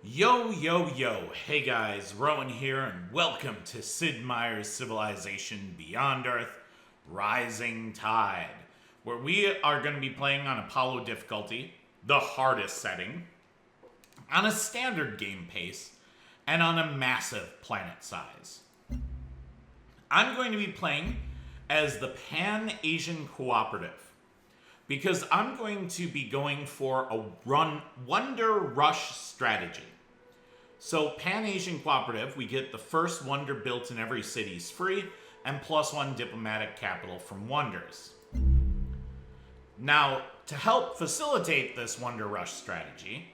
Yo, yo, yo. Hey guys, Rowan here, and welcome to Sid Meier's Civilization Beyond Earth Rising Tide, where we are going to be playing on Apollo difficulty, the hardest setting, on a standard game pace, and on a massive planet size. I'm going to be playing as the Pan-Asian Cooperative, because I'm going to be going for a Wonder Rush strategy. So Pan-Asian Cooperative, we get the first wonder built in every city's free, and +1 diplomatic capital from wonders. Now, to help facilitate this Wonder Rush strategy,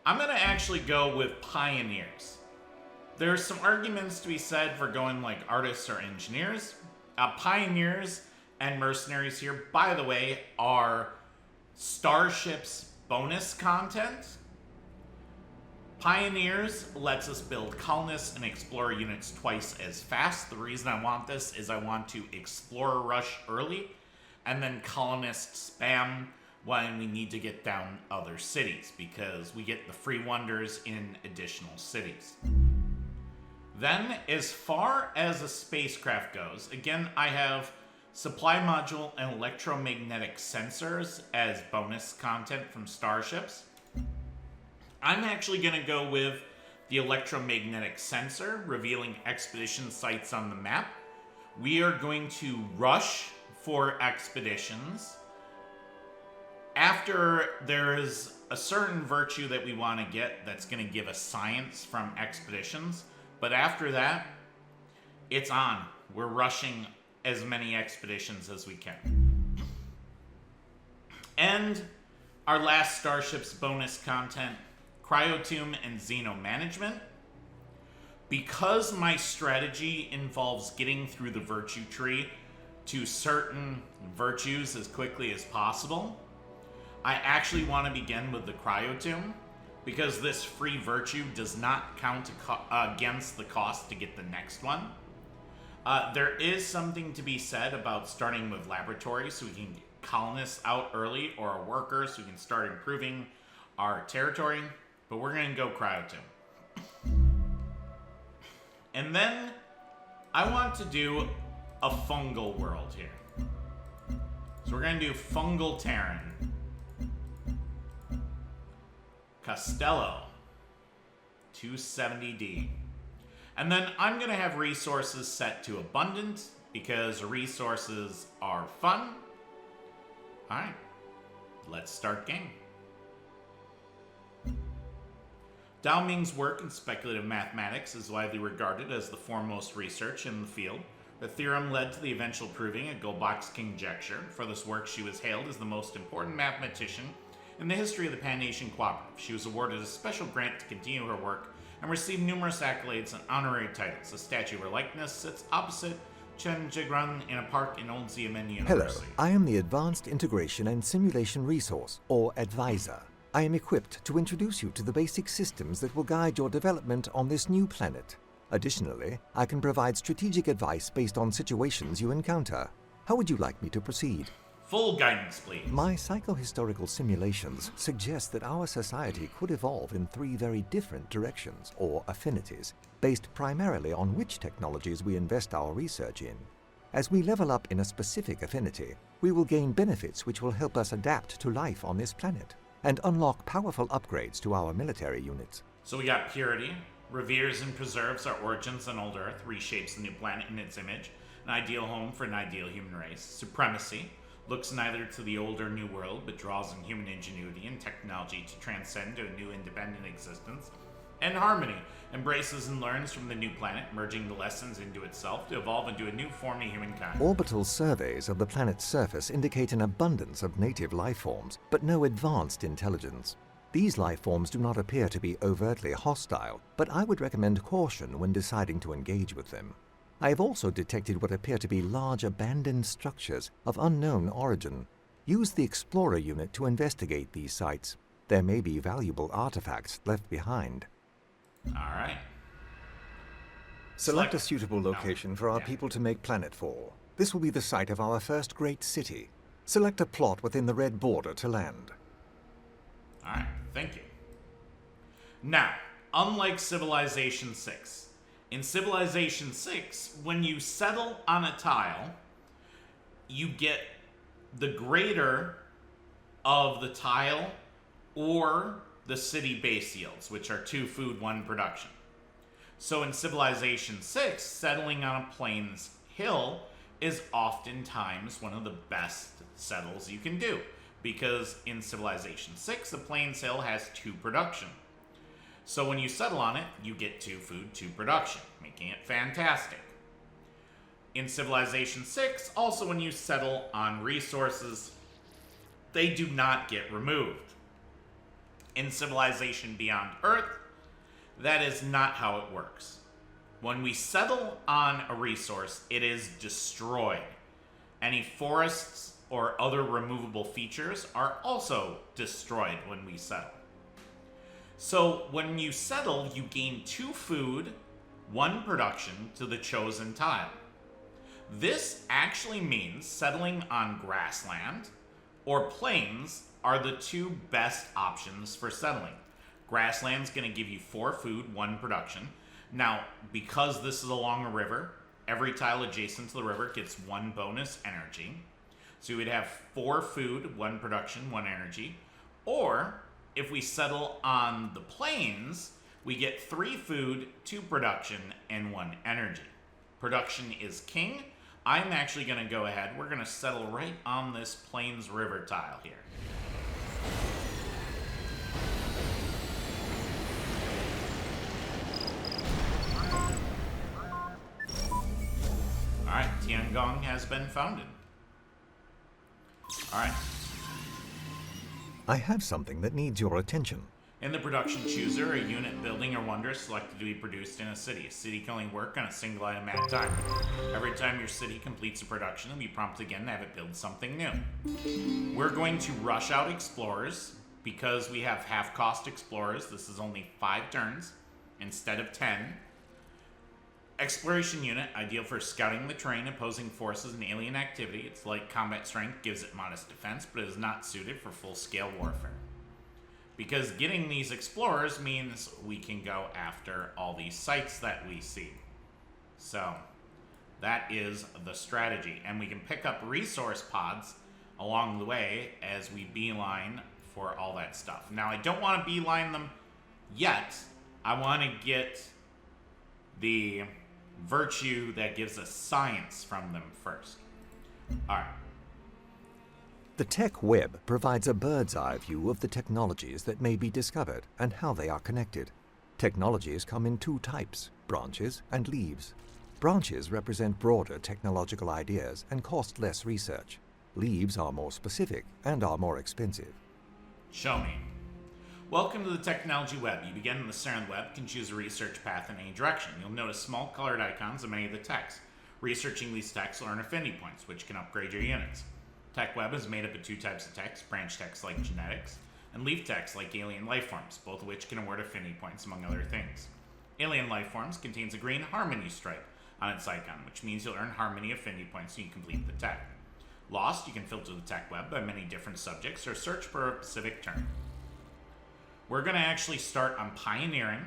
I'm going to actually go with pioneers. There's some arguments to be said for going like artists or engineers. Pioneers and mercenaries here, by the way, are Starships Bonus content. Pioneers lets us build colonists and explorer units twice as fast. The reason I want this is I want to explorer rush early and then colonist spam when we need to get down other cities, because we get the free wonders in additional cities. Then, as far as a spacecraft goes, again, I have supply module and electromagnetic sensors as bonus content from Starships. I'm actually going to go with the electromagnetic sensor, revealing expedition sites on the map. We are going to rush for expeditions. After there is a certain virtue that we want to get that's going to give us science from expeditions. But after that, it's on. We're rushing as many expeditions as we can. And our last Starships bonus content, Cryotomb and Xeno Management. Because my strategy involves getting through the virtue tree to certain virtues as quickly as possible, I actually want to begin with the Cryotomb, because this free virtue does not count against the cost to get the next one. There is something to be said about starting with laboratories so we can get colonists out early, or our workers so we can start improving our territory, but we're going to go Cryotomb. And then I want to do a fungal world here. So we're going to do Fungal Terran. Costello, 270D. And then I'm going to have resources set to abundant, because resources are fun. Alright, let's start game. Dao Ming's work in speculative mathematics is widely regarded as the foremost research in the field. The theorem led to the eventual proving of Goldbach's conjecture. For this work, she was hailed as the most important mathematician in the history of the Pan-Asian Cooperative. She was awarded a special grant to continue her work and received numerous accolades and honorary titles. A statue of her likeness sits opposite Chen Jigrun in a park in Old Xiamen University. Hello, I am the Advanced Integration and Simulation Resource, or Advisor. I am equipped to introduce you to the basic systems that will guide your development on this new planet. Additionally, I can provide strategic advice based on situations you encounter. How would you like me to proceed? Full guidance, please. My psychohistorical simulations suggest that our society could evolve in 3 very different directions, or affinities, based primarily on which technologies we invest our research in. As we level up in a specific affinity, we will gain benefits which will help us adapt to life on this planet, and unlock powerful upgrades to our military units. So we got Purity, reveres and preserves our origins on old Earth, reshapes the new planet in its image, an ideal home for an ideal human race. Supremacy, looks neither to the old or new world, but draws on human ingenuity and technology to transcend to a new independent existence. And Harmony, embraces and learns from the new planet, merging the lessons into itself to evolve into a new form of humankind. Orbital surveys of the planet's surface indicate an abundance of native life forms, but no advanced intelligence. These life forms do not appear to be overtly hostile, but I would recommend caution when deciding to engage with them. I have also detected what appear to be large abandoned structures of unknown origin. Use the Explorer unit to investigate these sites. There may be valuable artifacts left behind. Alright. Select a suitable location for our people to make planetfall. This will be the site of our first great city. Select a plot within the red border to land. Alright, thank you. Now, unlike Civilization 6, in Civilization 6, when you settle on a tile, you get the greater of the tile or the city base yields, which are 2 food, 1 production. So in Civilization 6, settling on a plains hill is oftentimes one of the best settles you can do, because in Civilization 6, the plains hill has 2 production. So when you settle on it, you get 2 food, 2 production, making it fantastic. In Civilization 6, also when you settle on resources, they do not get removed. In Civilization Beyond Earth, that is not how it works. When we settle on a resource, it is destroyed. Any forests or other removable features are also destroyed when we settle. So when you settle, you gain 2 food, 1 production to the chosen tile. This actually means settling on grassland or plains are the 2 best options for settling. Grassland's going to give you 4 food, 1 production. Now, because this is along a river, every tile adjacent to the river gets 1 bonus energy. So you would have 4 food, 1 production, 1 energy. Or, if we settle on the plains, we get 3 food, 2 production, and 1 energy. Production is king. I'm actually going to go ahead. We're going to settle right on this plains river tile here. Alright, Tiangong has been founded. Alright. I have something that needs your attention. In the production chooser, a unit, building, or wonder is selected to be produced in a city. A city can only work on a single item at a time. Every time your city completes a production, it'll be prompted again to have it build something new. We're going to rush out explorers because we have half-cost explorers. This is only 5 turns instead of 10. Exploration unit, ideal for scouting the terrain, opposing forces, and alien activity. Its light combat strength gives it modest defense, but it is not suited for full-scale warfare. Because getting these explorers means we can go after all these sites that we see. So, that is the strategy. And we can pick up resource pods along the way as we beeline for all that stuff. Now, I don't want to beeline them yet. I want to get the virtue that gives us science from them first. Alright. The tech web provides a bird's eye view of the technologies that may be discovered and how they are connected. Technologies come in 2 types, branches and leaves. Branches represent broader technological ideas and cost less research. Leaves are more specific and are more expensive. Show me. Welcome to the Technology Web. You begin in the center of the web, can choose a research path in any direction. You'll notice small colored icons of many of the texts. Researching these texts will earn affinity points, which can upgrade your units. Tech web is made up of 2 types of text, branch text like genetics, and leaf text like alien life forms, both of which can award affinity points among other things. Alien life forms contains a green harmony stripe on its icon, which means you'll earn harmony affinity points when you complete the tech. Lost, you can filter the tech web by many different subjects or search for a specific term. We're going to actually start on pioneering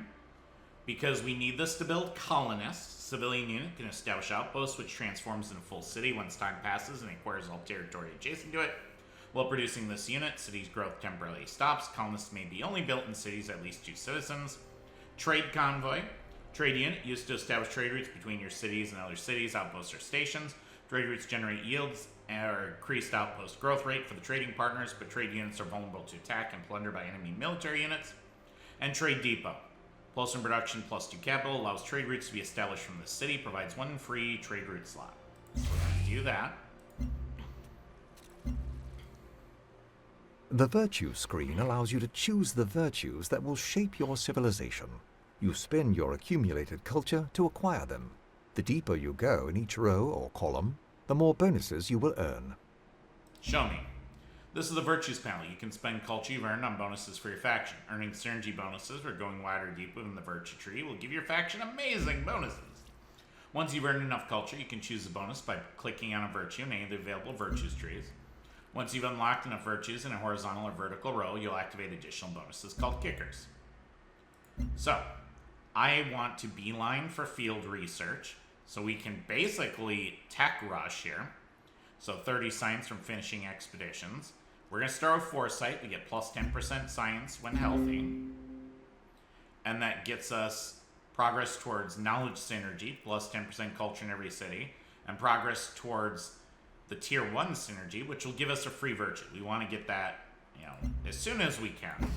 because we need this to build colonists. Civilian unit can establish outposts, which transforms into a full city once time passes and acquires all territory adjacent to it. While producing this unit, city's growth temporarily stops. Colonists may be only built in cities at least 2 citizens. Trade convoy. Trade unit used to establish trade routes between your cities and other cities, outposts, or stations. Trade routes generate yields or increased outpost growth rate for the trading partners, but trade units are vulnerable to attack and plunder by enemy military units. And trade depot. Plus in production, plus 2 capital, allows trade routes to be established from the city, provides 1 free trade route slot. So we're going to do that. The Virtue screen allows you to choose the virtues that will shape your civilization. You spin your accumulated culture to acquire them. The deeper you go in each row or column, the more bonuses you will earn. Show me. This is the Virtues panel. You can spend culture you've earned on bonuses for your faction. Earning synergy bonuses or going wide or deep within the Virtue tree will give your faction amazing bonuses. Once you've earned enough culture, you can choose a bonus by clicking on a virtue in any of the available Virtues trees. Once you've unlocked enough virtues in a horizontal or vertical row, you'll activate additional bonuses called kickers. So, I want to beeline for field research, so we can basically tech rush here. So 30 science from finishing expeditions. We're going to start with foresight. We get plus 10% science when healthy. And that gets us progress towards knowledge synergy, plus 10% culture in every city. And progress towards the tier 1 synergy, which will give us a free virtue. We want to get that, as soon as we can.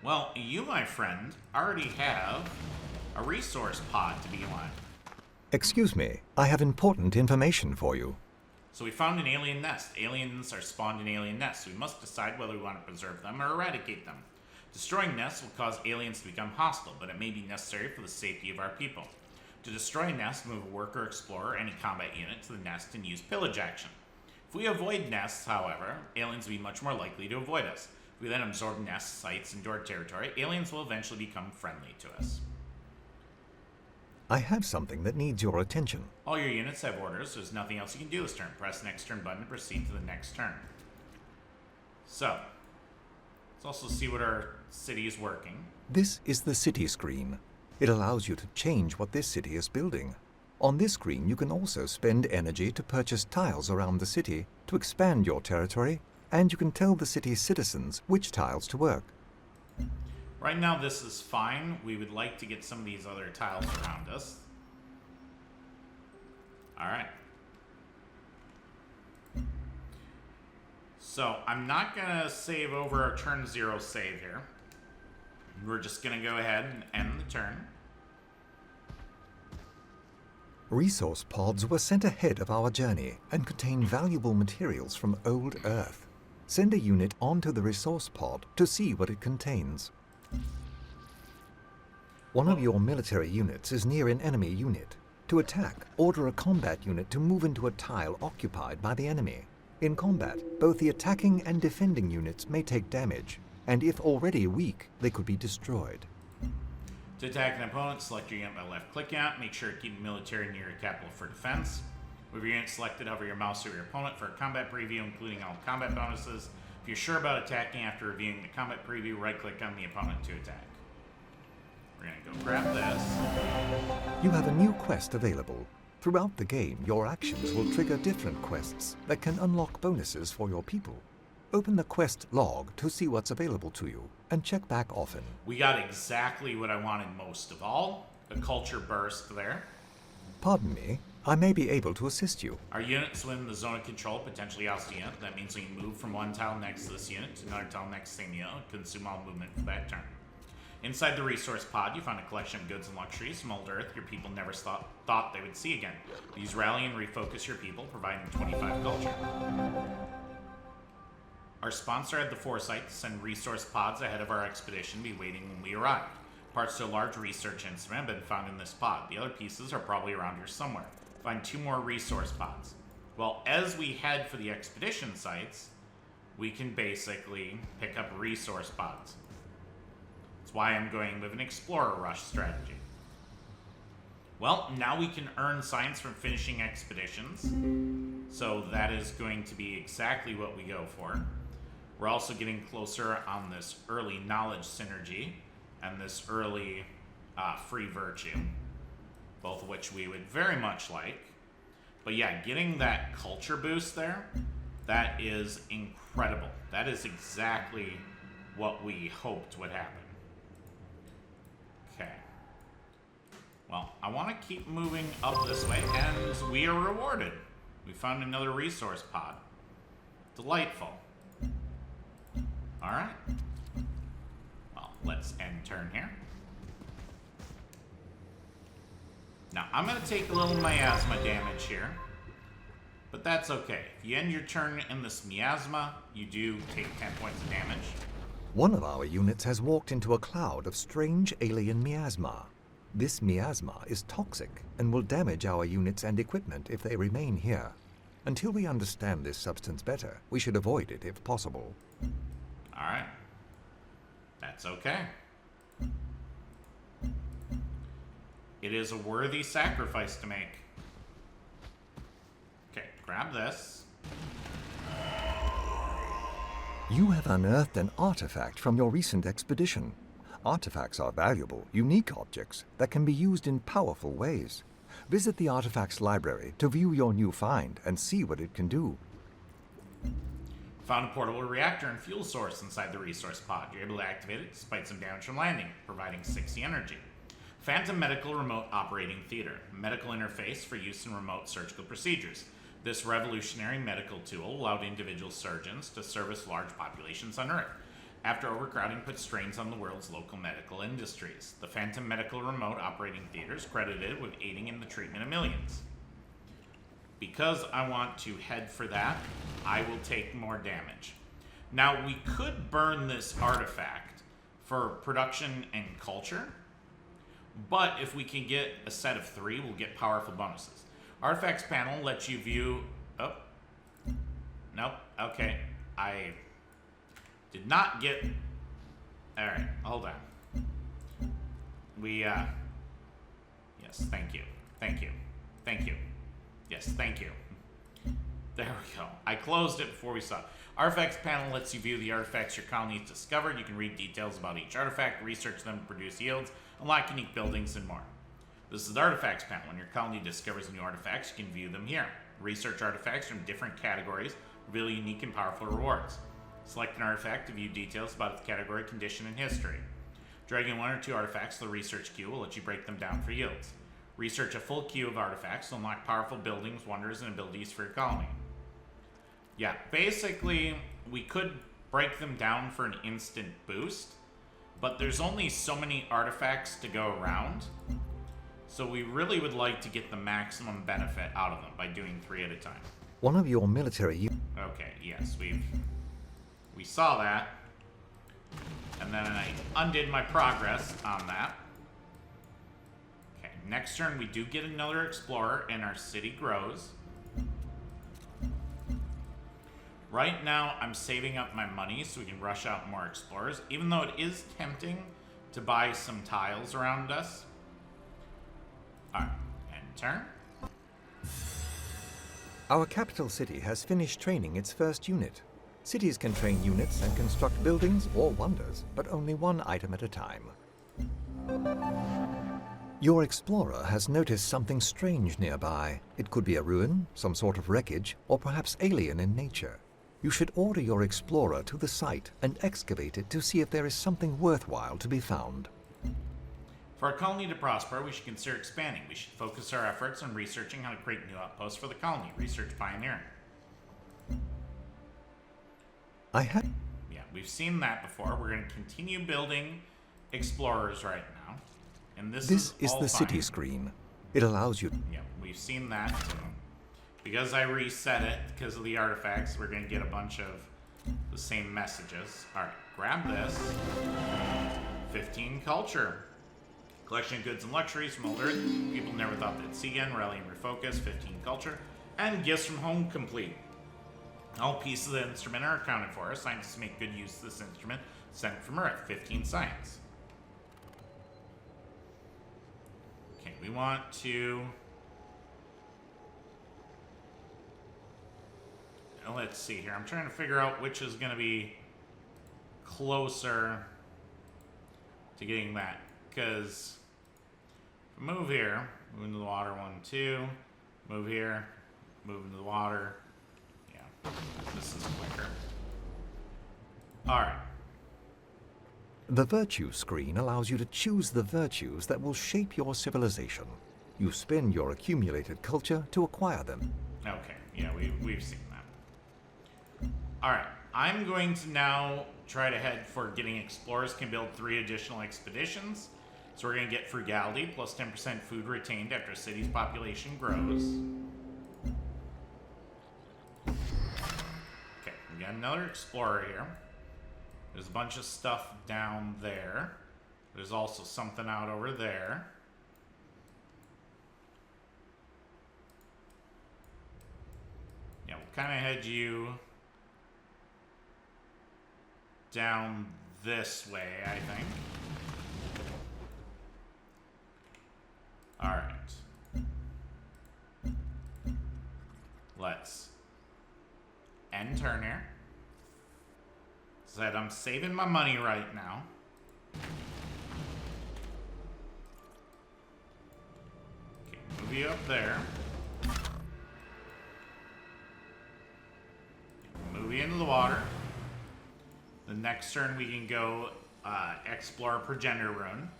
Well, you, my friend, already have a resource pod to beeline. Excuse me, I have important information for you. So we found an alien nest. Aliens are spawned in alien nests. We must decide whether we want to preserve them or eradicate them. Destroying nests will cause aliens to become hostile, but it may be necessary for the safety of our people. To destroy a nest, move a worker, explorer, or any combat unit to the nest and use pillage action. If we avoid nests, however, aliens will be much more likely to avoid us. If we then absorb nest sites into our territory, aliens will eventually become friendly to us. I have something that needs your attention. All your units have orders. There's nothing else you can do this turn. Press next turn button to proceed to the next turn. So, let's also see what our city is working. This is the city screen. It allows you to change what this city is building. On this screen, you can also spend energy to purchase tiles around the city to expand your territory, and you can tell the city's citizens which tiles to work. Right now this is fine. We would like to get some of these other tiles around us. Alright. So, I'm not going to save over our turn 0 save here. We're just going to go ahead and end the turn. Resource pods were sent ahead of our journey and contain valuable materials from old Earth. Send a unit onto the resource pod to see what it contains. One of your military units is near an enemy unit. To attack, order a combat unit to move into a tile occupied by the enemy. In combat, both the attacking and defending units may take damage, and if already weak, they could be destroyed. To attack an opponent, select your unit by left-clicking on it. Make sure to keep the military near your capital for defense. With your unit selected, hover your mouse over your opponent for a combat preview, including all combat bonuses. If you're sure about attacking after reviewing the combat preview, right-click on the opponent to attack. We're going to go grab this. You have a new quest available. Throughout the game, your actions will trigger different quests that can unlock bonuses for your people. Open the quest log to see what's available to you, and check back often. We got exactly what I wanted most of all. A culture burst there. Pardon me, I may be able to assist you. Our units within the zone of control, potentially hostile unit. That means we can move from one tile next to this unit to another tile next to the same unit and consume all movement for that turn. Inside the resource pod, you find a collection of goods and luxuries from old Earth your people never thought they would see again. These rally and refocus your people, providing 25 culture. Our sponsor had the foresight to send resource pods ahead of our expedition, be waiting when we arrived. Parts to a large research instrument have been found in this pod. The other pieces are probably around here somewhere. Find 2 more resource pods. Well, as we head for the expedition sites, we can basically pick up resource pods. That's why I'm going with an explorer rush strategy. Well, now we can earn science from finishing expeditions. So that is going to be exactly what we go for. We're also getting closer on this early knowledge synergy and this early free virtue, both of which we would very much like. But yeah, getting that culture boost there, that is incredible. That is exactly what we hoped would happen. Okay. Well, I want to keep moving up this way, and we are rewarded. We found another resource pod. Delightful. Alright. Well, let's end turn here. Now, I'm going to take a little miasma damage here. But that's okay. If you end your turn in this miasma, you do take 10 points of damage. One of our units has walked into a cloud of strange alien miasma. This miasma is toxic and will damage our units and equipment if they remain here. Until we understand this substance better, we should avoid it if possible. Alright. That's okay. It is a worthy sacrifice to make. Okay, grab this. You have unearthed an artifact from your recent expedition. Artifacts are valuable, unique objects that can be used in powerful ways. Visit the Artifacts Library to view your new find and see what it can do. Found a portable reactor and fuel source inside the resource pod. You're able to activate it despite some damage from landing, providing 60 energy. Phantom Medical Remote Operating Theater. Medical interface for use in remote surgical procedures. This revolutionary medical tool allowed individual surgeons to service large populations on Earth. After overcrowding put strains on the world's local medical industries, the Phantom Medical Remote Operating Theater is credited with aiding in the treatment of millions. Because I want to head for that, I will take more damage. Now, we could burn this artifact for production and culture, but if we can get a set of 3, we'll get powerful bonuses. Artifacts panel lets you view... Oh. Nope. Okay. I did not get... Alright, hold on. Yes, thank you. Thank you. Thank you. Yes, thank you. There we go. I closed it before we saw it. Artifacts panel lets you view the artifacts your colony has discovered. You can read details about each artifact, research them to produce yields, unlock unique buildings, and more. This is the Artifacts panel. When your colony discovers new artifacts, you can view them here. Research artifacts from different categories, reveal unique and powerful rewards. Select an artifact to view details about its category, condition, and history. Dragging 1 or 2 artifacts to the research queue will let you break them down for yields. Research a full queue of artifacts to unlock powerful buildings, wonders, and abilities for your colony. Yeah, basically, we could break them down for an instant boost, but there's only so many artifacts to go around, so we really would like to get the maximum benefit out of them by doing 3 at a time. One of your military... Okay, yes, we saw that, and then I undid my progress on that. Okay, next turn we do get another explorer, and our city grows. Right now, I'm saving up my money so we can rush out more explorers, even though it is tempting to buy some tiles around us. Alright, end turn. Our capital city has finished training its first unit. Cities can train units and construct buildings or wonders, but only one item at a time. Your explorer has noticed something strange nearby. It could be a ruin, some sort of wreckage, or perhaps alien in nature. You should order your explorer to the site and excavate it to see if there is something worthwhile to be found. For our colony to prosper, we should consider expanding. We should focus our efforts on researching how to create new outposts for the colony. Research pioneering. Yeah, we've seen that before. We're going to continue building explorers right now. And this is the fine. city screen. It allows you... Yeah, we've seen that too. Because I reset it because of the artifacts, we're going to get a bunch of the same messages. Alright, grab this. 15 culture. Collection of goods and luxuries from old Earth. People never thought they'd see again. Rally and refocus. 15 culture. And gifts from home complete. All pieces of the instrument are accounted for. Scientists make good use of this instrument sent from Earth. 15 science. Okay, we want to... Let's see here. I'm trying to figure out which is going to be closer to getting that. Because move here, move into the water, 1, 2. Move here, move into the water. Yeah, this is quicker. Alright. The virtue screen allows you to choose the virtues that will shape your civilization. You spend your accumulated culture to acquire them. Okay, yeah, we've seen that. Alright, I'm going to now try to head for getting explorers can build 3 additional expeditions. So we're going to get frugality, plus 10% food retained after a city's population grows. Okay, we got another explorer here. There's a bunch of stuff down there. There's also something out over there. Yeah, we'll kind of head you down this way, I think. Alright. Let's end turn here. Said I'm saving my money right now. Okay, move you up there. Move you into the water. The next turn we can go explore Progenitor Rune.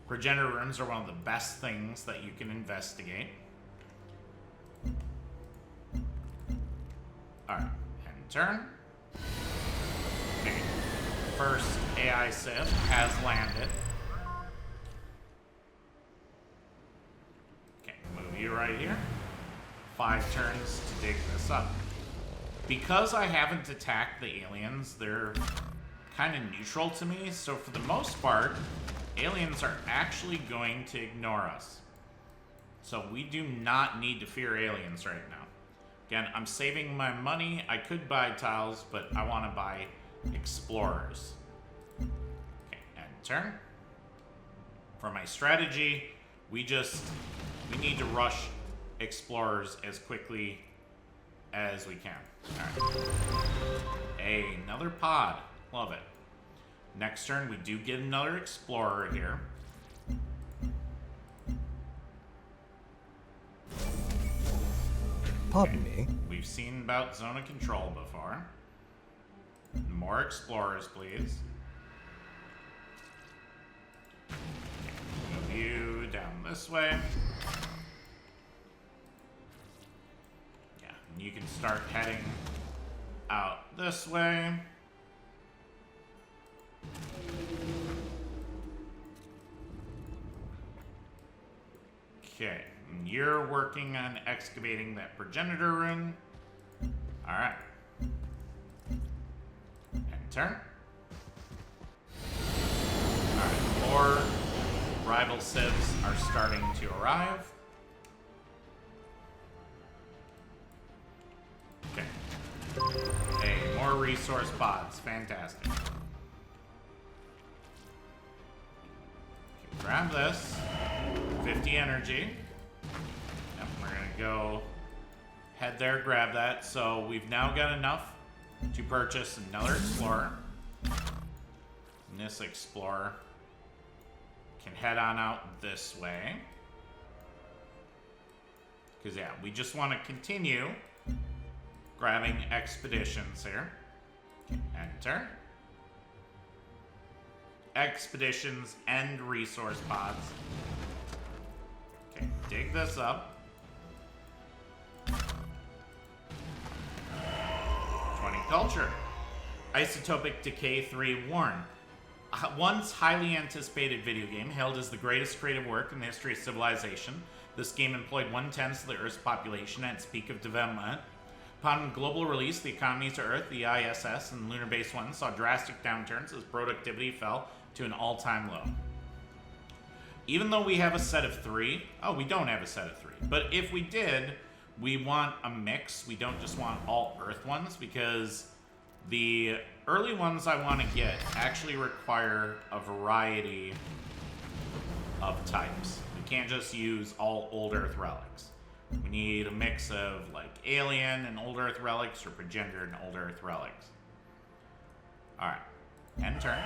Progenitor Runes are one of the best things that you can investigate. Alright, end turn. Okay. First AI Civ has landed. Okay, move you right here. 5 turns to dig this up. Because I haven't attacked the aliens, they're kind of neutral to me, so for the most part, aliens are actually going to ignore us. So we do not need to fear aliens right now. Again, I'm saving my money. I could buy tiles, but I want to buy explorers. Okay, end turn. For my strategy, we need to rush explorers as quickly as we can. Alright. Another pod. Love it. Next turn, we do get another explorer here. Pardon me? We've seen about zone of control before. More explorers, please. Move you down this way. Yeah, and you can start heading out this way. Okay, and you're working on excavating that Progenitor Rune. Alright. End turn. Alright, more rival civs are starting to arrive. Okay. Hey, more resource pods. Fantastic. Okay, grab this. 50 energy. Yep, we're gonna go head there, grab that. So we've now got enough to purchase another explorer. And this explorer can head on out this way. Because, yeah, we just want to continue grabbing expeditions here. Okay, enter. Expeditions and resource pods. Okay, dig this up. 20 culture. Isotopic Decay 3 Warn. Once highly anticipated video game, hailed as the greatest creative work in the history of civilization, this game employed 1/10 of the Earth's population at its peak of development. Upon global release, the economies of Earth, the ISS, and lunar base ones saw drastic downturns as productivity fell to an all-time low. Even though we have a set of 3, we don't have a set of 3, but if we did, we want a mix. We don't just want all Earth ones, because the early ones I want to get actually require a variety of types. We can't just use all old Earth relics. We need a mix of like alien and old Earth relics, or progenitor and old Earth relics. Alright, end turn.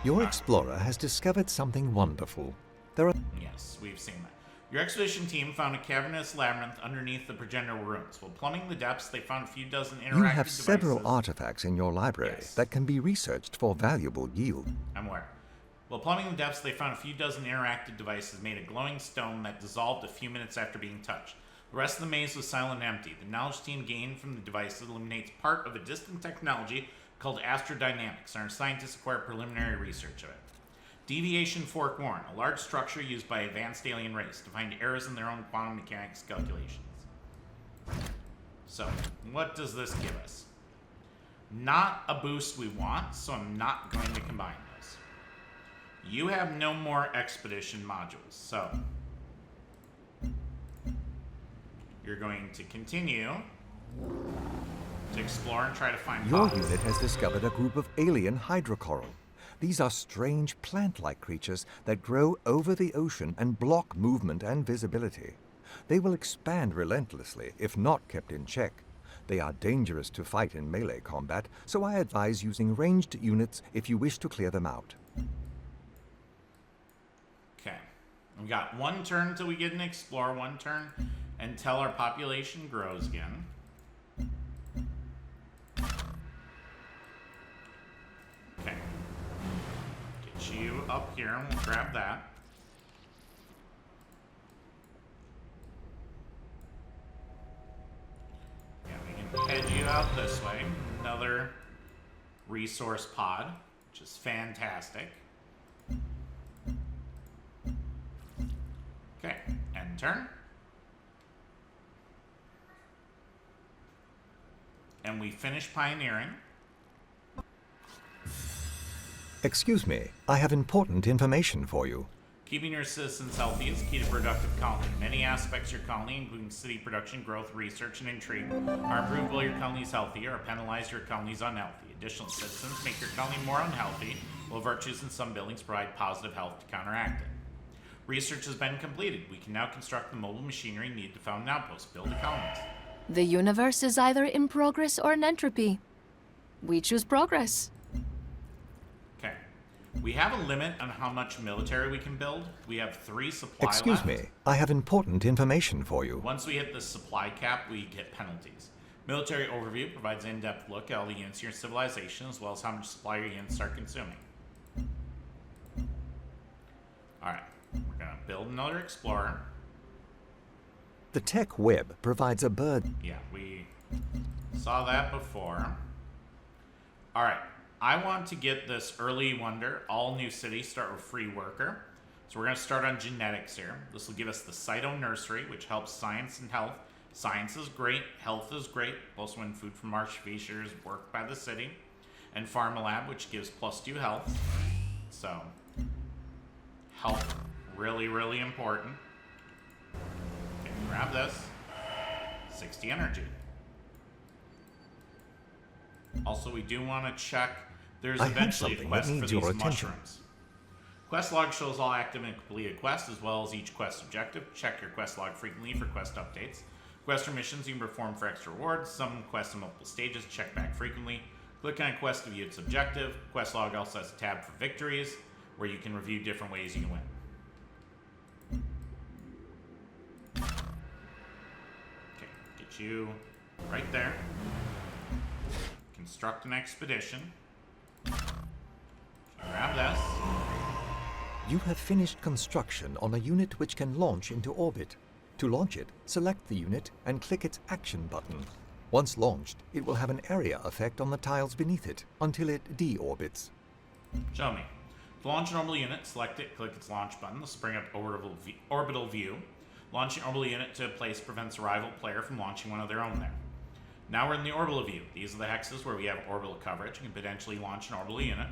Your explorer has discovered something wonderful. There are... Yes, we've seen that. Your expedition team found a cavernous labyrinth underneath the Progenitor ruins. While plumbing the depths, they found a few dozen interactive You have devices. several artifacts in your library that can be researched for valuable yield. I'm aware. While plumbing the depths, they found a few dozen interactive devices made of glowing stone that dissolved a few minutes after being touched. The rest of the maze was silent and empty. The knowledge team gained from the devices illuminates part of a distant technology called astrodynamics, and our scientists acquired preliminary research of it. Deviation Fork Warren, a large structure used by advanced alien race to find errors in their own quantum mechanics calculations. So, what does this give us? Not a boost we want, so I'm not going to combine those. You have no more expedition modules, so you're going to continue to explore and try to find Your pods. unit has discovered a group of alien hydrocoral. These are strange plant-like creatures that grow over the ocean and block movement and visibility. They will expand relentlessly if not kept in check. They are dangerous to fight in melee combat, so I advise using ranged units if you wish to clear them out. Okay. We got one turn till we get an explore, one turn until our population grows again. Okay. Get you up here and we'll grab that. Yeah, we can head you out this way. Another resource pod, which is fantastic. Okay, end turn. And we finish pioneering. Excuse me, I have important information for you. Keeping your citizens healthy is key to productive colony. Many aspects of your colony, including city production, growth, research, and intrigue, are improved while your colony is healthy or penalized your colony is unhealthy. Additional citizens make your colony more unhealthy, while virtues in some buildings provide positive health to counteract it. Research has been completed. We can now construct the mobile machinery needed to found an outpost. Build a colony. The universe is either in progress or in entropy. We choose progress. Okay. We have a limit on how much military we can build. We have 3 supply Excuse left. me, I have important information for you. Once we hit the supply cap, we get penalties. Military overview provides an in-depth look at all the units in your civilization, as well as how much supply your units are consuming. Alright, we're gonna build another explorer. The tech web provides a bird. Yeah, we saw that before. Alright, I want to get this early wonder. All new cities start with free worker. So we're going to start on genetics here. This will give us the Cyto Nursery, which helps science and health. Science is great, health is great, plus when food from artificers work by the city. And Pharma Lab, which gives +2 health. So, health, really, really important. Okay, grab this. 60 energy. Also, we do want to check. There's I have eventually a something quest that for needs these your attention. mushrooms. Quest log shows all active and completed quests, as well as each quest objective. Check your quest log frequently for quest updates. Quests or missions you can perform for extra rewards. Some quests in multiple stages. Check back frequently. Click on a quest to view its objective. Quest log also has a tab for victories, where you can review different ways you can win. Okay, get you right there. Construct an expedition. Grab this. You have finished construction on a unit which can launch into orbit. To launch it, select the unit and click its action button. Once launched, it will have an area effect on the tiles beneath it until it deorbits. Show me. To launch an orbital unit, select it, click its launch button. This will bring up orbital view. Launching an orbital unit to a place prevents a rival player from launching one of their own there. Now we're in the orbital view. These are the hexes where we have orbital coverage and can potentially launch an orbital unit.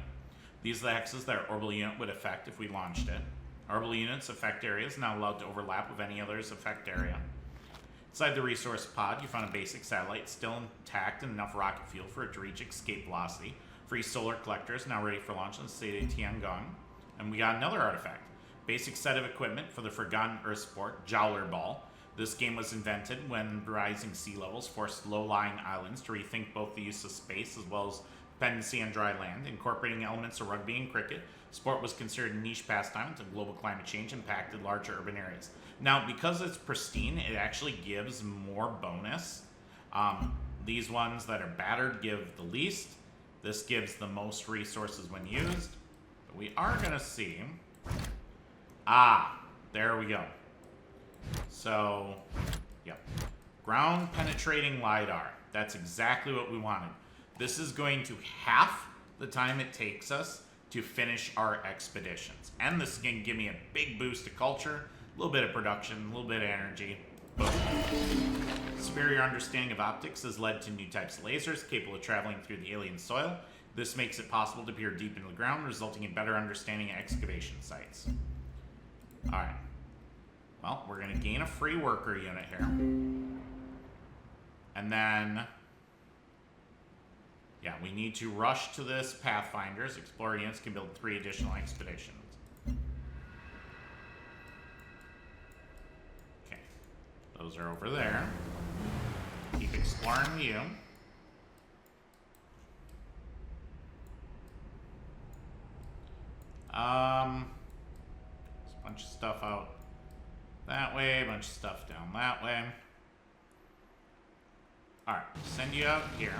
These are the hexes that our orbital unit would affect if we launched it. Orbital units' effect area is now allowed to overlap with any other's effect area. Inside the resource pod, you find a basic satellite still intact and enough rocket fuel for it to reach escape velocity. Free solar collectors now ready for launch in the state of Tiangong. And we got another artifact. Basic set of equipment for the Forgotten Earth sport, Jowler Ball. This game was invented when rising sea levels forced low-lying islands to rethink both the use of space as well as dependency on dry land. Incorporating elements of rugby and cricket, sport was considered a niche pastime until global climate change impacted larger urban areas. Now, because it's pristine, it actually gives more bonus. These ones that are battered give the least. This gives the most resources when used. But we are going to see... there we go. So, yep. Ground penetrating LiDAR. That's exactly what we wanted. This is going to half the time it takes us to finish our expeditions. And this is going to give me a big boost to culture, a little bit of production, a little bit of energy. Boom. Superior understanding of optics has led to new types of lasers capable of traveling through the alien soil. This makes it possible to peer deep into the ground, resulting in better understanding of excavation sites. Alright. Well, we're going to gain a free worker unit here. And then... yeah, we need to rush to this Pathfinders. Explorer units can build 3 additional expeditions. Okay. Those are over there. Keep exploring you. There's a bunch of stuff out that way, a bunch of stuff down that way. Alright, send you out here.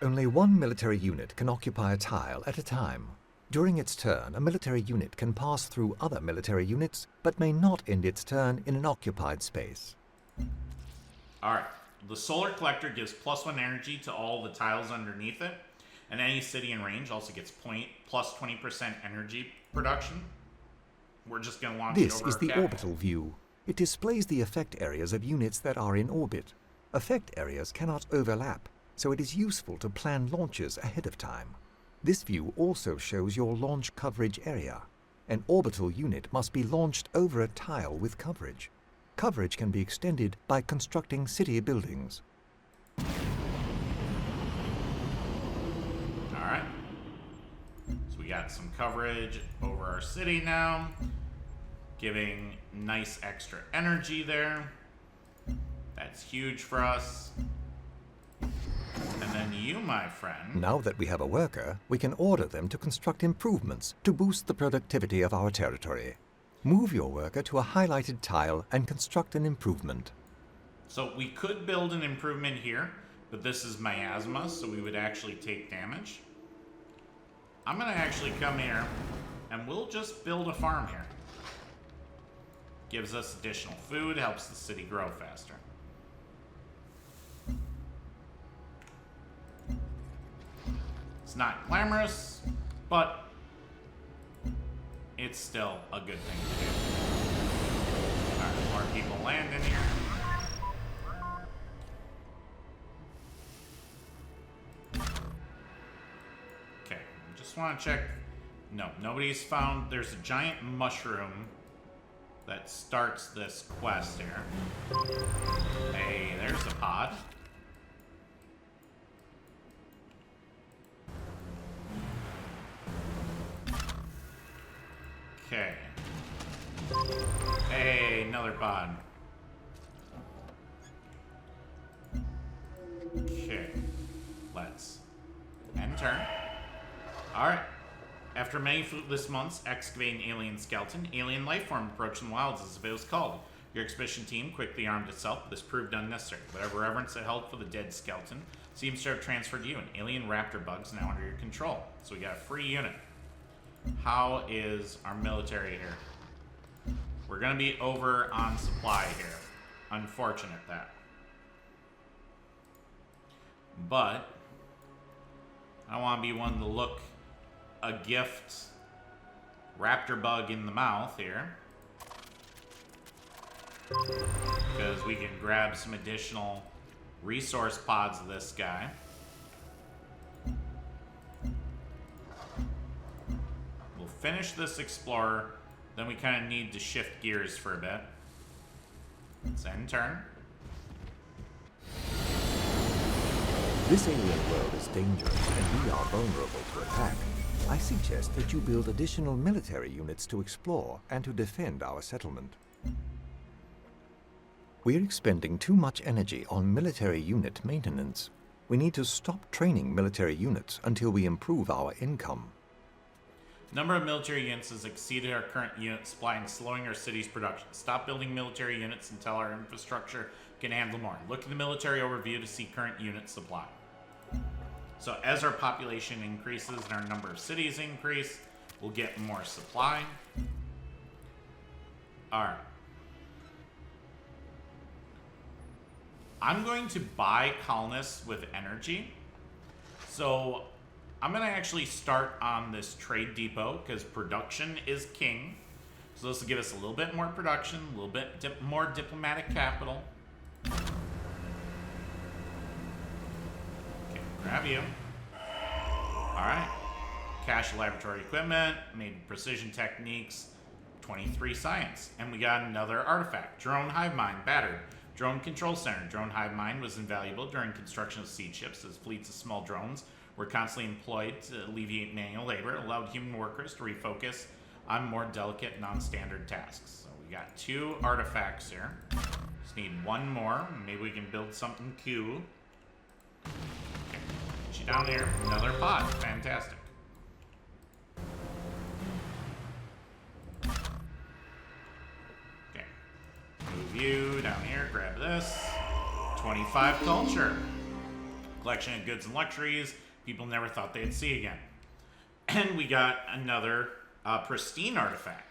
Only one military unit can occupy a tile at a time. During its turn, a military unit can pass through other military units, but may not end its turn in an occupied space. Alright, the solar collector gives +1 energy to all the tiles underneath it, and any city in range also gets plus 20% energy production. We're just going to launch it This over is our the capital. orbital view. It displays the effect areas of units that are in orbit. Effect areas cannot overlap, so it is useful to plan launches ahead of time. This view also shows your launch coverage area. An orbital unit must be launched over a tile with coverage. Coverage can be extended by constructing city buildings. Alright. So we got some coverage over our city now. Giving nice extra energy there. That's huge for us. And then you, my friend. Now that we have a worker, we can order them to construct improvements to boost the productivity of our territory. Move your worker to a highlighted tile and construct an improvement. So we could build an improvement here, but this is miasma, so we would actually take damage. I'm going to actually come here, and we'll just build a farm here. Gives us additional food, helps the city grow faster. It's not glamorous, but it's still a good thing to do. Alright, more people land in here. Okay, just want to check. No, nobody's found. There's a giant mushroom that starts this quest here. Hey, there's a pod. Okay. Hey, another pod. Okay. Let's end turn. Alright. After many fruitless months excavating alien skeleton, alien lifeform approached in the wilds as if it was called. Your expedition team quickly armed itself, but this proved unnecessary. Whatever reverence it held for the dead skeleton seems to have transferred to you. An alien raptor bug's now under your control. So we got a free unit. How is our military here? We're going to be over on supply here. Unfortunate that. But I want to be one to look a gift raptor bug in the mouth here. Because we can grab some additional resource pods of this guy. We'll finish this explorer, then we kind of need to shift gears for a bit. Let's end turn. This alien world is dangerous and we are vulnerable to attack. I suggest that you build additional military units to explore and to defend our settlement. We're expending too much energy on military unit maintenance. We need to stop training military units until we improve our income. Number of military units has exceeded our current unit supply and slowing our city's production. Stop building military units until our infrastructure can handle more. Look at the military overview to see current unit supply. So as our population increases and our number of cities increase, we'll get more supply. Alright. I'm going to buy colonists with energy. So I'm going to actually start on this trade depot because production is king. So this will give us a little bit more production, a little bit more diplomatic capital. Okay, grab you. Alright. Cache laboratory equipment, made precision techniques, 23 science. And we got another artifact. Drone hive mind, battered. Drone control center. Drone hive mind was invaluable during construction of siege ships as fleets of small drones were constantly employed to alleviate manual labor. It allowed human workers to refocus on more delicate, non-standard tasks. So we we got 2 artifacts here. Just need 1 more. Maybe we can build something cool. Get you down here. Another pod. Fantastic. Okay. Move you down here. Grab this. 25 culture. Collection of goods and luxuries people never thought they'd see again. And we got another pristine artifact.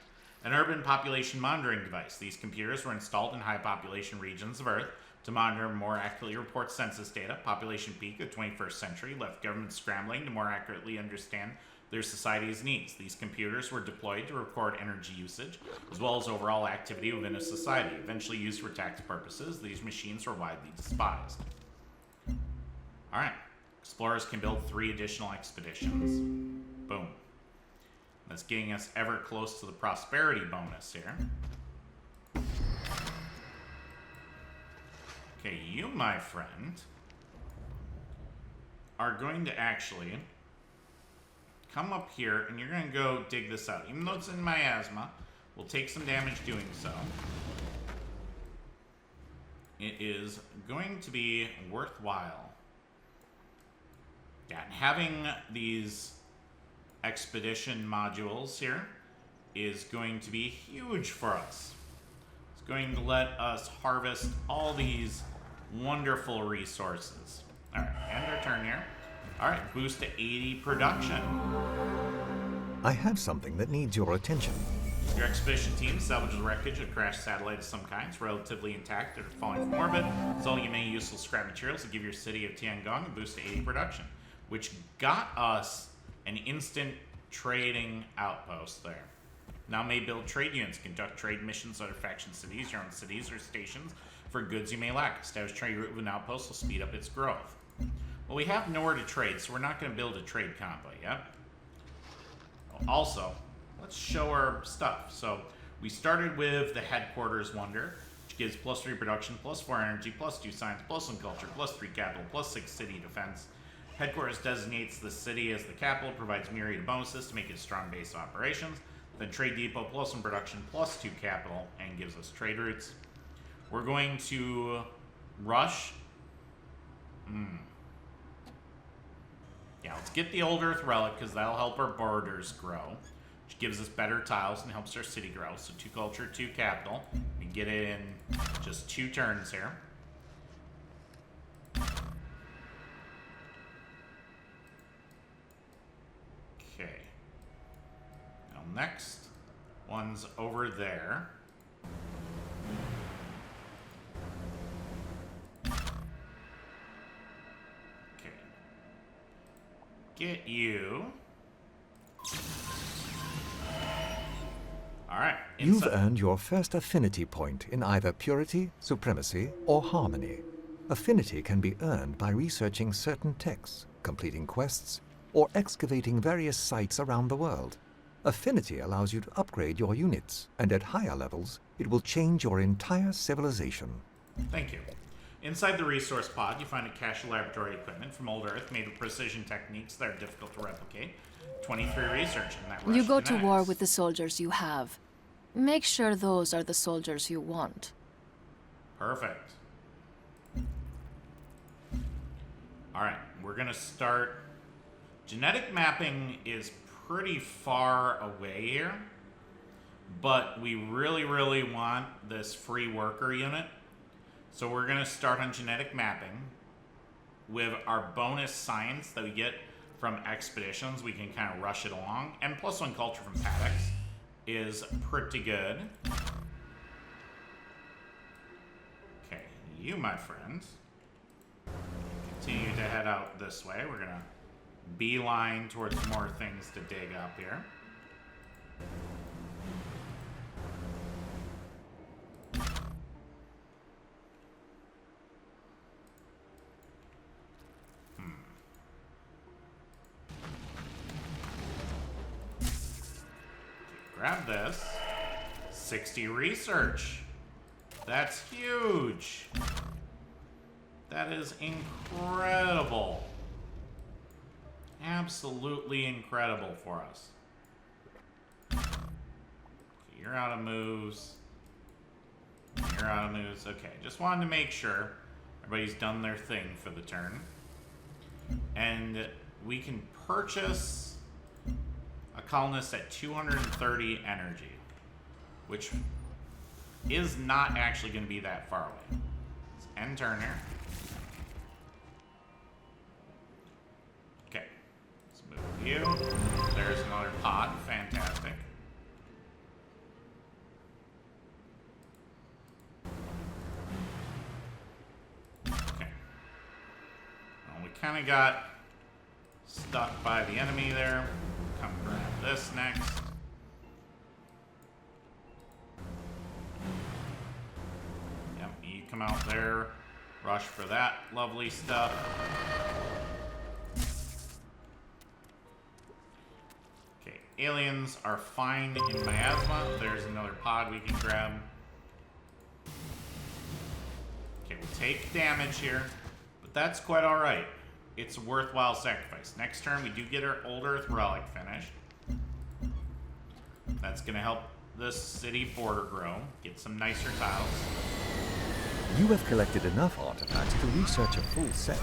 An urban population monitoring device. These computers were installed in high population regions of Earth to monitor and more accurately report census data. Population peak of the 21st century left governments scrambling to more accurately understand their society's needs. These computers were deployed to record energy usage, as well as overall activity within a society. Eventually used for tax purposes, these machines were widely despised. Alright. Explorers can build 3 additional expeditions. Boom. That's getting us ever close to the prosperity bonus here. Okay, you, my friend, are going to actually come up here, and you're going to go dig this out. Even though it's in miasma, we'll take some damage doing so. It is going to be worthwhile. Yeah, and having these expedition modules here is going to be huge for us. It's going to let us harvest all these wonderful resources. Alright, end our turn here. Alright, boost to 80 production. I have something that needs your attention. Your expedition team salvages wreckage of a crashed satellite of some kind. It's relatively intact after falling from orbit. Selling you many useful scrap materials to give your city of Tiangong a boost to 80 production, which got us an instant trading outpost there. Now may build trade units, conduct trade missions at other faction cities, your own cities or stations for goods you may lack. Establish trade route with an outpost will speed up its growth. Well, we have nowhere to trade, so we're not going to build a trade convoy yet. Also, let's show our stuff. So we started with the headquarters wonder, which gives +3 production, +4 energy, +2 science, +1 culture, +3 capital, +6 city defense. Headquarters designates the city as the capital, provides myriad bonuses to make it a strong base of operations. Then trade depot, +1 production, +2 capital, and gives us trade routes. We're going to rush. Yeah, let's get the Old Earth Relic, because that'll help our borders grow, which gives us better tiles and helps our city grow. So 2 culture, 2 capital. We can get it in just 2 turns here. Okay. Now next one's over there. Okay. Get you. Alright. You've earned your first affinity point in either purity, supremacy, or harmony. Affinity can be earned by researching certain texts, completing quests, or excavating various sites around the world. Affinity allows you to upgrade your units, and at higher levels, it will change your entire civilization. Thank you. Inside the resource pod, you find a cache of laboratory equipment from old Earth made with precision techniques that are difficult to replicate. 23 research in that. You go to war with the soldiers you have. Make sure those are the soldiers you want. Perfect. Alright, we're gonna start. Genetic mapping is pretty far away here, but we really, really want this free worker unit. So we're gonna start on genetic mapping. With our bonus science that we get from expeditions, we can kind of rush it along. And +1 culture from paddocks is pretty good. Okay, you, my friend, continue to head out this way. We're gonna beeline towards more things to dig up here. Grab this. 60 research. That's huge. That is incredible. Absolutely incredible for us. Okay, you're out of moves. you're out of moves. Okay, just wanted to make sure everybody's done their thing for the turn. And we can purchase a colonist at 230 energy, which is not actually going to be that far away. Let's end turn here. Okay, let's move you. There's another pod. Fantastic. Okay. Well, we kind of got stuck by the enemy there. Come grab this next. Yep, you come out there, rush for that lovely stuff. Okay, aliens are fine in miasma. There's another pod we can grab. Okay, we'll take damage here, but that's quite alright. It's a worthwhile sacrifice. Next turn, we do get our Old Earth Relic finished. That's going to help this city border grow, get some nicer tiles. You have collected enough artifacts to research a full set.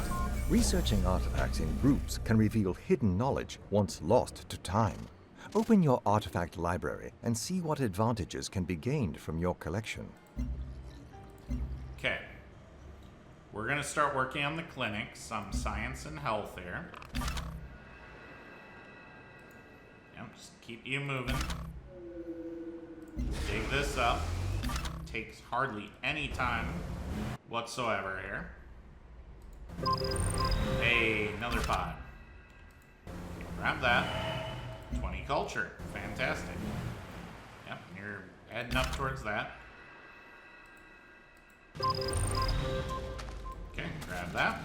Researching artifacts in groups can reveal hidden knowledge once lost to time. Open your artifact library and see what advantages can be gained from your collection. Okay. We're going to start working on the clinic, some science and health here. Yep, just keep you moving. Dig this up. Takes hardly any time whatsoever here. Hey, another pod. Okay, grab that. 20 culture. Fantastic. Yep, you're heading up towards that. Okay, grab that.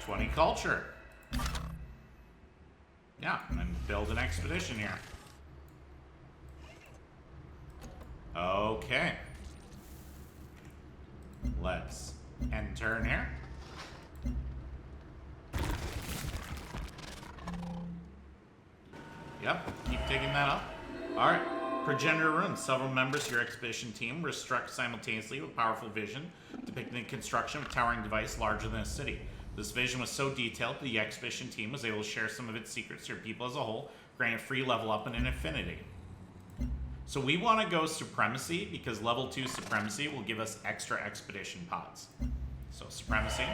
20 culture. Yeah, and then build an expedition here. Okay. Let's end turn here. Yep, keep digging that up. Alright. Progenitor Runes. Several members of your expedition team were struck simultaneously with powerful vision, depicting the construction of a towering device larger than a city. This vision was so detailed that the expedition team was able to share some of its secrets to your people as a whole, granting a free level up and an affinity. So we want to go Supremacy, because level 2 Supremacy will give us extra expedition pods. So Supremacy.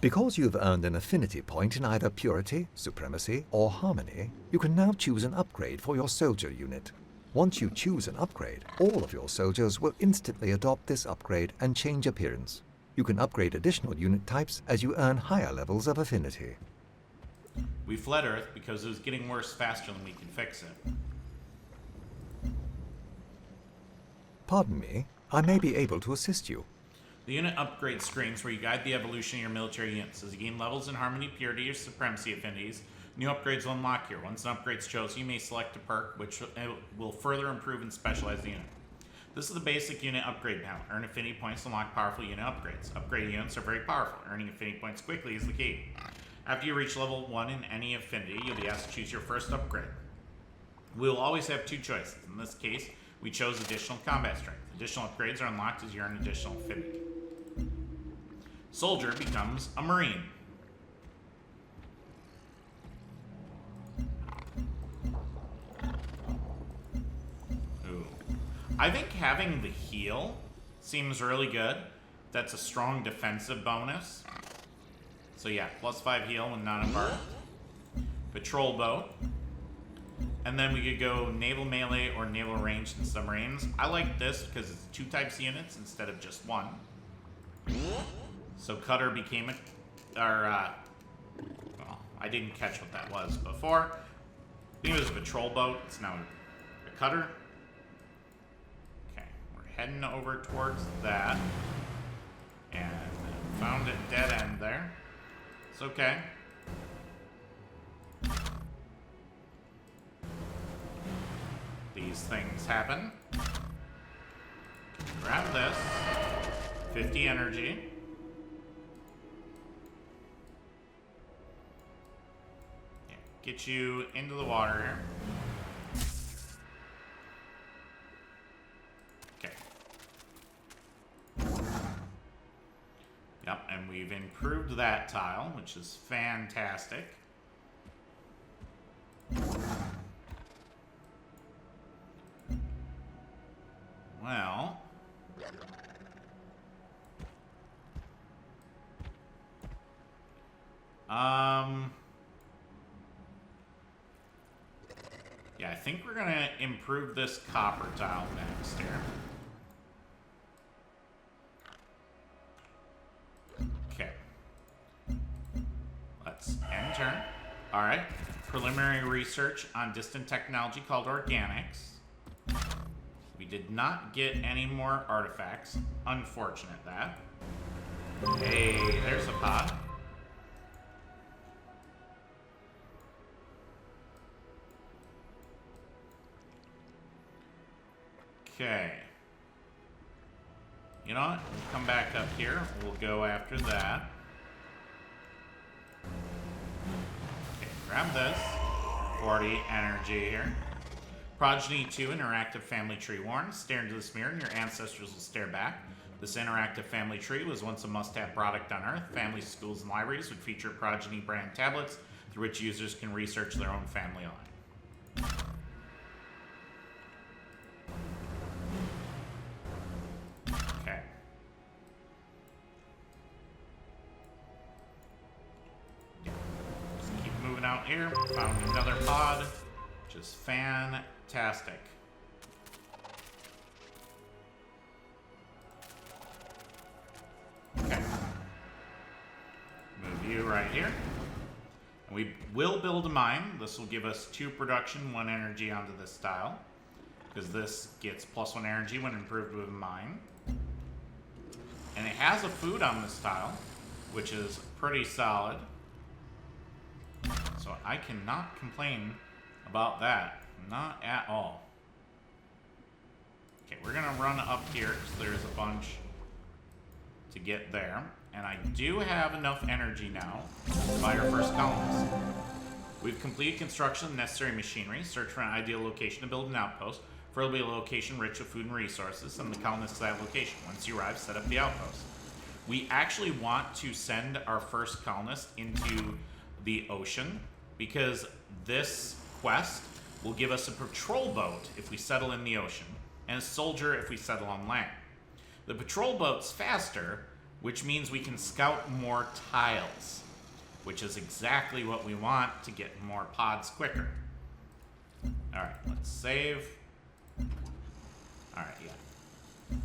Because you've earned an affinity point in either Purity, Supremacy, or Harmony, you can now choose an upgrade for your soldier unit. Once you choose an upgrade, all of your soldiers will instantly adopt this upgrade and change appearance. You can upgrade additional unit types as you earn higher levels of affinity. We fled Earth because it was getting worse faster than we could fix it. Pardon me, I may be able to assist you. The unit upgrade screens where you guide the evolution of your military units. As you gain levels in Harmony, Purity, or Supremacy affinities, new upgrades will unlock here. Once an upgrade is chosen, you may select a perk, which will further improve and specialize the unit. This is the basic unit upgrade panel. Earn affinity points to unlock powerful unit upgrades. Upgrade units are very powerful. Earning affinity points quickly is the key. After you reach level 1 in any affinity, you'll be asked to choose your first upgrade. We will always have two choices. In this case, we chose additional combat strength. Additional upgrades are unlocked as you earn additional affinity. Soldier becomes a Marine. Ooh. I think having the heal seems really good. That's a strong defensive bonus. So yeah, +5 heal when not embarked. Patrol boat. And then we could go naval melee or naval ranged in submarines. I like this because it's 2 types of units instead of just 1. So cutter became a, well, I didn't catch what that was before. I think it was a patrol boat. It's now a cutter. Okay, we're heading over towards that. And found a dead end there. It's okay. These things happen. Grab this. 50 energy. Yeah, get you into the water here. improved that tile, which is fantastic. Well, yeah, I think we're gonna improve this copper tile next here. Okay. Let's end turn. All right. Preliminary research on distant technology called organics. We did not get any more artifacts. Unfortunate that. Hey, there's a pod. Okay. You know what? We'll come back up here. We'll go after that. Okay, grab this. 40 energy here. Progeny 2, interactive family tree warns. Stare into this mirror and your ancestors will stare back. This interactive family tree was once a must-have product on Earth. Families, schools, and libraries would feature Progeny brand tablets through which users can research their own family line. Okay. Just keep moving out here. Found another pod. Just fantastic. Okay. Move you right here. And we will build a mine. This will give us 2 production, 1 energy onto this tile. Because this gets +1 energy when improved with a mine. And it has a food on this tile, which is pretty solid. So I cannot complain about that. Not at all. Okay, we're gonna run up here because there's a bunch to get there. And I do have enough energy now to buy our first colonist. We've completed construction of necessary machinery. Search for an ideal location to build an outpost. Preferably a location rich with food and resources. Send the colonists to that location. Once you arrive, set up the outpost. We actually want to send our first colonist into the ocean because this quest will give us a patrol boat if we settle in the ocean, and a soldier if we settle on land. The patrol boat's faster, which means we can scout more tiles, which is exactly what we want to get more pods quicker. Alright, let's save. Alright, yeah.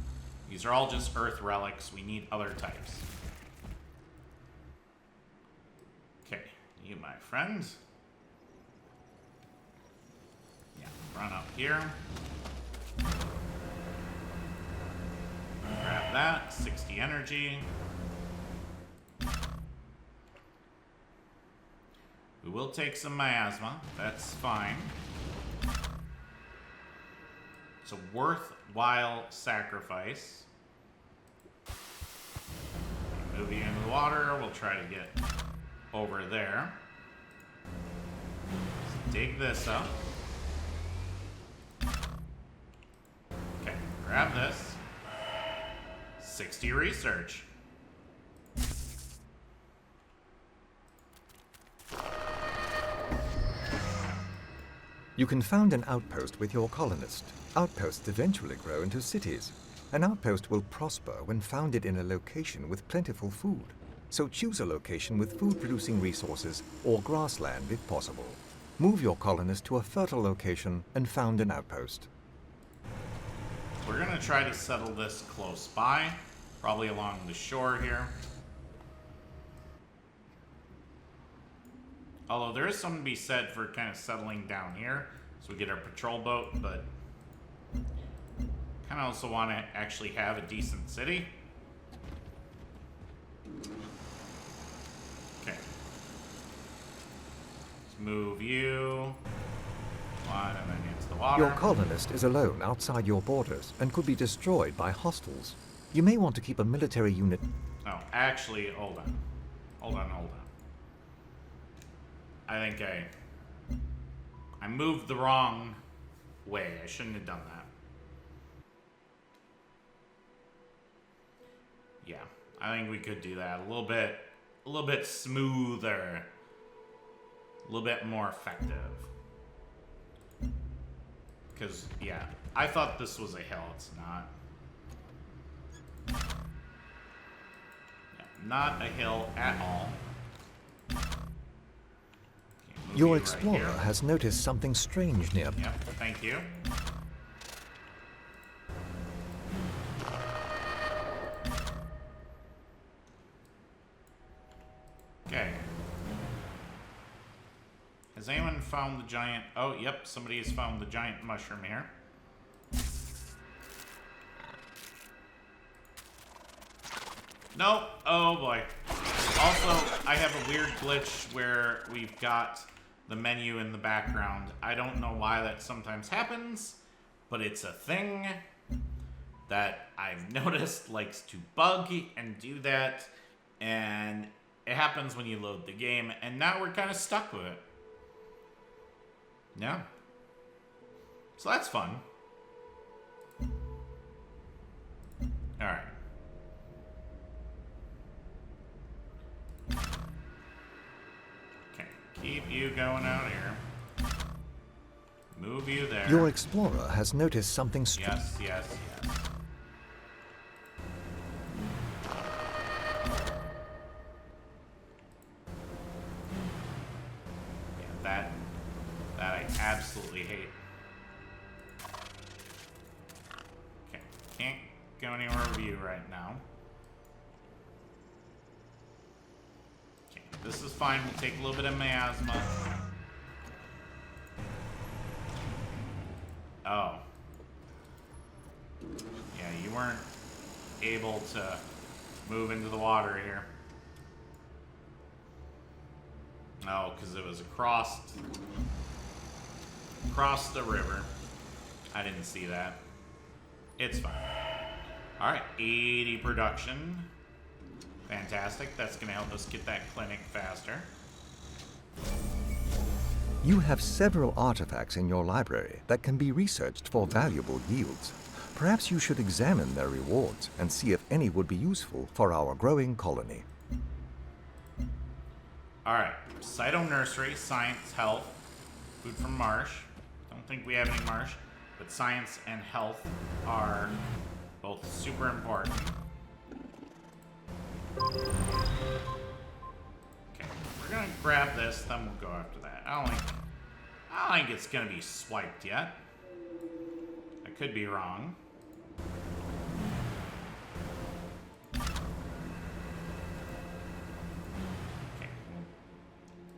These are all just earth relics. We need other types. Okay, you, my friend. Run up here. Grab that. 60 energy. We will take some miasma. That's fine. It's a worthwhile sacrifice. Move you into the water. We'll try to get over there. Let's dig this up. Grab this. 60 research. You can found an outpost with your colonist. Outposts eventually grow into cities. An outpost will prosper when founded in a location with plentiful food. So choose a location with food-producing resources or grassland if possible. Move your colonist to a fertile location and found an outpost. We're going to try to settle this close by, probably along the shore here. Although there is something to be said for kind of settling down here, so we get our patrol boat, but kind of also want to actually have a decent city. Okay. Let's move you. One, and then into the water. Your colonist is alone outside your borders and could be destroyed by hostiles. You may want to keep a military unit... Oh, actually, hold on. Hold on. I think I moved the wrong way. I shouldn't have done that. Yeah, I think we could do that. A little bit a little bit smoother, a little bit more effective. Because, yeah, I thought this was a hill. It's not. Yeah, not a hill at all. Your explorer has noticed something strange nearby. Yep, thank you. Okay. Has anyone found the giant... Oh, yep, somebody has found the giant mushroom here. Nope. Oh, boy. Also, I have a weird glitch where we've got the menu in the background. I don't know why that sometimes happens, but it's a thing that I've noticed likes to bug and do that, and it happens when you load the game, and now we're kind of stuck with it. Yeah. So that's fun. Alright. Okay, keep you going out here. Move you there. Your explorer has noticed something strange. Yes, yes, yes. Yeah, that I absolutely hate. Okay, can't go anywhere with you right now. Okay, this is fine. We'll take a little bit of miasma. Oh. Yeah, you weren't able to move into the water here. Oh, because it was across the river. I didn't see that. It's fine. Alright, 80 production. Fantastic. That's going to help us get that clinic faster. You have several artifacts in your library that can be researched for valuable yields. Perhaps you should examine their rewards and see if any would be useful for our growing colony. Alright, Cyto Nursery, Science, Health, Food from Marsh. Don't think we have any marsh, but Science and Health are both super important. Okay, we're gonna grab this, then we'll go after that. I don't think it's gonna be swiped yet. I could be wrong. Okay,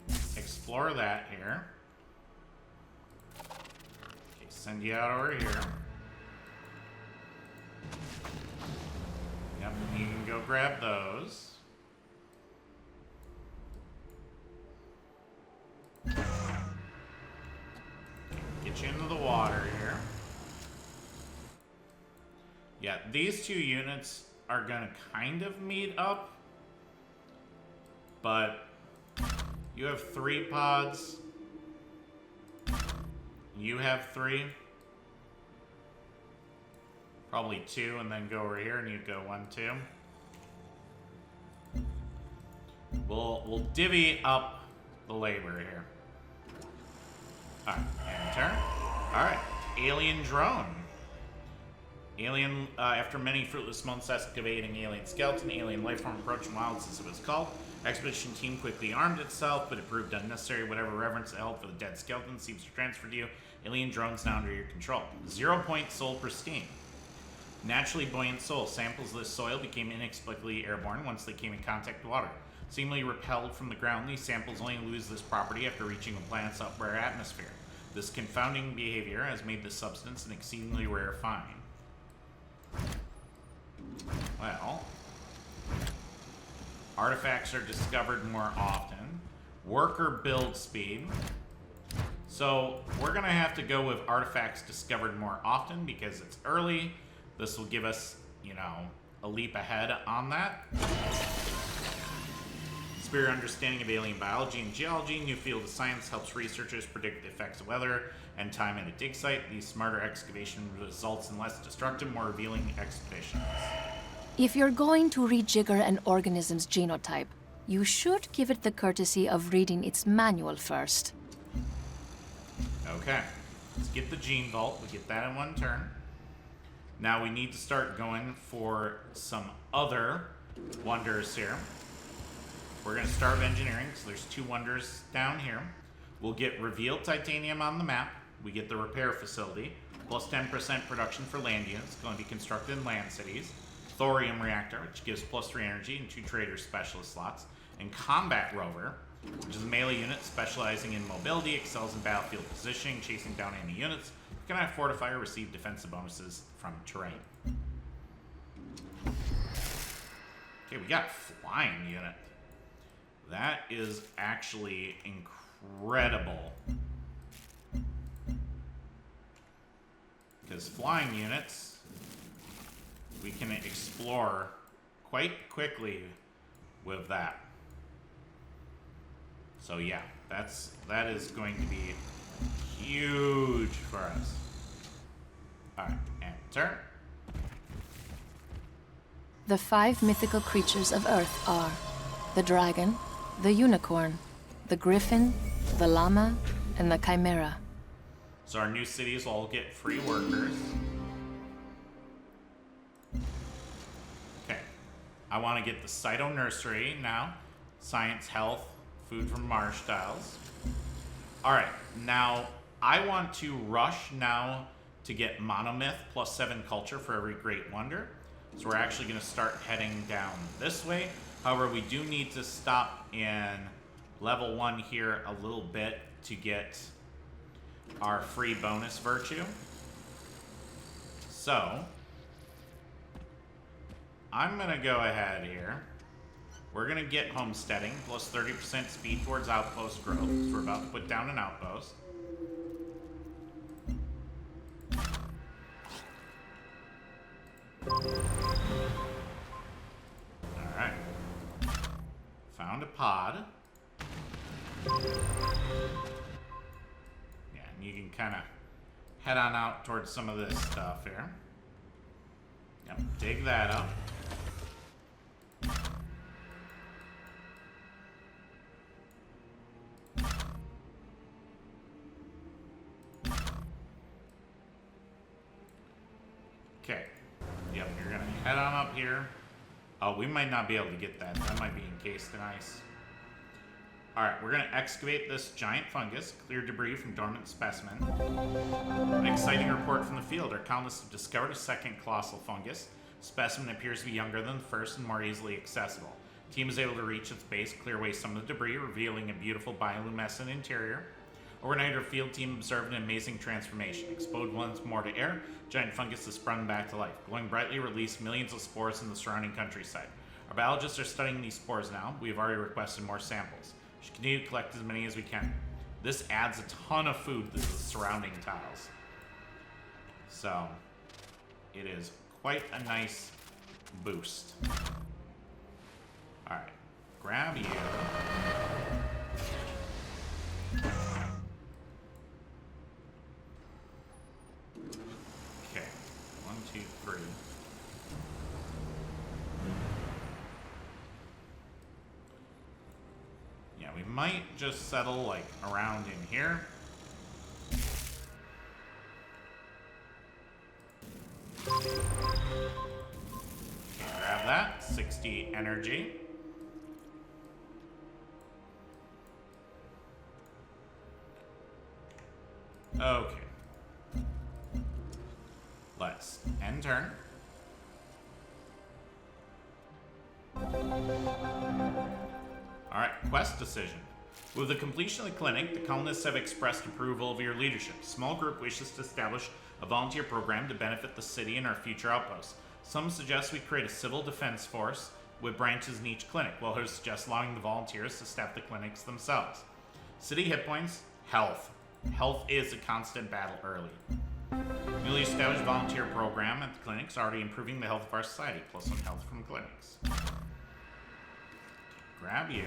we'll explore that here. Okay, send you out over here. Yep, you can go grab those. Get you into the water here. Yeah, these two units are gonna kind of meet up, but you have 3 pods. You have 3. Probably 2, and then go over here, and you go 1, 2. We'll divvy up the labor here. Alright, enter. Alright, alien drone. Alien, after many fruitless months excavating alien skeleton, alien lifeform approaching wilds as it was called. Expedition team quickly armed itself, but it proved unnecessary. Whatever reverence it held for the dead skeleton seems to transfer to you. Alien drones now under your control. 0 point soul pristine. Naturally buoyant soul. Samples of this soil became inexplicably airborne once they came in contact with water. Seemingly repelled from the ground, these samples only lose this property after reaching the planet's upper atmosphere. This confounding behavior has made this substance an exceedingly rare find. Well, artifacts are discovered more often. Worker build speed. So we're gonna have to go with artifacts discovered more often because it's early. This will give us, you know, a leap ahead on that. Superior understanding of alien biology and geology. New field of science helps researchers predict the effects of weather and time at a dig site. These smarter excavation results in less destructive, more revealing expeditions. If you're going to rejigger an organism's genotype, You should give it the courtesy of reading its manual first. Okay. Let's get the gene vault. We get that in one turn. Now we need to start going for some other wonders here. We're going to start with engineering, so there's 2 wonders down here. We'll get revealed titanium on the map. We get the repair facility, plus 10% production for land units, going to be constructed in land cities. Thorium reactor, which gives plus 3 energy and 2 trader specialist slots. And combat rover, which is a melee unit specializing in mobility, excels in battlefield positioning, chasing down enemy units. You cannot fortify or receive defensive bonuses from terrain. Okay, we got flying unit. That is actually incredible. Because flying units, we can explore quite quickly with that. So yeah, that is going to be huge for us. Alright, enter. The 5 mythical creatures of Earth are the dragon, the unicorn, the griffin, the llama, and the chimera. So our new cities will all get free workers. Okay. I want to get the Cyto Nursery now. Science, health, food from marsh tiles. Alright, now I want to rush now to get Monomyth plus 7 culture for every Great Wonder. So we're actually going to start heading down this way. However, we do need to stop in level 1 here a little bit to get our free bonus virtue. So I'm going to go ahead here. We're going to get homesteading plus 30% speed towards outpost growth. So we're about to put down an outpost. Alright. Found a pod. Yeah, and you can kind of head on out towards some of this stuff here. Yep, dig that up. Okay. Yep, you're gonna head on up here. Oh, we might not be able to get that. That might be encased in ice. Alright, we're gonna excavate this giant fungus, clear debris from dormant specimen. An exciting report from the field. Our colonists have discovered a second colossal fungus. Specimen appears to be younger than the first and more easily accessible. Team is able to reach its base, clear away some of the debris, revealing a beautiful bioluminescent interior. Overnight, our field team observed an amazing transformation. Exposed once more to air, giant fungus has sprung back to life. Glowing brightly, released millions of spores in the surrounding countryside. Our biologists are studying these spores now. We have already requested more samples. We should continue to collect as many as we can. This adds a ton of food to the surrounding tiles. So, it is quite a nice boost. Alright, grab you. Okay, 1, 2, 3. Yeah, we might just settle like around in here. Okay, grab that. 60 energy. Okay. Let's end turn. Alright, quest decision. With the completion of the clinic, the colonists have expressed approval of your leadership. A small group wishes to establish a volunteer program to benefit the city and our future outposts. Some suggest we create a civil defense force with branches in each clinic, while others suggest allowing the volunteers to staff the clinics themselves. City hit points, health. Health is a constant battle early. Newly established volunteer program at the clinics already improving the health of our society, plus some health from clinics. Grab you.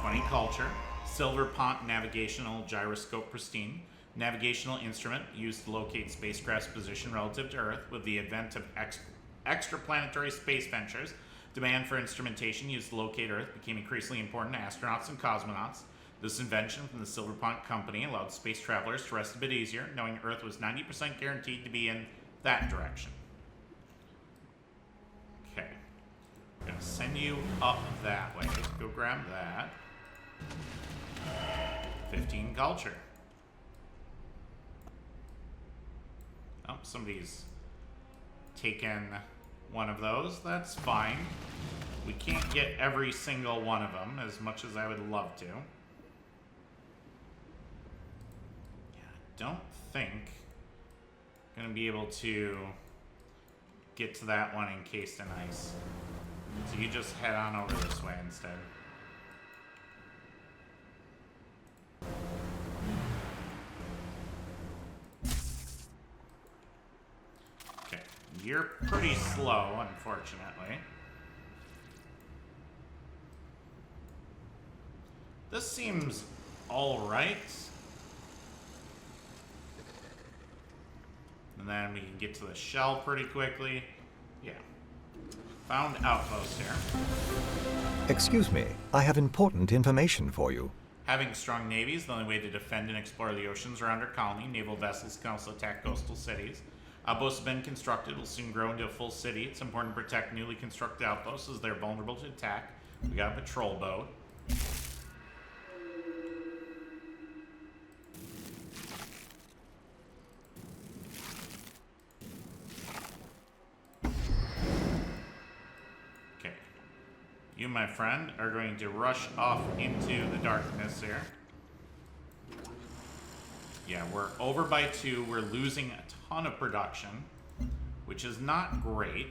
20 culture. Silver Pont navigational gyroscope pristine. Navigational instrument used to locate spacecraft's position relative to Earth with the advent of extraplanetary space ventures. Demand for instrumentation used to locate Earth became increasingly important to astronauts and cosmonauts. This invention from the Silverpunt Company allowed space travelers to rest a bit easier, knowing Earth was 90% guaranteed to be in that direction. Okay. I'm going to send you up that way. Go grab that. 15 culture. Oh, somebody's taken one of those. That's fine. We can't get every single one of them, as much as I would love to. Yeah, I don't think I'm going to be able to get to that one encased in ice. So you just head on over this way instead. Okay, you're pretty slow, unfortunately. This seems alright. And then we can get to the shell pretty quickly. Yeah. Found outpost here. Excuse me, I have important information for you. Having strong navies, the only way to defend and explore the oceans around our colony. Naval vessels can also attack coastal cities. Outposts have been constructed, will soon grow into a full city. It's important to protect newly constructed outposts as they're vulnerable to attack. We got a patrol boat. Okay. You, my friend, are going to rush off into the darkness here. Yeah, we're over by 2. We're losing a ton of production, which is not great.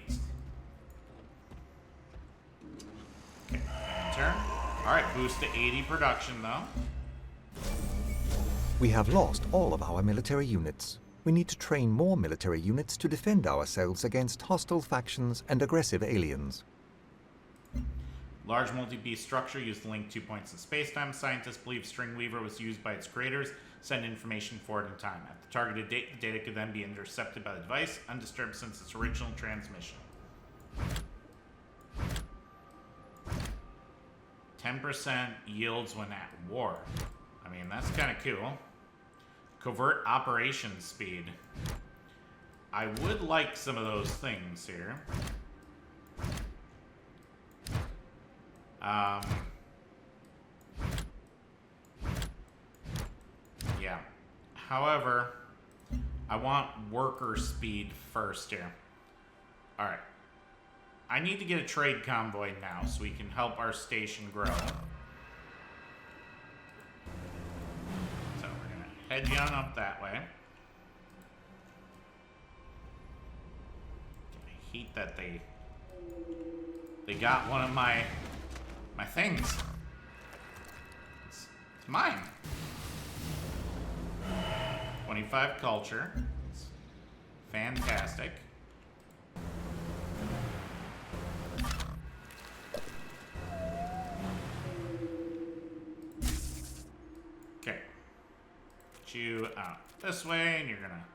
Okay, enter. Alright, boost to 80 production, though. We have lost all of our military units. We need to train more military units to defend ourselves against hostile factions and aggressive aliens. Large multi-beast structure used to link 2 points in space-time. Scientists believe Stringweaver was used by its creators. Send information forward in time. At the targeted date, the data could then be intercepted by the device, undisturbed since its original transmission. 10% yields when at war. I mean, that's kind of cool. Covert operations speed. I would like some of those things here. Yeah. However, I want worker speed first here. Alright. I need to get a trade convoy now so we can help our station grow. So we're going to head you on up that way. I hate that they got one of my things. It's mine. 25 culture. It's fantastic. Okay. Get you out this way, and you're gonna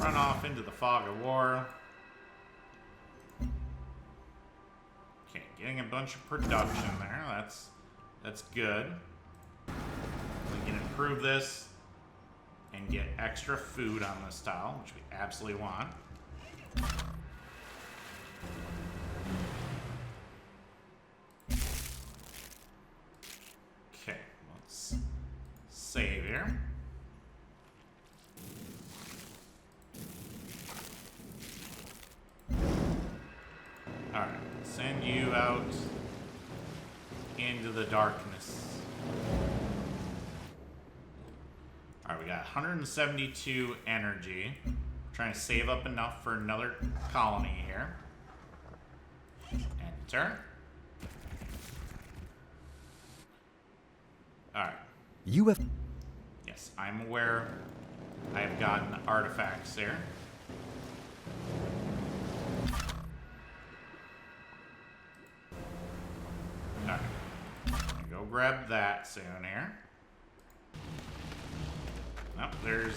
run off into the fog of war. Okay, getting a bunch of production there. That's good. We can improve this and get extra food on this tile, which we absolutely want. Okay, let's save here. Alright, send you out into the darkness. Alright, we got 172 energy. Trying to save up enough for another colony here. Enter. Alright. You have... Yes, I'm aware I have gotten artifacts here. Alright. Go grab that soon here. Oh, there's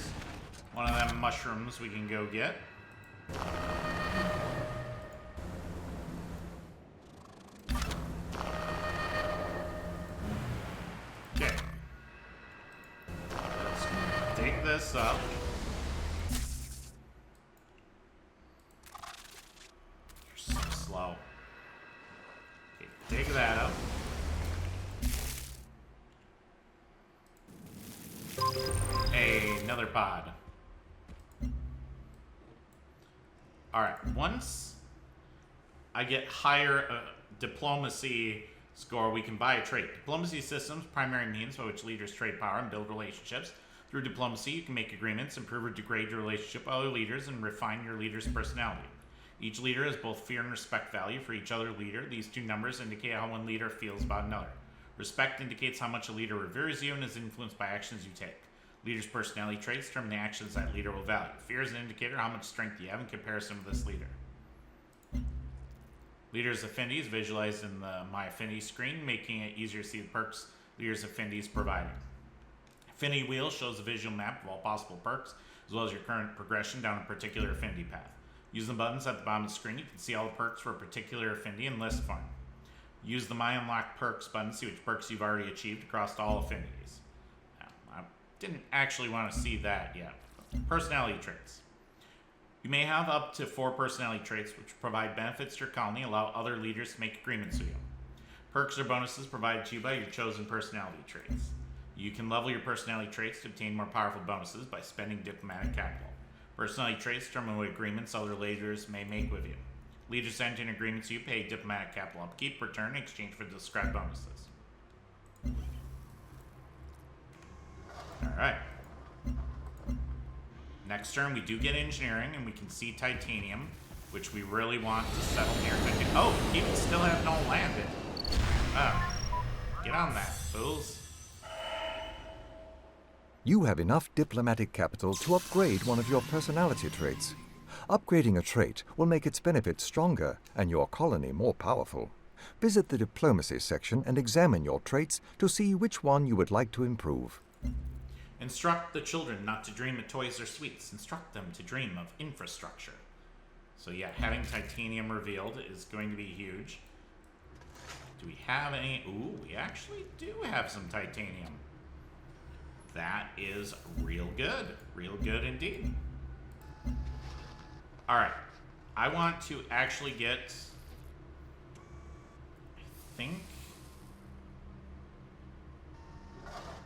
one of them mushrooms we can go get. take this up. You're so slow. Okay, take that up. Hey, another pod. Alright, once I get higher diplomacy score, we can buy a trait. Diplomacy systems, primary means by which leaders trade power and build relationships. Through diplomacy, you can make agreements, improve or degrade your relationship with other leaders, and refine your leader's personality. Each leader has both fear and respect value for each other leader. These two numbers indicate how one leader feels about another. Respect indicates how much a leader reveres you and is influenced by actions you take. Leader's personality traits determine the actions that leader will value. Fear is an indicator of how much strength you have in comparison with this leader. Leader's affinity is visualized in the My Affinity screen, making it easier to see the perks Leader's affinity is providing. Affinity wheel shows a visual map of all possible perks, as well as your current progression down a particular affinity path. Using the buttons at the bottom of the screen, you can see all the perks for a particular affinity and list form. Use the My Unlock Perks button to see which perks you've already achieved across all affinities. Now, I didn't actually want to see that yet. Personality traits. You may have up to 4 personality traits which provide benefits to your colony, allow other leaders to make agreements with you. Perks or bonuses provided to you by your chosen personality traits. You can level your personality traits to obtain more powerful bonuses by spending diplomatic capital. Personality traits determine what agreements other leaders may make with you. Leaders enter into agreements you pay diplomatic capital upkeep return in exchange for described bonuses. Alright. Next turn we do get engineering and we can see titanium, which we really want to settle near. Oh, people still have no landed. Oh. Get on that, fools. You have enough diplomatic capital to upgrade one of your personality traits. Upgrading a trait will make its benefits stronger and your colony more powerful. Visit the diplomacy section and examine your traits to see which one you would like to improve. Instruct the children not to dream of toys or sweets. Instruct them to dream of infrastructure. So yeah, having titanium revealed is going to be huge. Do we have any? Ooh, we actually do have some titanium. That is real good. Real good indeed. Alright. I want to actually get... I think...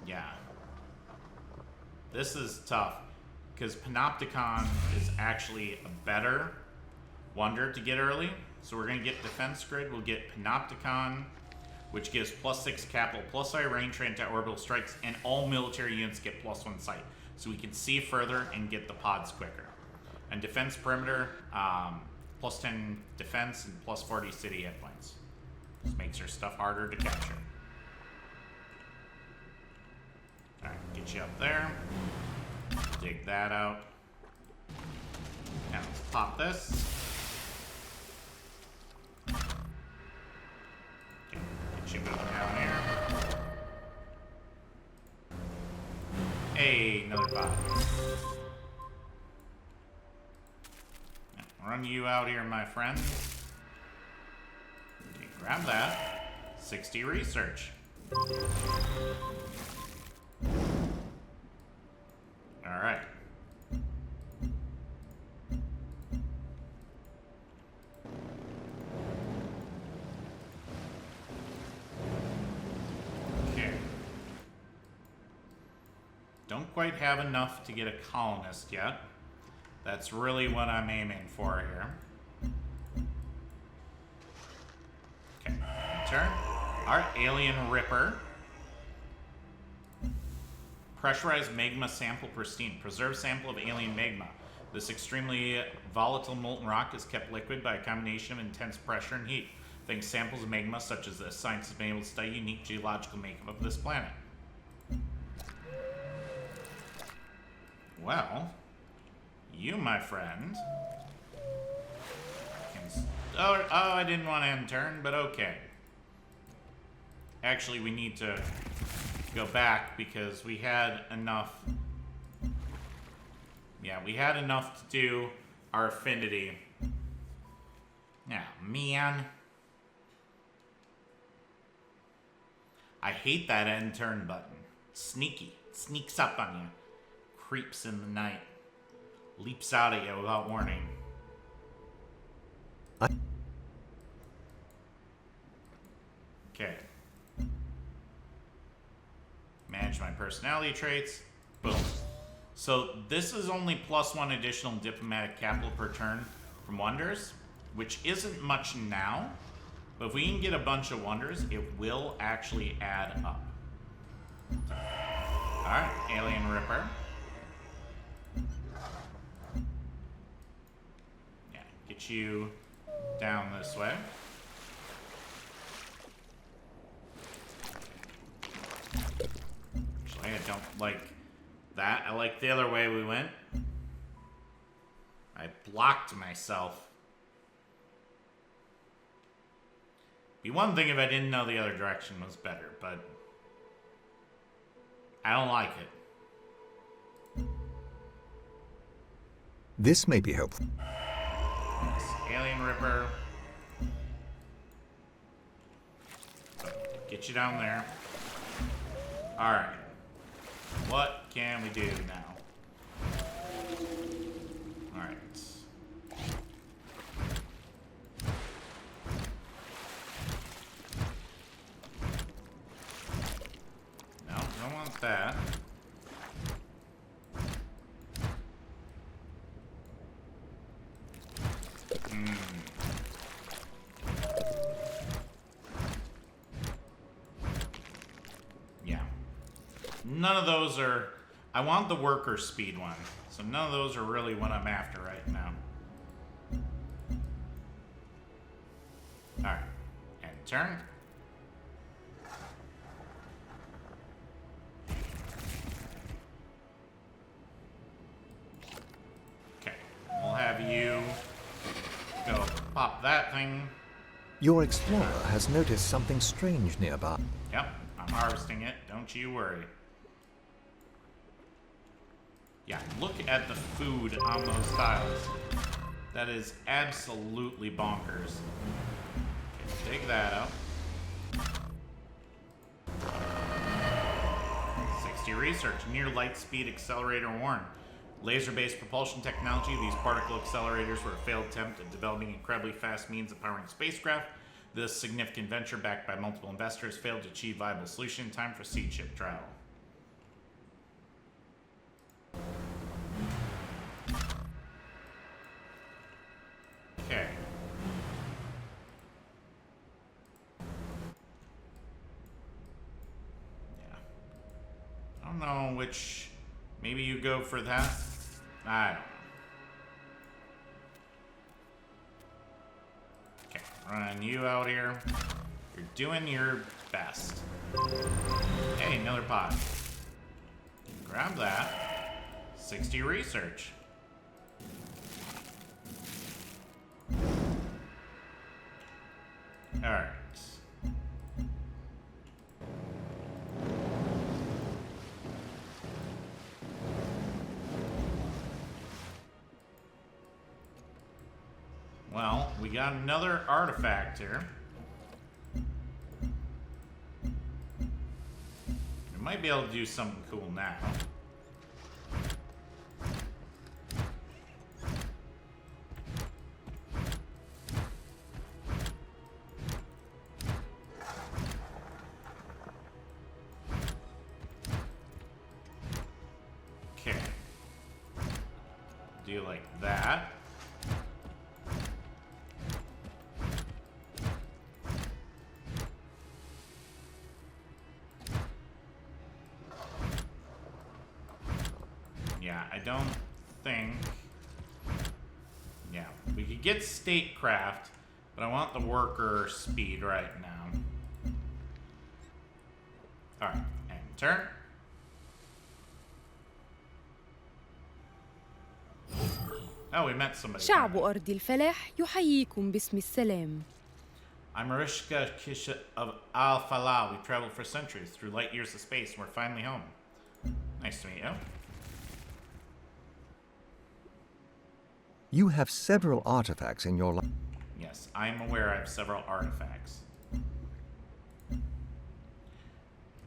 Yeah. This is tough. Because Panopticon is actually a better wonder to get early. So we're going to get Defense Grid. We'll get Panopticon, which gives +6 capital, +I range for anti-orbital strikes, and all military units get +1 sight. So we can see further and get the pods quicker. And Defense Perimeter, +10 defense and +40 city hit points. This makes your stuff harder to capture. Alright, get you up there. Dig that out. Now let's pop this. Okay, get you moving down here. Hey, another pod. Run you out here, my friend. Okay, grab that. 60 research. Alright. Okay. Don't quite have enough to get a colonist yet. That's really what I'm aiming for here. Okay, turn. Our Alien Ripper. Pressurized magma sample pristine. Preserved sample of alien magma. This extremely volatile molten rock is kept liquid by a combination of intense pressure and heat. Thanks to samples of magma such as this, science has been able to study unique geological makeup of this planet. Well... You, my friend, can... Oh, I didn't want to end turn, but okay. Actually, we need to go back because we had enough... Yeah, we had enough to do our affinity. Now, man. I hate that end turn button. Sneaky. Sneaks up on you. creeps in the night. Leaps out at you without warning. Okay. Manage my personality traits. Boom. So this is only +1 additional diplomatic capital per turn from wonders, which isn't much now, but if we can get a bunch of wonders, it will actually add up. Alright, Alien Ripper. Yeah, get you down this way. Actually, I don't like that. I like the other way we went. I blocked myself. Be one thing if I didn't know the other direction was better, but I don't like it. This may be helpful. Yes, Alien Ripper. Get you down there. Alright. What can we do now? Alright. No, don't want that. Yeah. None of those are... I want the worker speed one. So none of those are really what I'm after right now. Alright. And turn. Okay. We'll have you go pop that thing. Your explorer has noticed something strange nearby. Yep, I'm harvesting it. Don't you worry. Yeah, look at the food on those tiles. That is absolutely bonkers. Okay, dig that up. 60 research. Near light speed accelerator warn. Laser-based propulsion technology. These particle accelerators were a failed attempt at developing incredibly fast means of powering spacecraft. This significant venture, backed by multiple investors, failed to achieve viable solution in time for seed ship travel. Okay. Yeah. I don't know which... Maybe you go for that? I don't know. Okay, running you out here. You're doing your best. Hey, another pod. Grab that. 60 research. Alright. Well, we got another artifact here. We might be able to do something cool now. Okay. Do like that. Yeah, I don't think... Yeah, we could get statecraft, but I want the worker speed right now. Alright, and turn. Oh, we met somebody. شعب أرض الفلاح يحييكم باسم السلام. I'm Marishka Kisha of Al-Falah. We've traveled for centuries through light years of space, and we're finally home. Nice to meet you. You have several artifacts in your life. Yes, I'm aware I have several artifacts.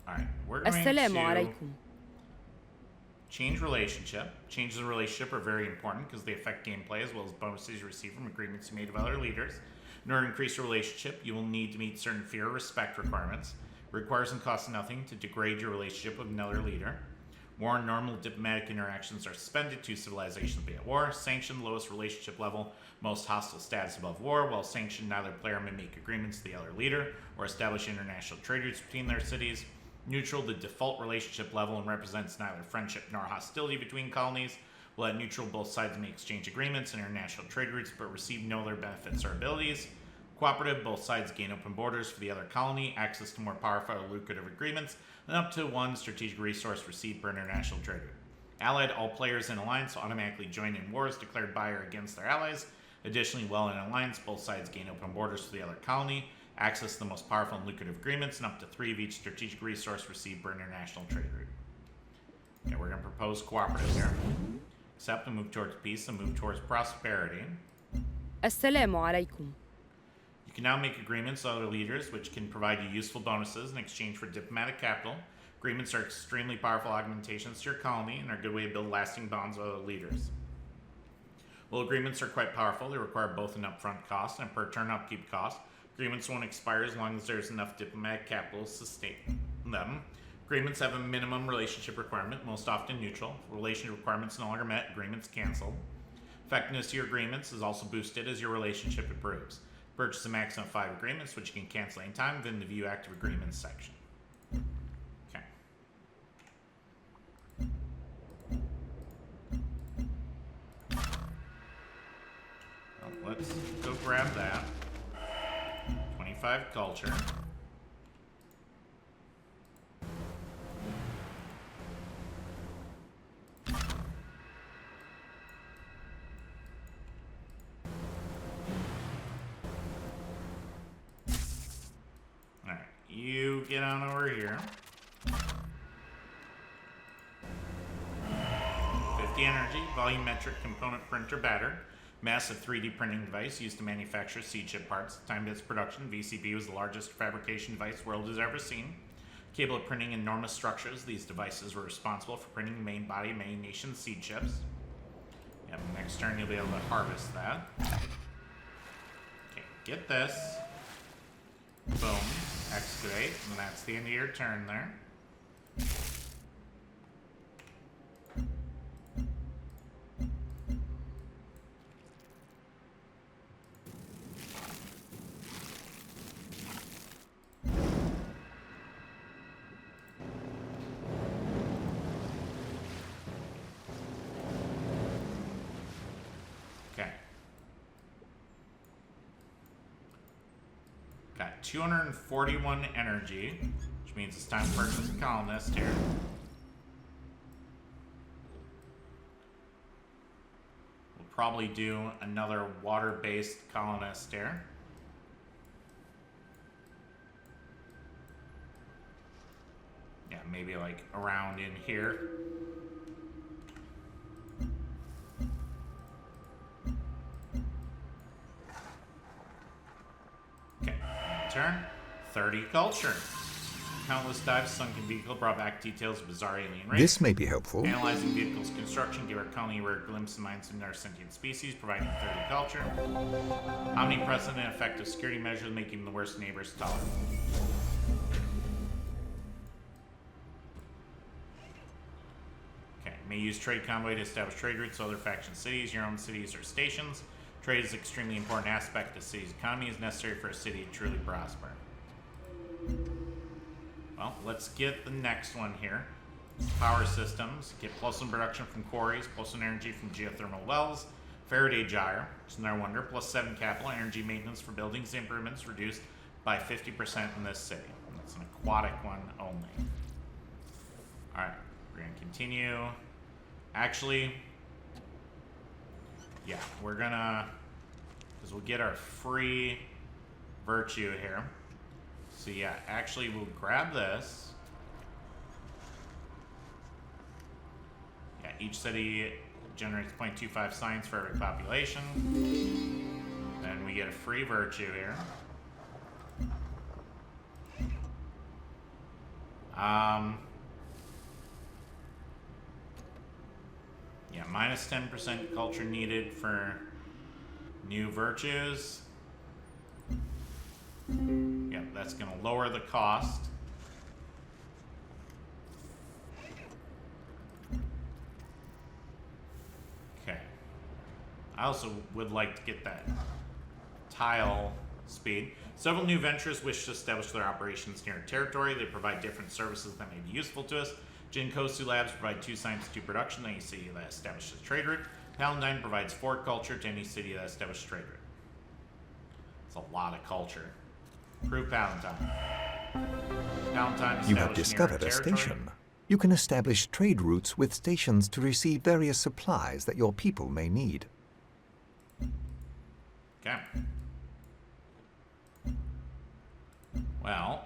Alright, we're going السلام to... عليكم. Change relationship. Changes in relationship are very important because they affect gameplay as well as bonuses you receive from agreements you made with other leaders. In order to increase your relationship, you will need to meet certain fear or respect requirements. It requires and costs nothing to degrade your relationship with another leader. War and normal diplomatic interactions are suspended. Two civilizations will be at war. Sanctioned, lowest relationship level, most hostile status above war. While sanctioned, neither player may make agreements with the other leader or establish international trade routes between their cities. Neutral, the default relationship level, and represents neither friendship nor hostility between colonies. While at neutral, both sides may exchange agreements and international trade routes but receive no other benefits or abilities. Cooperative, both sides gain open borders for the other colony, access to more powerful or lucrative agreements, and up to one strategic resource received per international trade route. Allied, all players in alliance will automatically join in wars declared by or against their allies. Additionally, while in alliance, both sides gain open borders for the other colony, access to the most powerful and lucrative agreements, and up to 3 of each strategic resource received per international trade route. Okay, we're going to propose cooperative here. Accept and move towards peace and move towards prosperity. السلام عليكم. You can now make agreements with other leaders, which can provide you useful bonuses in exchange for diplomatic capital. Agreements are extremely powerful augmentations to your colony and are a good way to build lasting bonds with other leaders. While agreements are quite powerful, they require both an upfront cost and a per-turn upkeep cost. Agreements won't expire as long as there's enough diplomatic capital to sustain them. Agreements have a minimum relationship requirement, most often neutral. If relationship requirements no longer met, agreements canceled. Effectiveness of your agreements is also boosted as your relationship improves. Purchase a maximum of 5 agreements, which you can cancel anytime within the View Active Agreements section. Okay. Well, let's go grab that. 25 culture. You get on over here. 50 energy, volumetric component printer battered. Massive 3D printing device used to manufacture seed chip parts. Time to its production, VCB was the largest fabrication device the world has ever seen. Capable of printing enormous structures, these devices were responsible for printing the main body of many nations' seed chips. Yep, next turn you'll be able to harvest that. Okay, get this. Boom. Excavate, and that's the end of your turn there. Okay. Got 241 energy, which means it's time to purchase a colonist here. We'll probably do another water-based colonist here. Yeah, maybe like around in here. Okay, turn. 30 culture. Countless dives, sunken vehicle brought back details of bizarre alien race. This may be helpful. Analyzing vehicles' construction give our colony a rare glimpse of minds of our sentient species, providing 30 culture. Omnipresent and effective security measures make even the worst neighbors tolerable. Okay, may use trade convoy to establish trade routes to other faction cities, your own cities, or stations. Trade is an extremely important aspect of the city's economy. Is necessary for a city to truly prosper. Well, let's get the next one here. Power systems. Get plus 1 production from quarries, plus 1 energy from geothermal wells. Faraday gyre, which is another wonder. Plus 7 capital energy maintenance for buildings improvements reduced by 50% in this city. That's an aquatic one only. Alright, we're going to continue. Actually, yeah, we're gonna, because we'll get our free virtue here. So yeah, actually we'll grab this. Yeah, each city generates 0.25 science for every population. Then we get a free virtue here. Yeah, minus 10% culture needed for new virtues. Yep, that's going to lower the cost. Okay. I also would like to get that tile speed. Several new ventures wish to establish their operations near territory. They provide different services that may be useful to us. Jinkosu Labs provide 2 science, 2 production to any city that establishes a trade route. Palatine provides 4 culture to any city that establishes a trade route. It's a lot of culture. Prove Palatine. Palatine You have discovered a station. You can establish trade routes with stations to receive various supplies that your people may need. Okay. Well,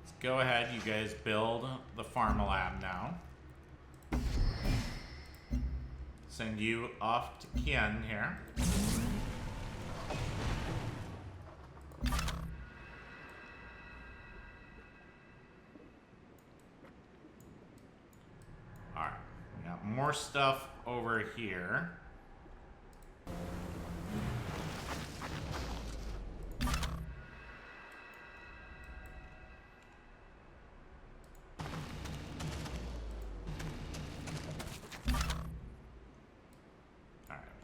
let's go ahead. You guys build the Pharma Lab now. Send you off to Kien here. Alright, we got more stuff over here.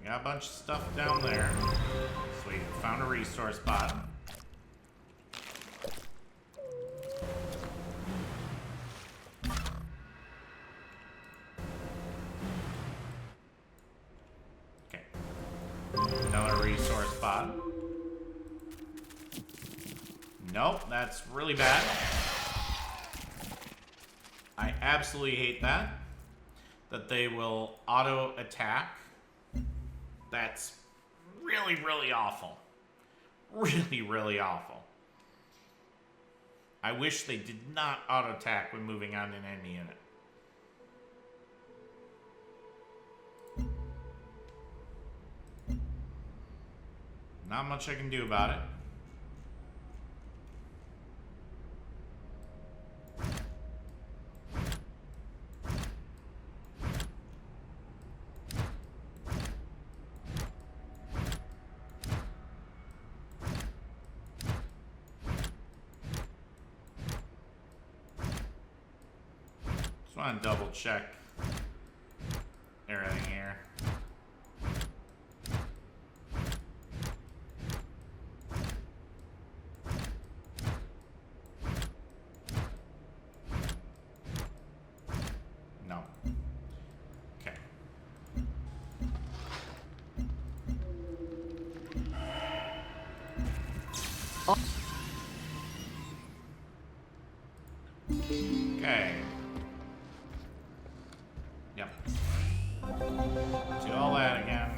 Got a bunch of stuff down there. Sweet, found a resource pod. Okay. Another resource pod. Nope, that's really bad. I absolutely hate that. That they will auto attack. That's really, really awful. Really, really awful. I wish they did not auto-attack when moving on in any unit. Not much I can do about it. Just want to double check everything here. No. Okay. Okay. Yep. Do all that again.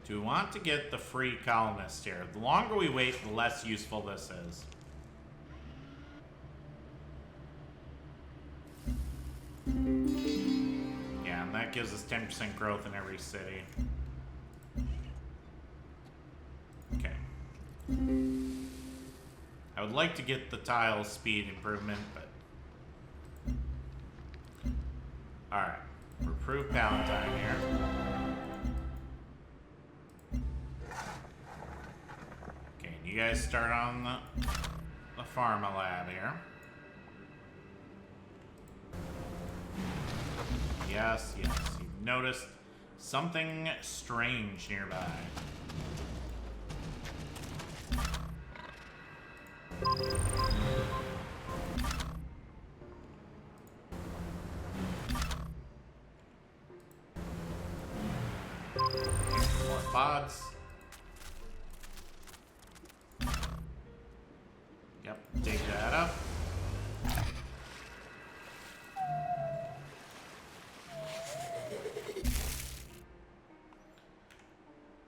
Do we want to get the free colonist here? The longer we wait, the less useful this is. Yeah, and that gives us 10% growth in every city. Okay. I would like to get the tile speed improvement, but... Alright. Reprove Palatine here. Okay, you guys start on the Pharma Lab here. Yes, yes. You've noticed something strange nearby. More pods. Yep, take that up.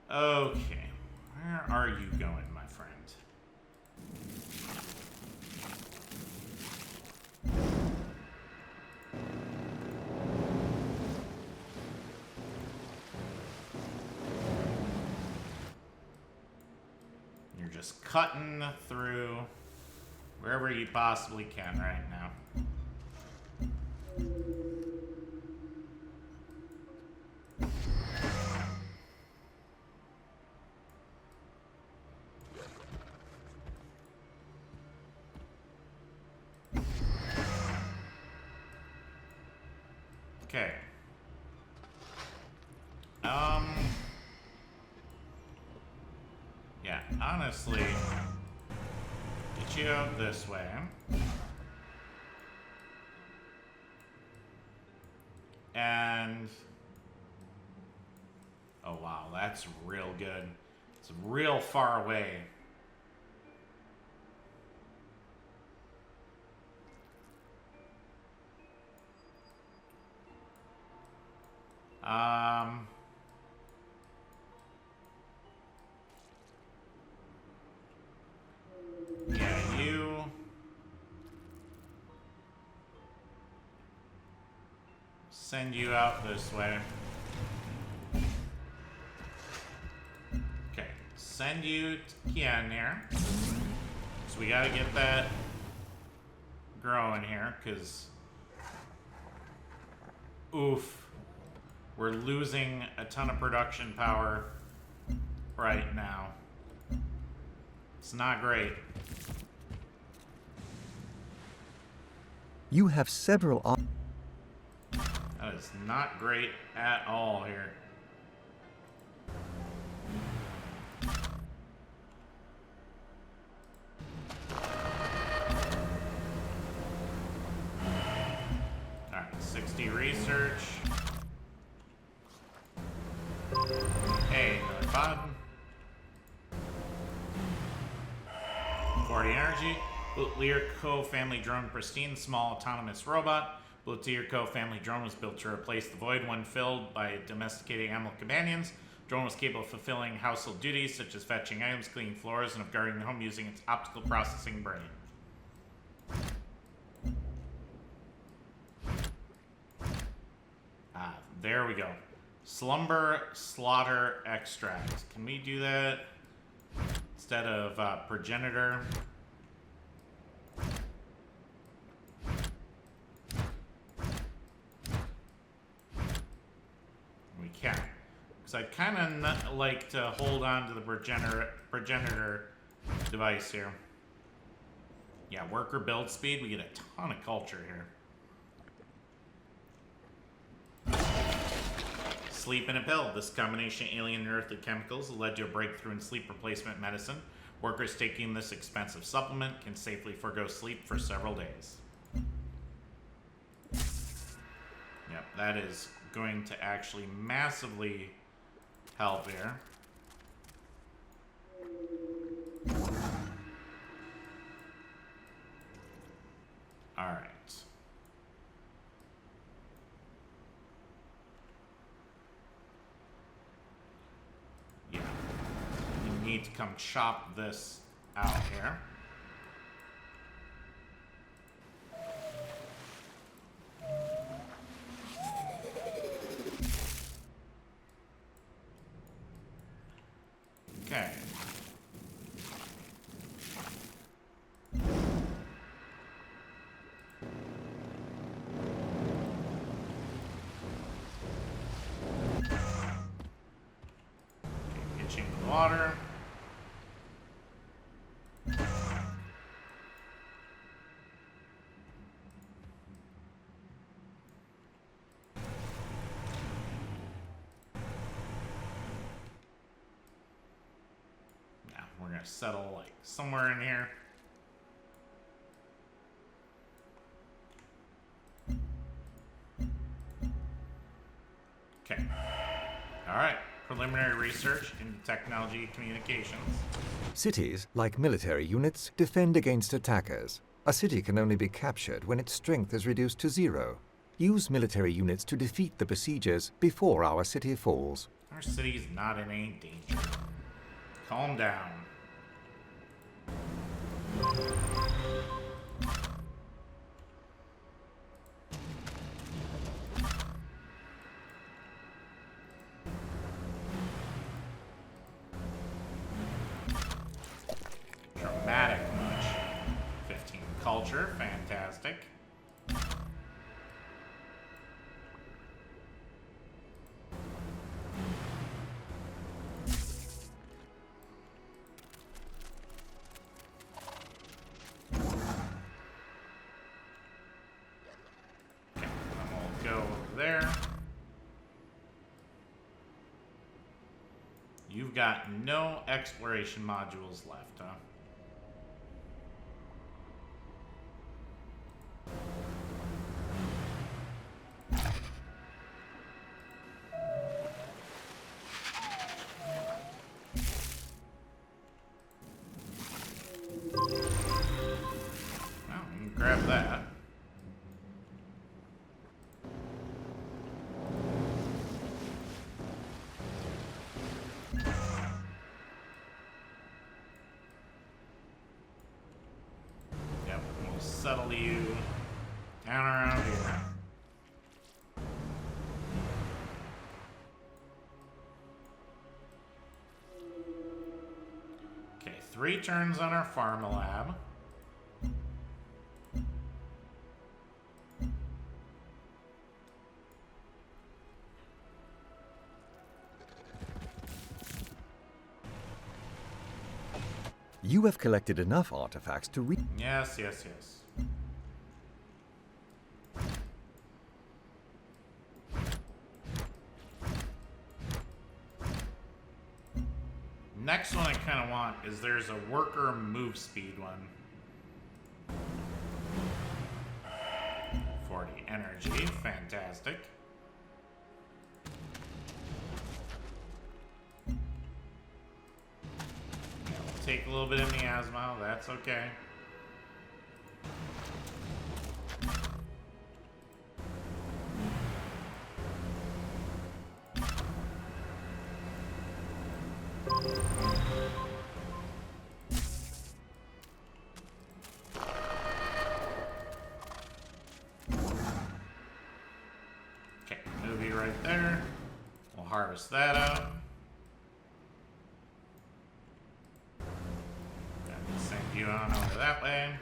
Okay, where are you going, my friend? You're just cutting through wherever you possibly can right now. Okay. Yeah, honestly, get you out this way. And oh wow, that's real good. It's real far away. Yeah, you send you out this way. Okay, send you to Kian here. So we gotta get that growing here, because oof, we're losing a ton of production power right now. It's not great. You have several That is not great at all here. Alright, 60 research. Hey, another pod. 40 energy. Lear-Co family drone pristine, small autonomous robot. Lear-Co family drone was built to replace the void when filled by domesticated animal companions. Drone was capable of fulfilling household duties such as fetching items, cleaning floors, and of guarding the home using its optical processing brain. Ah, there we go. Slumber slaughter extract. Can we do that instead of progenitor? We can. Because I'd kind of like to hold on to the progenitor device here. Yeah, worker build speed. We get a ton of culture here. Sleep in a pill. This combination of alien and earthly chemicals led to a breakthrough in sleep replacement medicine. Workers taking this expensive supplement can safely forgo sleep for several days. Yep, that is going to actually massively help here. All right. Yeah. You need to come chop this out here. Okay. Itching the water. We're gonna settle like somewhere in here. Okay. All right. Preliminary research into technology communications. cities, like military units, defend against attackers. A city can only be captured when its strength is reduced to 0. Use military units to defeat the besiegers before our city falls. Our city is not in any danger. Calm down. agriculture. Fantastic. Okay, then we'll go there. You've got no exploration modules left, huh? Well, you can grab that. Yep, we'll settle you down around here. Okay, 3 turns on our farm lab. You have collected enough artifacts to reach. Yes, yes, yes. Next one I kind of want is there's a worker move speed one. 40 energy, fantastic. Yeah, we'll take a little bit of miasma, that's okay. Okay, movie right there. We'll harvest that out. Gotta send you on over that way.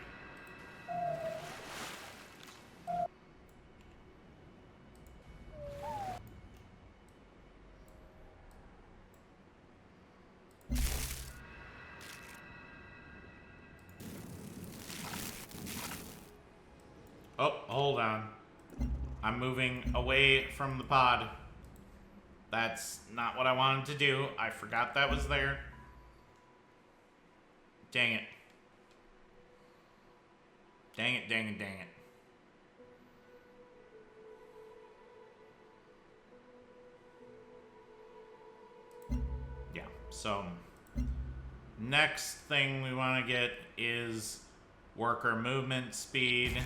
Oh, hold on. I'm moving away from the pod. That's not what I wanted to do. I forgot that was there. Dang it. Dang it, dang it, dang it. Yeah, so next thing we want to get is worker movement speed.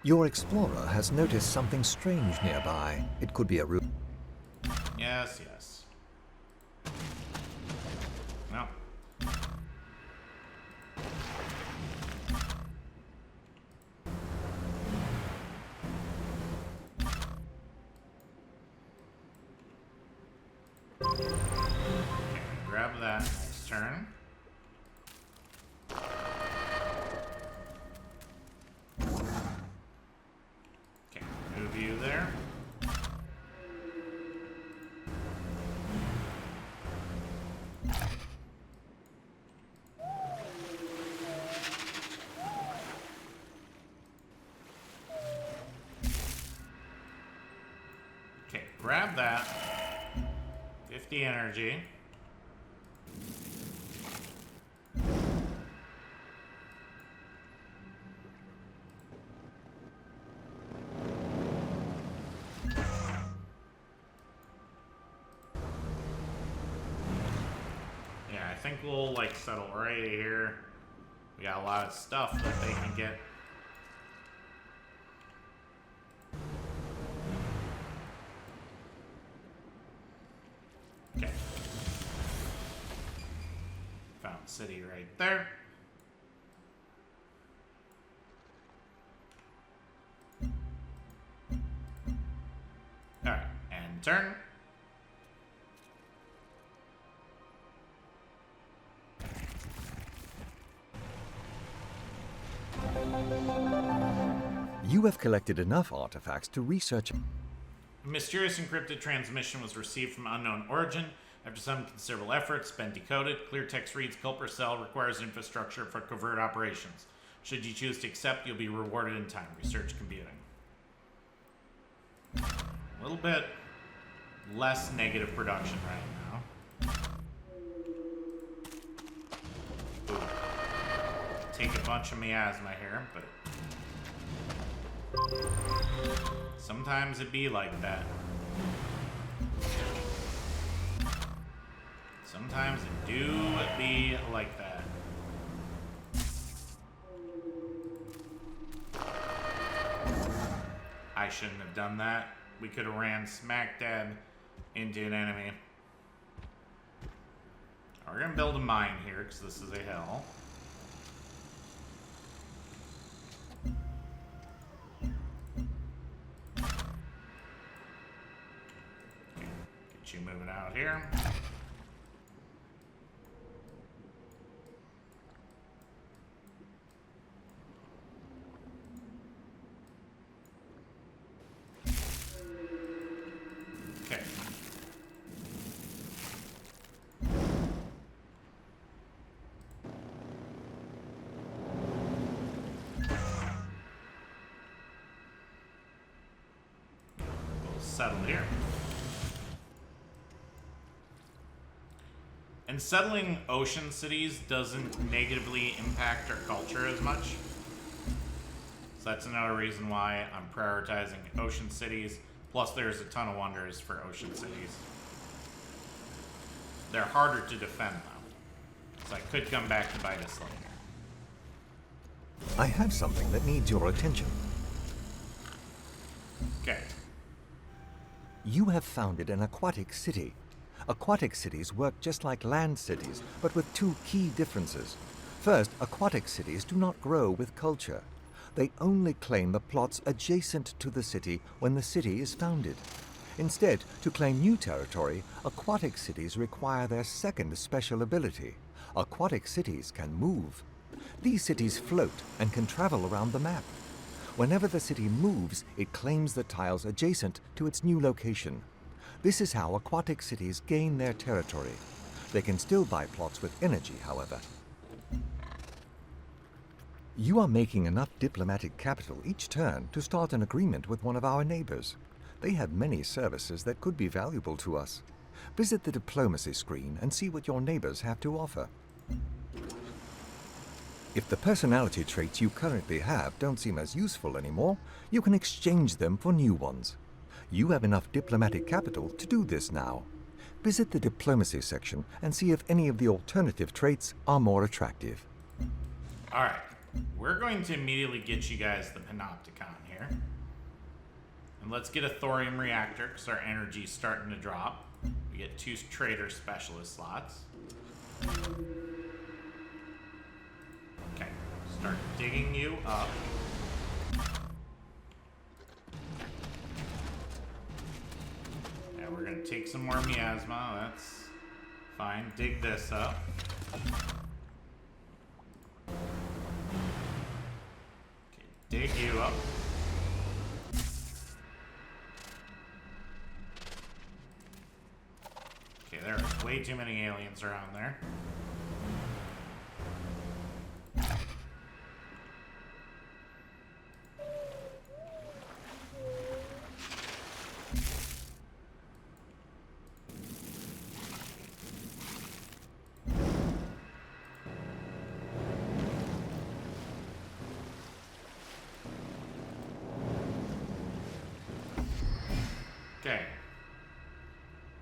Your explorer has noticed something strange nearby. It could be a room. Yes, yes. No. Okay, grab that next turn. Okay, move you there. Okay, grab that. 50 energy. Yeah, I think we'll like settle right here. We got a lot of stuff that they can get. Okay. Found city right there. Alright, and turn. You have collected enough artifacts to research. A mysterious encrypted transmission was received from unknown origin. After some considerable effort, it's been decoded. Clear text reads, Culper Cell requires infrastructure for covert operations. Should you choose to accept, you'll be rewarded in time. Research computing. A little bit less negative production right now. Ooh. Take a bunch of miasma here, but sometimes it be like that. Sometimes it do be like that. I shouldn't have done that. We could have ran smack dab into an enemy. We're gonna build a mine here because this is a hill. Okay, get you moving out here. Okay. We'll settle here. And settling ocean cities doesn't negatively impact our culture as much. So that's another reason why I'm prioritizing ocean cities. Plus, there's a ton of wonders for ocean cities. They're harder to defend, though. So I could come back to bite us later. I have something that needs your attention. Okay. You have founded an aquatic city. Aquatic cities work just like land cities, but with two key differences. First, aquatic cities do not grow with culture. They only claim the plots adjacent to the city when the city is founded. Instead, to claim new territory, aquatic cities require their second special ability. Aquatic cities can move. These cities float and can travel around the map. Whenever the city moves, it claims the tiles adjacent to its new location. This is how aquatic cities gain their territory. They can still buy plots with energy, however. You are making enough diplomatic capital each turn to start an agreement with one of our neighbors. They have many services that could be valuable to us. Visit the diplomacy screen and see what your neighbors have to offer. If the personality traits you currently have don't seem as useful anymore, you can exchange them for new ones. You have enough diplomatic capital to do this now. Visit the diplomacy section and see if any of the alternative traits are more attractive. All right. We're going to immediately get you guys the Panopticon here. And let's get a thorium reactor because our energy's starting to drop. We get 2 trader specialist slots. Okay, start digging you up. And we're going to take some more miasma. That's fine. Dig this up. Dig you up. Okay, there's way too many aliens around there. Okay.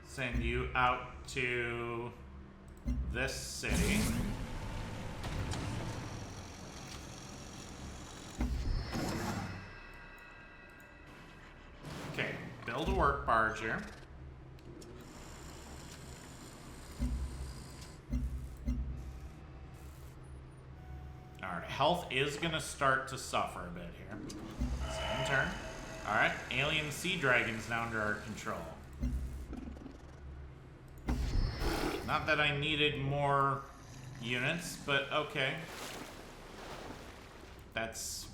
Send you out to this city. Okay, build a work barge here. Alright, health is gonna start to suffer a bit here. Same turn. Alright, alien sea dragons now under our control. Not that I needed more units, but okay. That's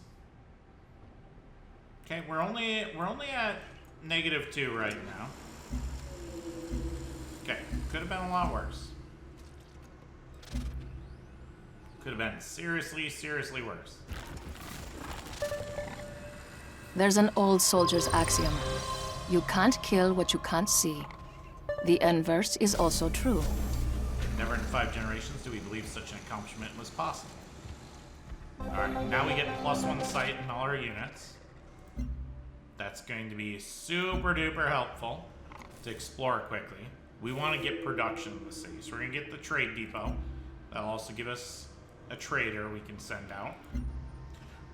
Okay, we're only at -2 right now. Okay, could have been a lot worse. Could have been seriously, seriously worse. There's an old soldier's axiom. You can't kill what you can't see. The inverse is also true. Never in 5 generations do we believe such an accomplishment was possible. Alright, now we get +1 sight in all our units. That's going to be super duper helpful to explore quickly. We want to get production in the city, so we're going to get the trade depot. That'll also give us a trader we can send out.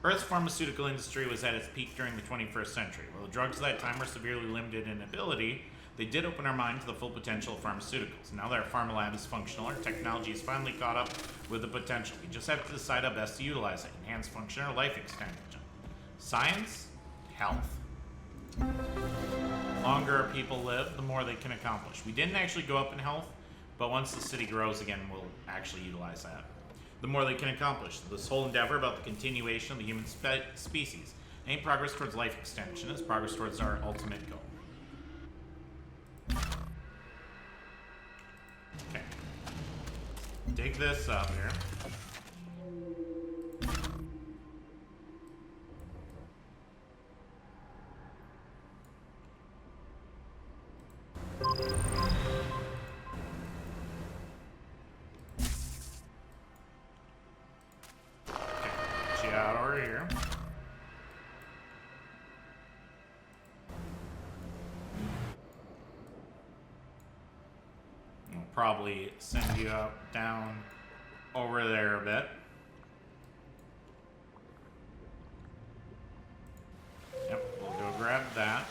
Earth's pharmaceutical industry was at its peak during the 21st century. While the drugs of that time were severely limited in ability, they did open our mind to the full potential of pharmaceuticals. Now that our pharma lab is functional, our technology has finally caught up with the potential. We just have to decide how best to utilize it. Enhance function or life extension. Science, health. The longer people live, the more they can accomplish. We didn't actually go up in health, but once the city grows again, we'll actually utilize that. The more they can accomplish. This whole endeavor about the continuation of the human species. Any progress towards life extension is progress towards our ultimate goal. Okay. Dig this up here. Out over here. We'll probably send you up down over there a bit. Yep, we'll go grab that.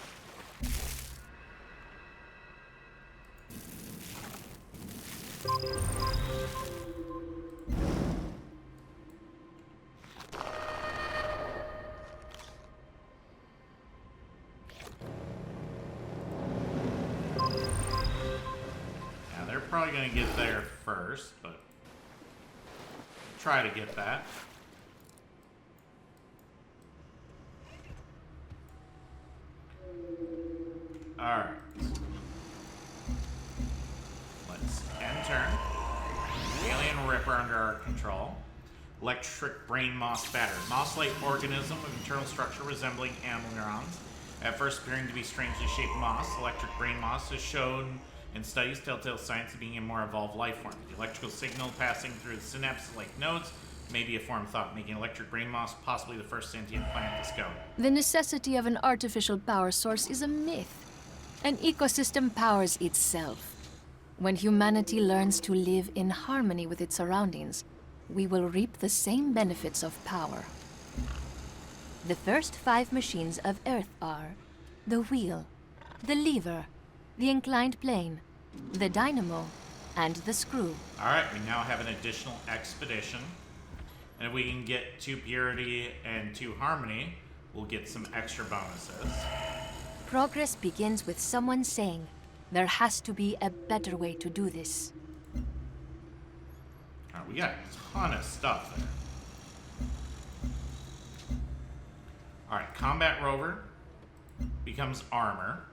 Probably gonna get there first, but try to get that. Alright. Let's enter. Alien Ripper under our control. Electric brain moss battery. Moss-like organism of internal structure resembling animal neurons. At first appearing to be strangely shaped moss, electric brain moss is shown in studies telltale signs of being a more evolved life form. The electrical signal passing through the synapse-like nodes may be a form of thought, making electric brain moss possibly the first sentient planet discovered. The necessity of an artificial power source is a myth. An ecosystem powers itself. When humanity learns to live in harmony with its surroundings, we will reap the same benefits of power. The first 5 machines of Earth are the wheel, the lever, the inclined plane, the dynamo, and the screw. Alright, we now have an additional expedition. And if we can get 2 purity and 2 harmony, we'll get some extra bonuses. Progress begins with someone saying, there has to be a better way to do this. Alright, we got a ton of stuff there. Alright, Combat Rover becomes armor.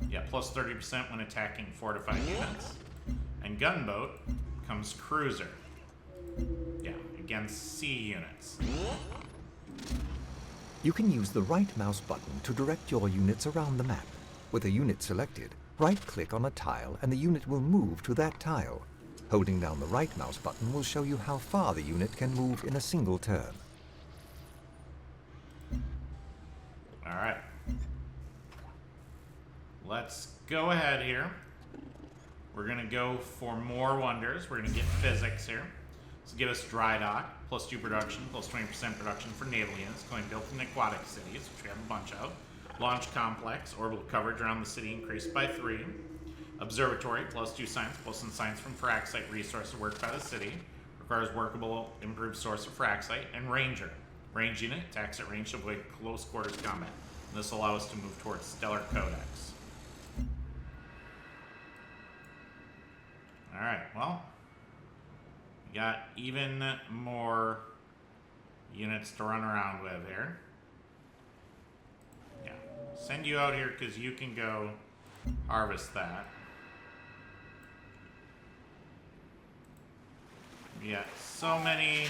Yeah, plus 30% when attacking fortified units. And Gunboat becomes cruiser. Yeah, against sea units. You can use the right mouse button to direct your units around the map. With a unit selected, right-click on a tile and the unit will move to that tile. Holding down the right mouse button will show you how far the unit can move in a single turn. Alright. Let's go ahead here. We're going to go for more wonders. We're going to get physics here. So give us dry dock, plus 2 production, plus 20% production for naval units, going built in aquatic cities, which we have a bunch of. Launch complex, orbital coverage around the city increased by 3. Observatory, plus 2 science, plus in science from Fraxite resources worked by the city. Requires workable, improved source of Fraxite. And Ranger. Range unit, attacks at range to avoid close quarters combat. And this will allow us to move towards Stellar Codex. Alright, well, we got even more units to run around with here. Send you out here because you can go harvest that. Yeah, so many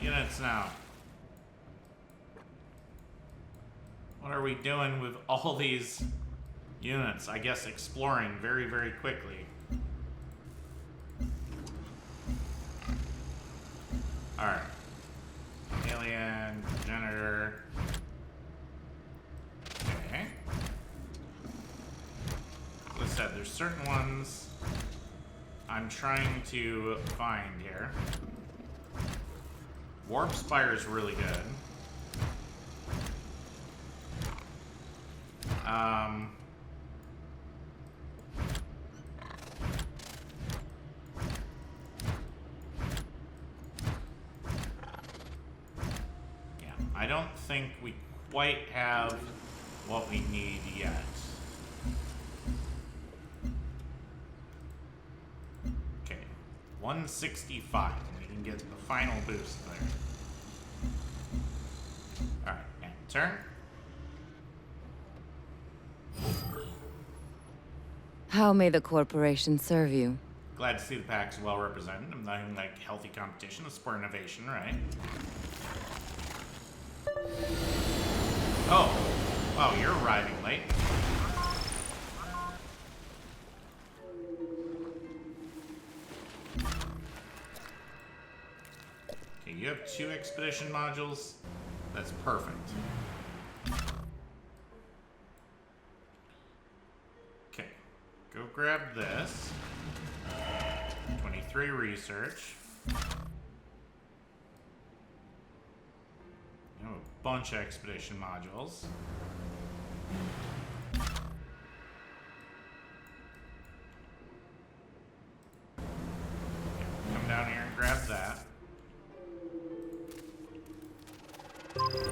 units now. What are we doing with all these units? I guess exploring very, very quickly. Alright. Alien, progenitor. Okay. As I said, there's certain ones I'm trying to find here. Warp Spire is really good. Yeah, I don't think we quite have what we need yet. Okay, 165. We can get the final boost there. Alright, and turn. How may the corporation serve you? Glad to see the pack's well represented. I'm nothing like healthy competition to spur innovation, right? Oh, wow, you're arriving late. Okay, you have 2 expedition modules. That's perfect. Okay, go grab this. 23 research. You have a bunch of expedition modules. Come down here and grab that.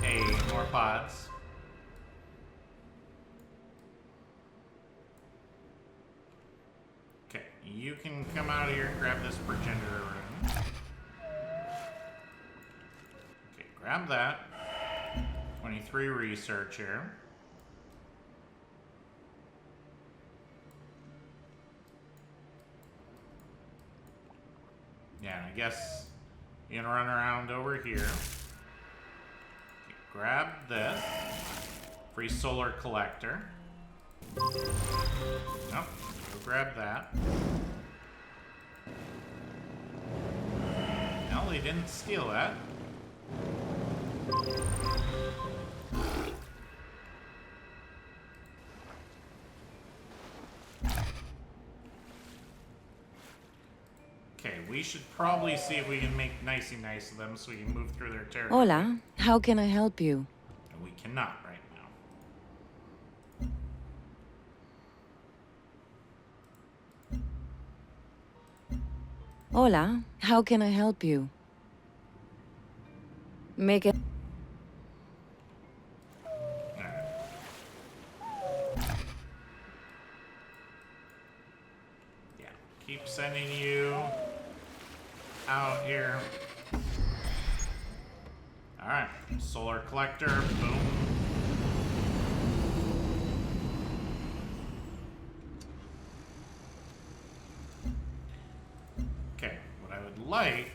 Hey, more pods. Okay, you can come out of here and grab this progenitor room. Okay, grab that. 23 research here. Yeah, I guess you can run around over here. Okay, grab this. Free solar collector. Nope, go grab that. No, they didn't steal that. Okay, we should probably see if we can make nicey nice of them so we can move through their territory. Hola, how can I help you? And we cannot right now. Hola, how can I help you? Make it. Alright. Yeah, keep sending you out here. Alright, solar collector, boom. Okay, what I would like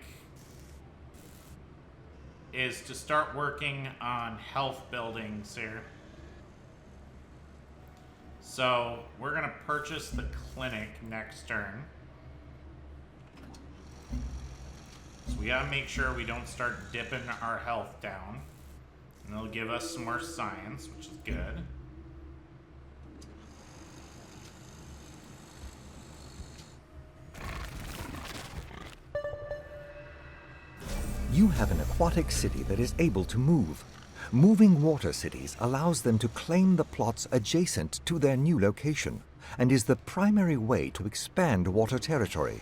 is to start working on health buildings here. So we're gonna purchase the clinic next turn. So we gotta make sure we don't start dipping our health down. And it'll give us some more science, which is good. You have an aquatic city that is able to move. Moving water cities allows them to claim the plots adjacent to their new location and is the primary way to expand water territory.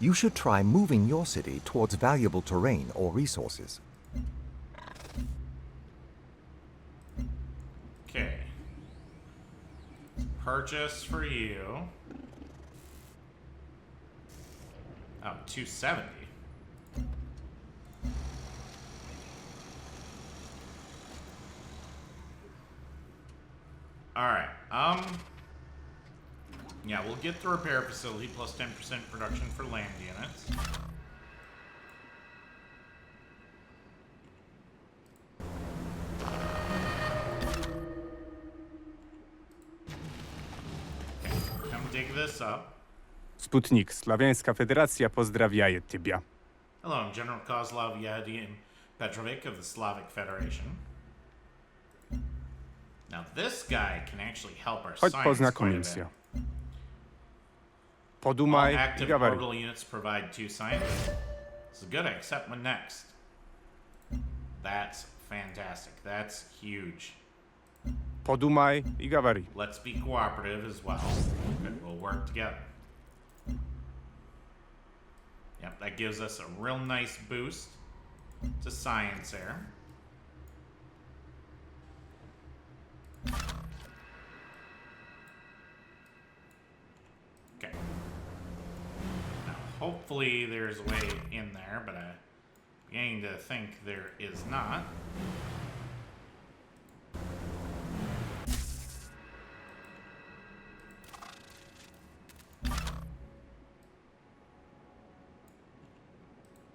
You should try moving your city towards valuable terrain or resources. Okay. Purchase for you. Oh, 270. Yeah, we'll get the repair facility plus 10% production for land units. Okay, come dig this up. Sputnik, Slawiańska Federacja pozdrawiaje Tybia. Hello, I'm General Kozlov Yadim Petrovic of the Slavic Federation. Now this guy can actually help our Chodź science pozna quite a komisja. bit. All Podumaj i active gawaryj. orbital units provide 2 science. This is good, I accept one next. That's fantastic. That's huge. Podumaj i gawaryj. Let's be cooperative as well. Good, we'll work together. Yep, that gives us a real nice boost to science there. Okay. Now, hopefully there's a way in there, but I'm beginning to think there is not.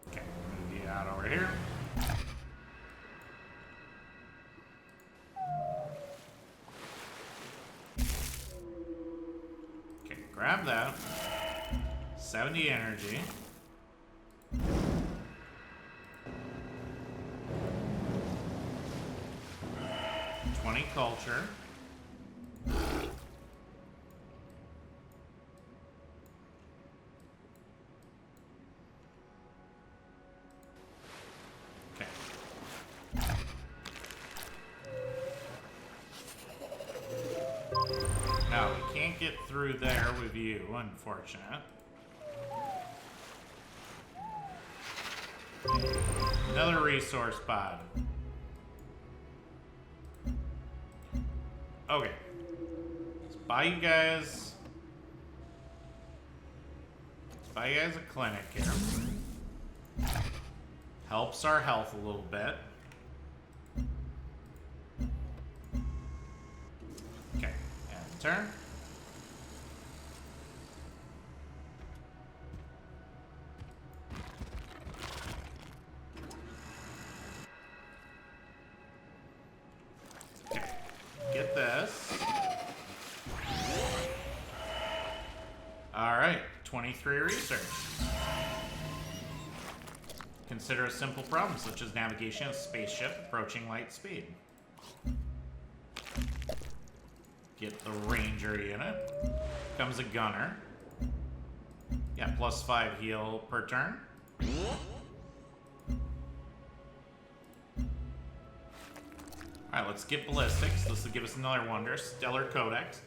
Okay, move you out over here. Okay, grab that. 70 energy. $20 culture. Okay. No, we can't get through there with you, unfortunate. Another resource pod. Okay. Let's buy you guys. A clinic here. Helps our health a little bit. Okay, and turn. Okay, get this. All right, 23 research. Consider a simple problem such as navigation of a spaceship approaching light speed. Get the ranger unit. Comes a gunner. Yeah, plus 5 heal per turn. Alright, let's get ballistics. This will give us another wonder. Stellar Codex.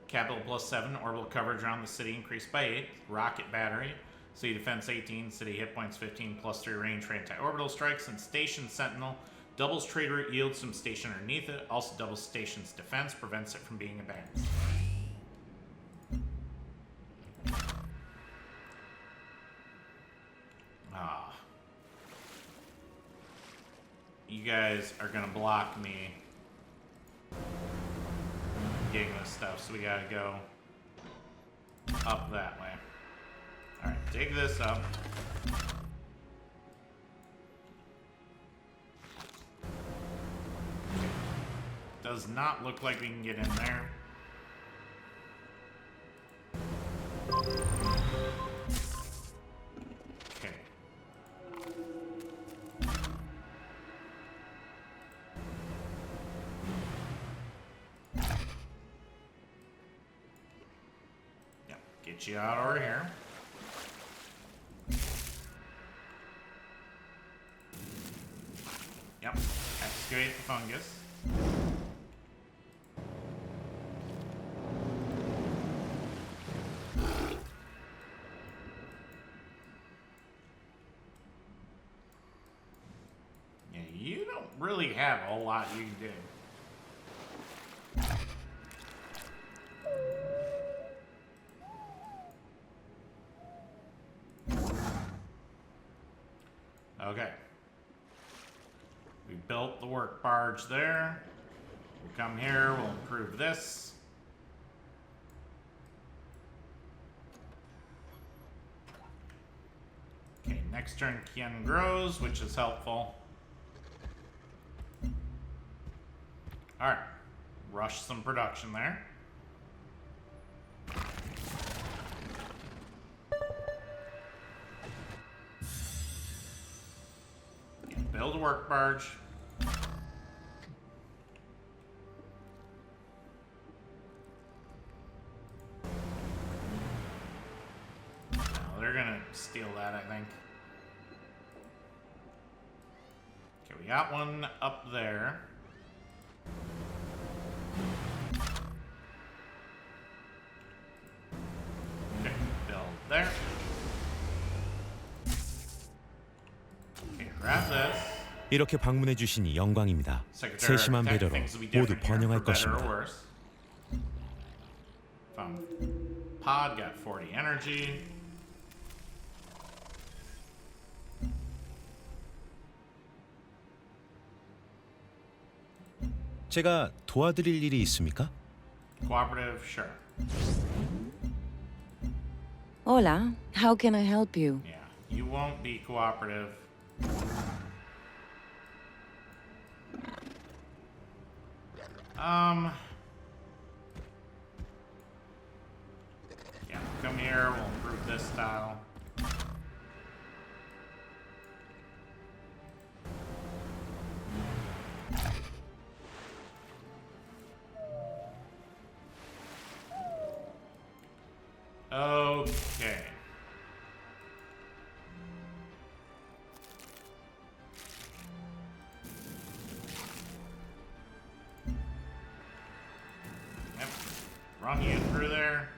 Capital plus 7. Orbital coverage around the city increased by 8. Rocket battery. City defense 18. City hit points 15. Plus 3 range for anti-orbital strikes. And Station Sentinel. Doubles trade route, yields some station underneath it. Also doubles station's defense. Prevents it from being abandoned. Ah. You guys are gonna block me getting this stuff, so we gotta go up that way. Alright, dig this up. Does not look like we can get in there. Okay. Yep, get you out over here. Yep, excavate the fungus. Yeah, you don't really have a whole lot you can do. Okay. We built the work barge there. We'll come here, we'll improve this. next turn Kien grows, which is helpful. Alright. Rush some production there. Build a work barge. No, they're gonna steal that, I think. Okay, we got one up there. Okay, build there. Okay, grab this. 이렇게 방문해 주시니 영광입니다. 세심한 배려로 모두 번영할 것입니다. Pod got 40 energy. 제가 도와드릴 일이 있습니까? Cooperative, sure. Hola, how can I help you? Yeah, you won't be cooperative. Yeah, come here, we'll improve this style. Okay. Yep. Run you through there.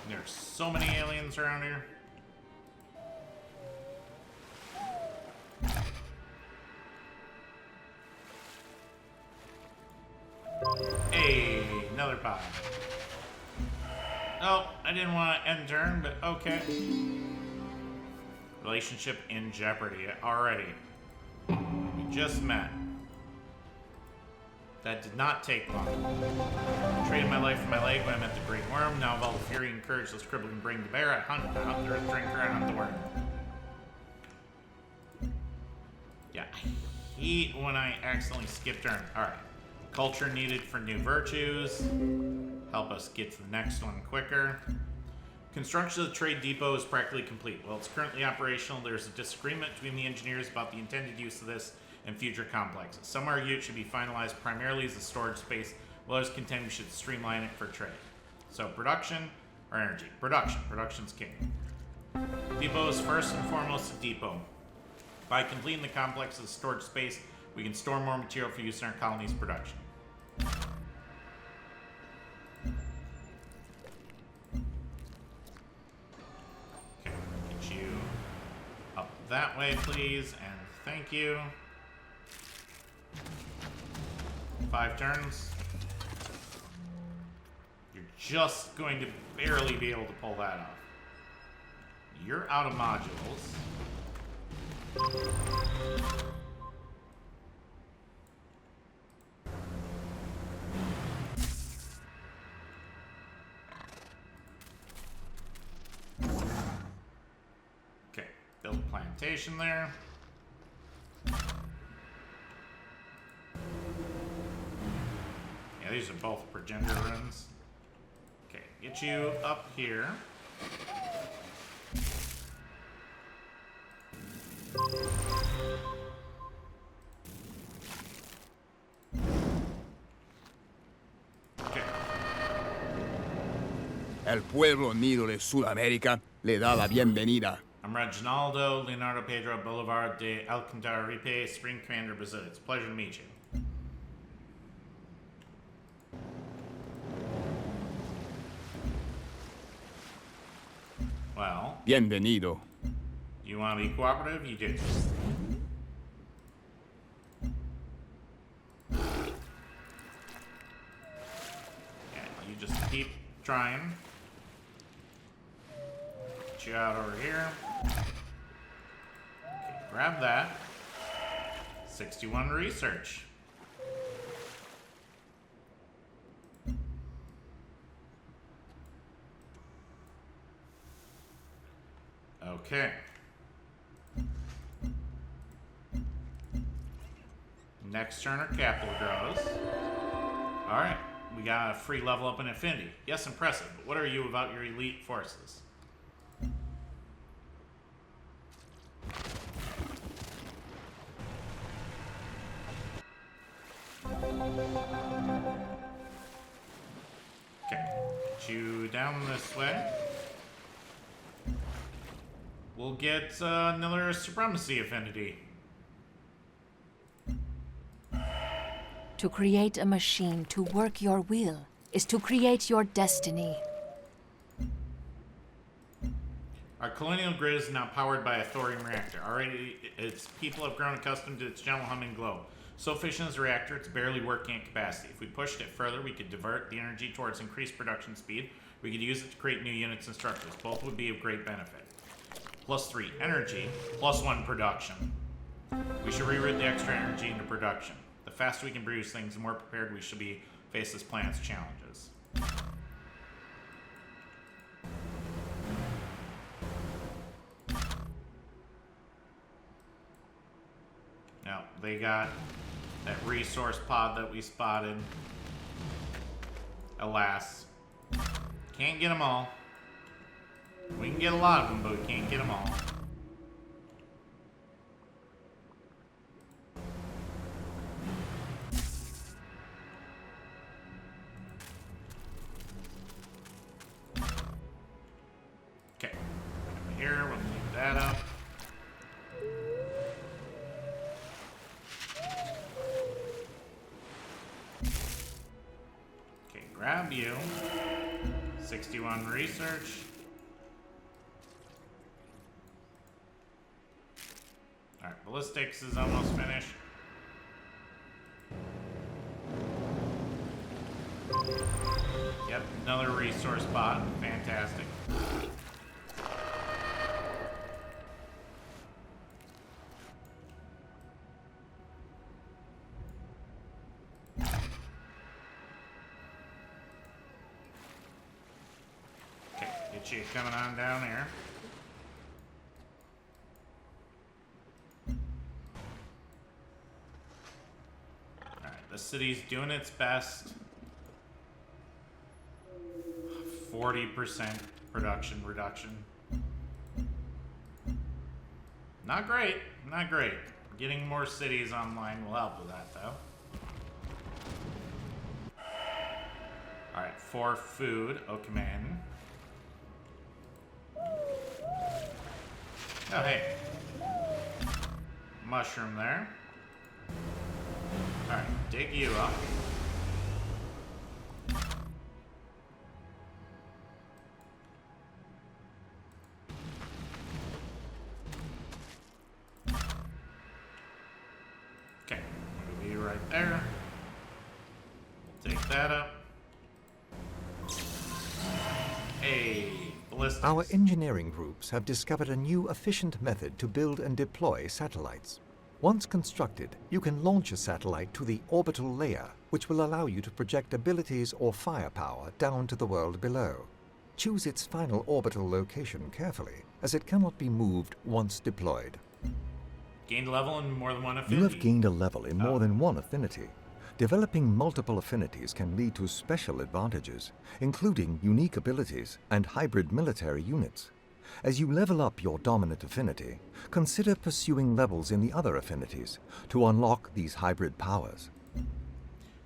There's so many aliens around here. Hey, another pod. Oh, I didn't want to end turn, but okay. Relationship in jeopardy already. We just met. That did not take long. I traded my life for my leg when I met the Great Worm. Now of all the fury and courage this cripple can bring to bear, I hunt out the earth drinker and hunt the worm. Yeah, I hate when I accidentally skip turn. Alright. Culture needed for new virtues. Help us get to the next one quicker. Construction of the trade depot is practically complete. While it's currently operational, there's a disagreement between the engineers about the intended use of this and future complexes. Some argue it should be finalized primarily as a storage space, while others contend we should streamline it for trade. So production or energy? Production. Production's king. Depot is first and foremost a depot. By completing the complex as a storage space, we can store more material for use in our colony's production. Okay, get you up that way, please, and thank you. 5 turns. You're just going to barely be able to pull that off. You're out of modules. Okay, build a plantation there. Yeah, these are both progenitor runes. Okay, get you up here. Okay. El pueblo unido de Sudamérica le da la bienvenida. I'm Reginaldo Leonardo Pedro Boulevard de Alcantara Ripe, Supreme Commander Brazil. It's a pleasure to meet you. Well, Bienvenido. you want to be cooperative? You do. Yeah, you just keep trying. Get you out over here. Okay, grab that. 61 research. Okay. Next turn, our capital grows. Alright, we got a free level up in Affinity. Yes, impressive, but what are you without your elite forces? Okay, get you down this way. We'll get another Supremacy Affinity. To create a machine to work your will is to create your destiny. Our colonial grid is now powered by a thorium reactor. Already, its people have grown accustomed to its gentle humming glow. So efficient as a reactor, it's barely working at capacity. If we pushed it further, we could divert the energy towards increased production speed. We could use it to create new units and structures. Both would be of great benefit. +3 energy, +1 production. We should reroute the extra energy into production. The faster we can produce things, the more prepared we should be to face this planet's challenges. Now, they got that resource pod that we spotted. Alas, can't get them all. We can get a lot of them, but we can't get them all. Okay, over here, we'll leave that up. Okay, grab you. 61 research. Alright, ballistics is almost finished. Yep, another resource bot. Fantastic. Okay, get you coming on down here. The city's doing its best. 40% production reduction. Not great, not great. Getting more cities online will help with that, though. Alright, for food, Okaman. Oh, hey. Mushroom there. Alright, dig you up. Okay, move you right there. We'll take that up. Hey, ballistics. Our engineering groups have discovered a new efficient method to build and deploy satellites. Once constructed, you can launch a satellite to the orbital layer, which will allow you to project abilities or firepower down to the world below. Choose its final orbital location carefully, as it cannot be moved once deployed. Gained a level in more than one affinity. You have gained a level in more than one affinity. Developing multiple affinities can lead to special advantages, including unique abilities and hybrid military units. As you level up your dominant affinity, consider pursuing levels in the other affinities to unlock these hybrid powers.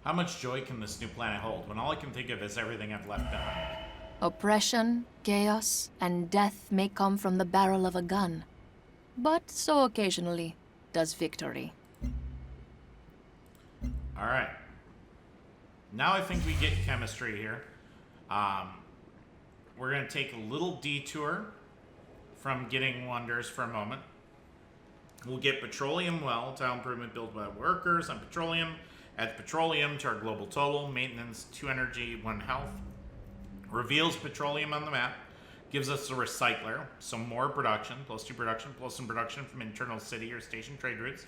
How much joy can this new planet hold when all I can think of is everything I've left behind? Oppression, chaos, and death may come from the barrel of a gun. But so occasionally does victory. Alright. Now I think we get chemistry here. We're going to take a little detour from getting wonders for a moment. We'll get petroleum well, tile improvement built by workers on petroleum. Adds petroleum to our global total. Maintenance, 2 energy, 1 health. Reveals petroleum on the map. Gives us a recycler, so more production, +2 production, plus some production from internal city or station trade routes.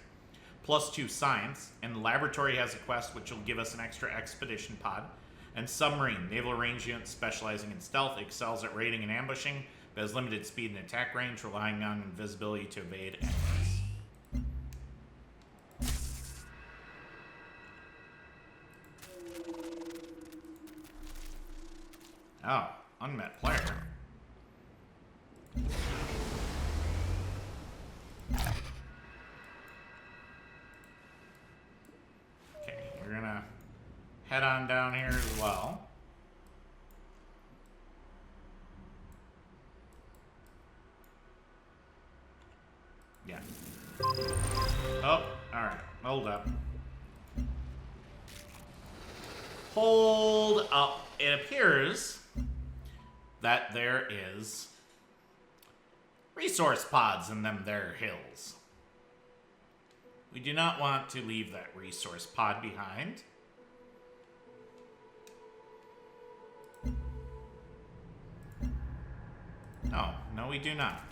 +2 science, and the laboratory has a quest which will give us an extra expedition pod. And submarine, naval range unit specializing in stealth, excels at raiding and ambushing, but has limited speed and attack range, relying on invisibility to evade enemies. Oh, unmet player. Okay, you're gonna head on down here as well. Yeah. Oh, alright. Hold up. Hold up. It appears that there is resource pods in them there hills. We do not want to leave that resource pod behind. Oh, no we do not.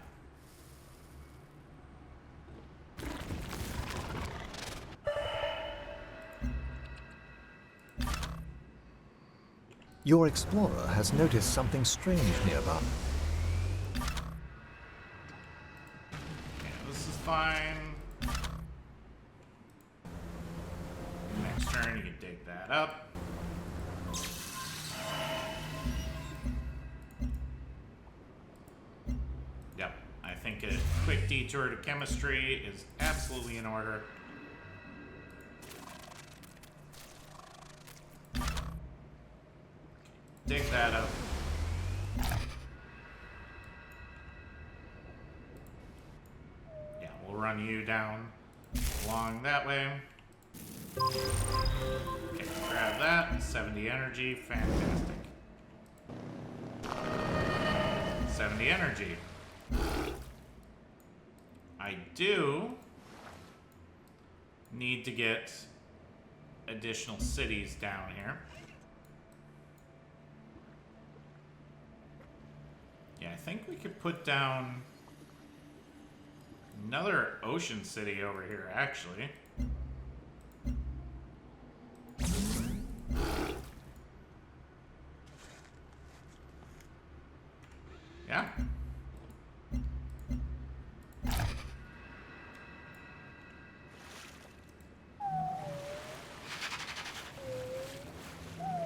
Your explorer has noticed something strange nearby. Yeah, this is fine. Next turn, you can dig that up. Yep, I think a quick detour to chemistry is absolutely in order. Dig that up. Yeah, we'll run you down along that way. Okay, grab that. 70 energy. Fantastic. 70 energy. I do need to get additional cities down here. Yeah, I think we could put down another ocean city over here, actually. Yeah.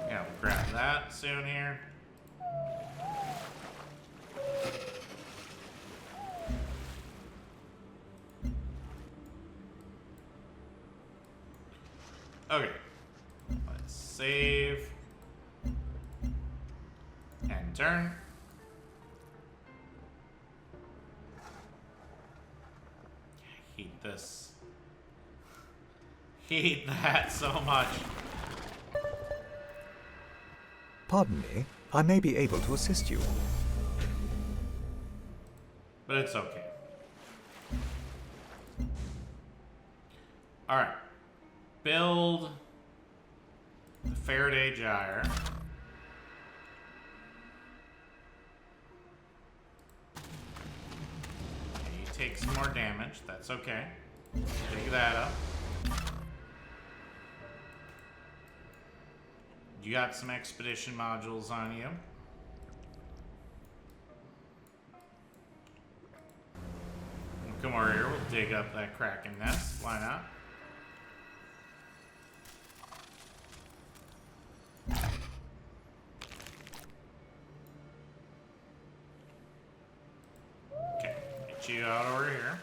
Yeah, we'll grab that soon here. Okay, let's save and turn. I hate this. Hate that so much. Pardon me, I may be able to assist you. But it's okay. Alright. Build the Faraday Gyre. Okay, you take some more damage. That's okay. Dig that up. You got some expedition modules on you. Come over here. We'll dig up that Kraken nest. Why not? Okay, get you out over here.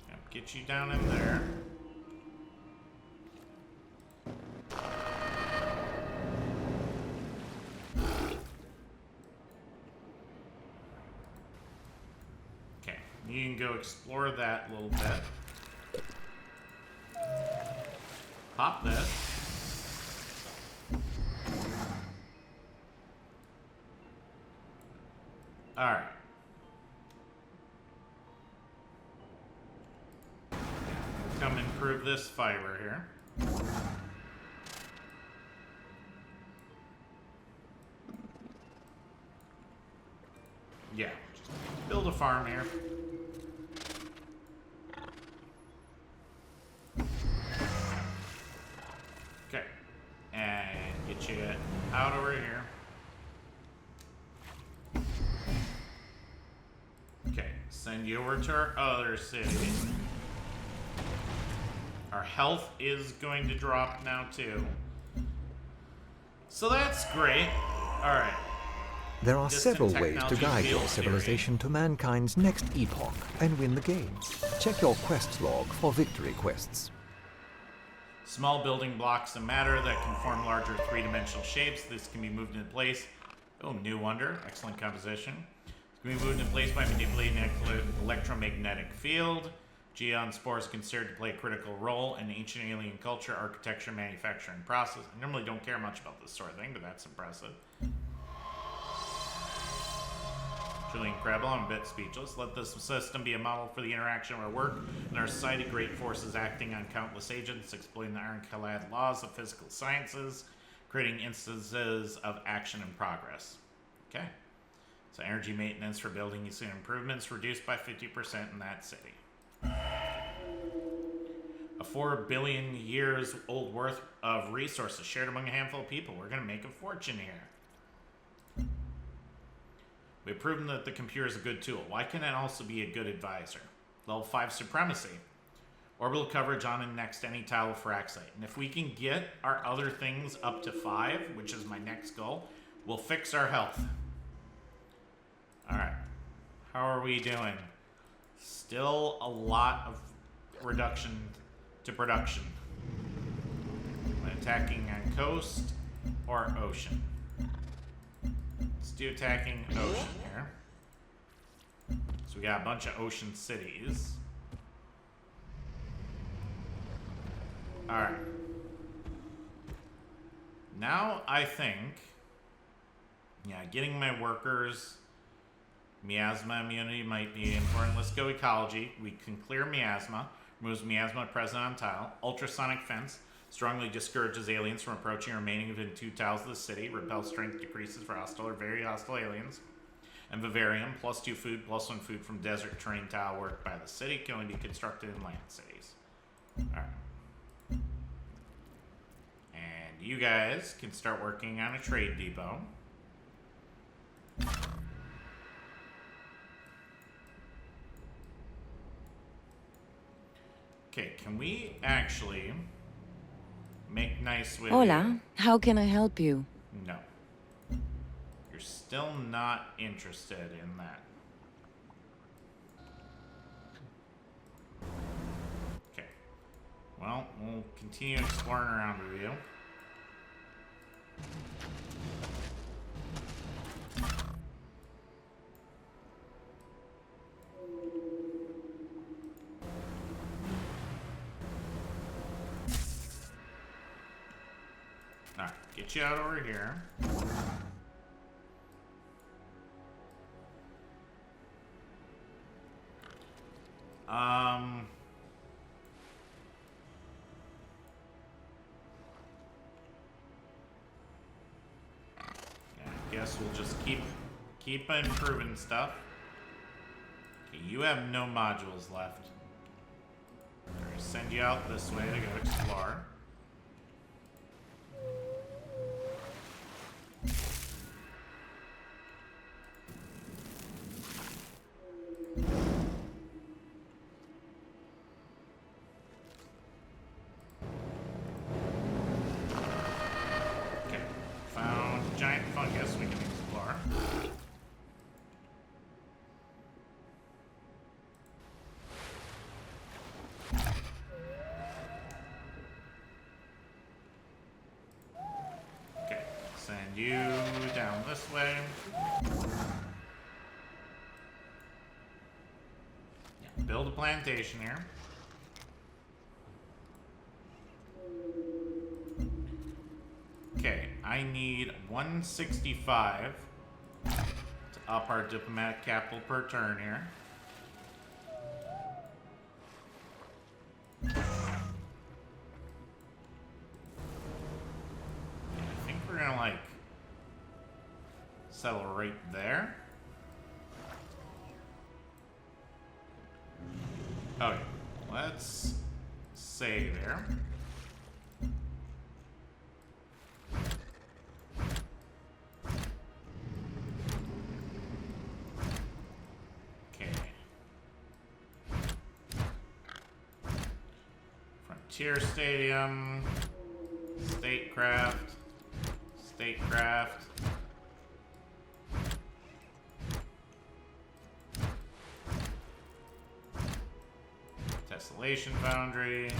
Yep, get you down in there. Okay, you can go explore that a little bit. Pop this. Alright. Come improve this fiber here. Yeah, just build a farm here. Okay. And get you out over here. Okay. Send you over to our other city. Our health is going to drop now too. So that's great. Alright. There are Distant several ways to technology guide your field civilization to mankind's next epoch and win the game. Check your quests log for victory quests. Small building blocks of matter that can form larger three-dimensional shapes. This can be moved into place. Oh, new wonder. Excellent composition. It can be moved into place by manipulating an electromagnetic field. Geon spores considered to play a critical role in ancient alien culture, architecture, manufacturing process. I normally don't care much about this sort of thing, but that's impressive. Truly incredible. I'm a bit speechless. Let this system be a model for the interaction of our work and our society. Great forces acting on countless agents, exploiting the ironclad laws of physical sciences, creating instances of action and progress. Okay. So energy maintenance for building and improvements reduced by 50% in that city. A 4 billion years old worth of resources shared among a handful of people. We're going to make a fortune here. We've proven that the computer is a good tool. Why can it also be a good advisor? Level 5 supremacy. Orbital coverage on and next to any tile of Faraxite. And if we can get our other things up to 5, which is my next goal, we'll fix our health. Alright. How are we doing? Still a lot of reduction to production. Attacking on coast or ocean. Let's do attacking ocean here. So we got a bunch of ocean cities. Alright. Now I think, yeah, getting my workers miasma immunity might be important. Let's go ecology. We can clear miasma. Removes miasma present on tile. Ultrasonic fence. Strongly discourages aliens from approaching or remaining within 2 tiles of the city. Repel strength decreases for hostile or very hostile aliens. And vivarium. +2 food, +1 food from desert terrain tile work by the city. Can only be constructed in land cities. Alright. And you guys can start working on a trade depot. Okay, can we actually make nice with Hola, how can I help you? No. You're still not interested in that. Okay. Well, we'll continue exploring around with you. Alright, get you out over here. Yeah, I guess we'll just keep improving stuff. Okay, you have no modules left. I'm gonna send you out this way to go explore. Okay, found giant fungus we can explore. Okay, send you down this way. Yeah, build a plantation here. Okay, I need 165 to up our diplomatic capital per turn here. I think we're gonna like settle right there. Okay, let's save there. Okay. Frontier Stadium, Statecraft, Statecraft. Tessellation Foundry.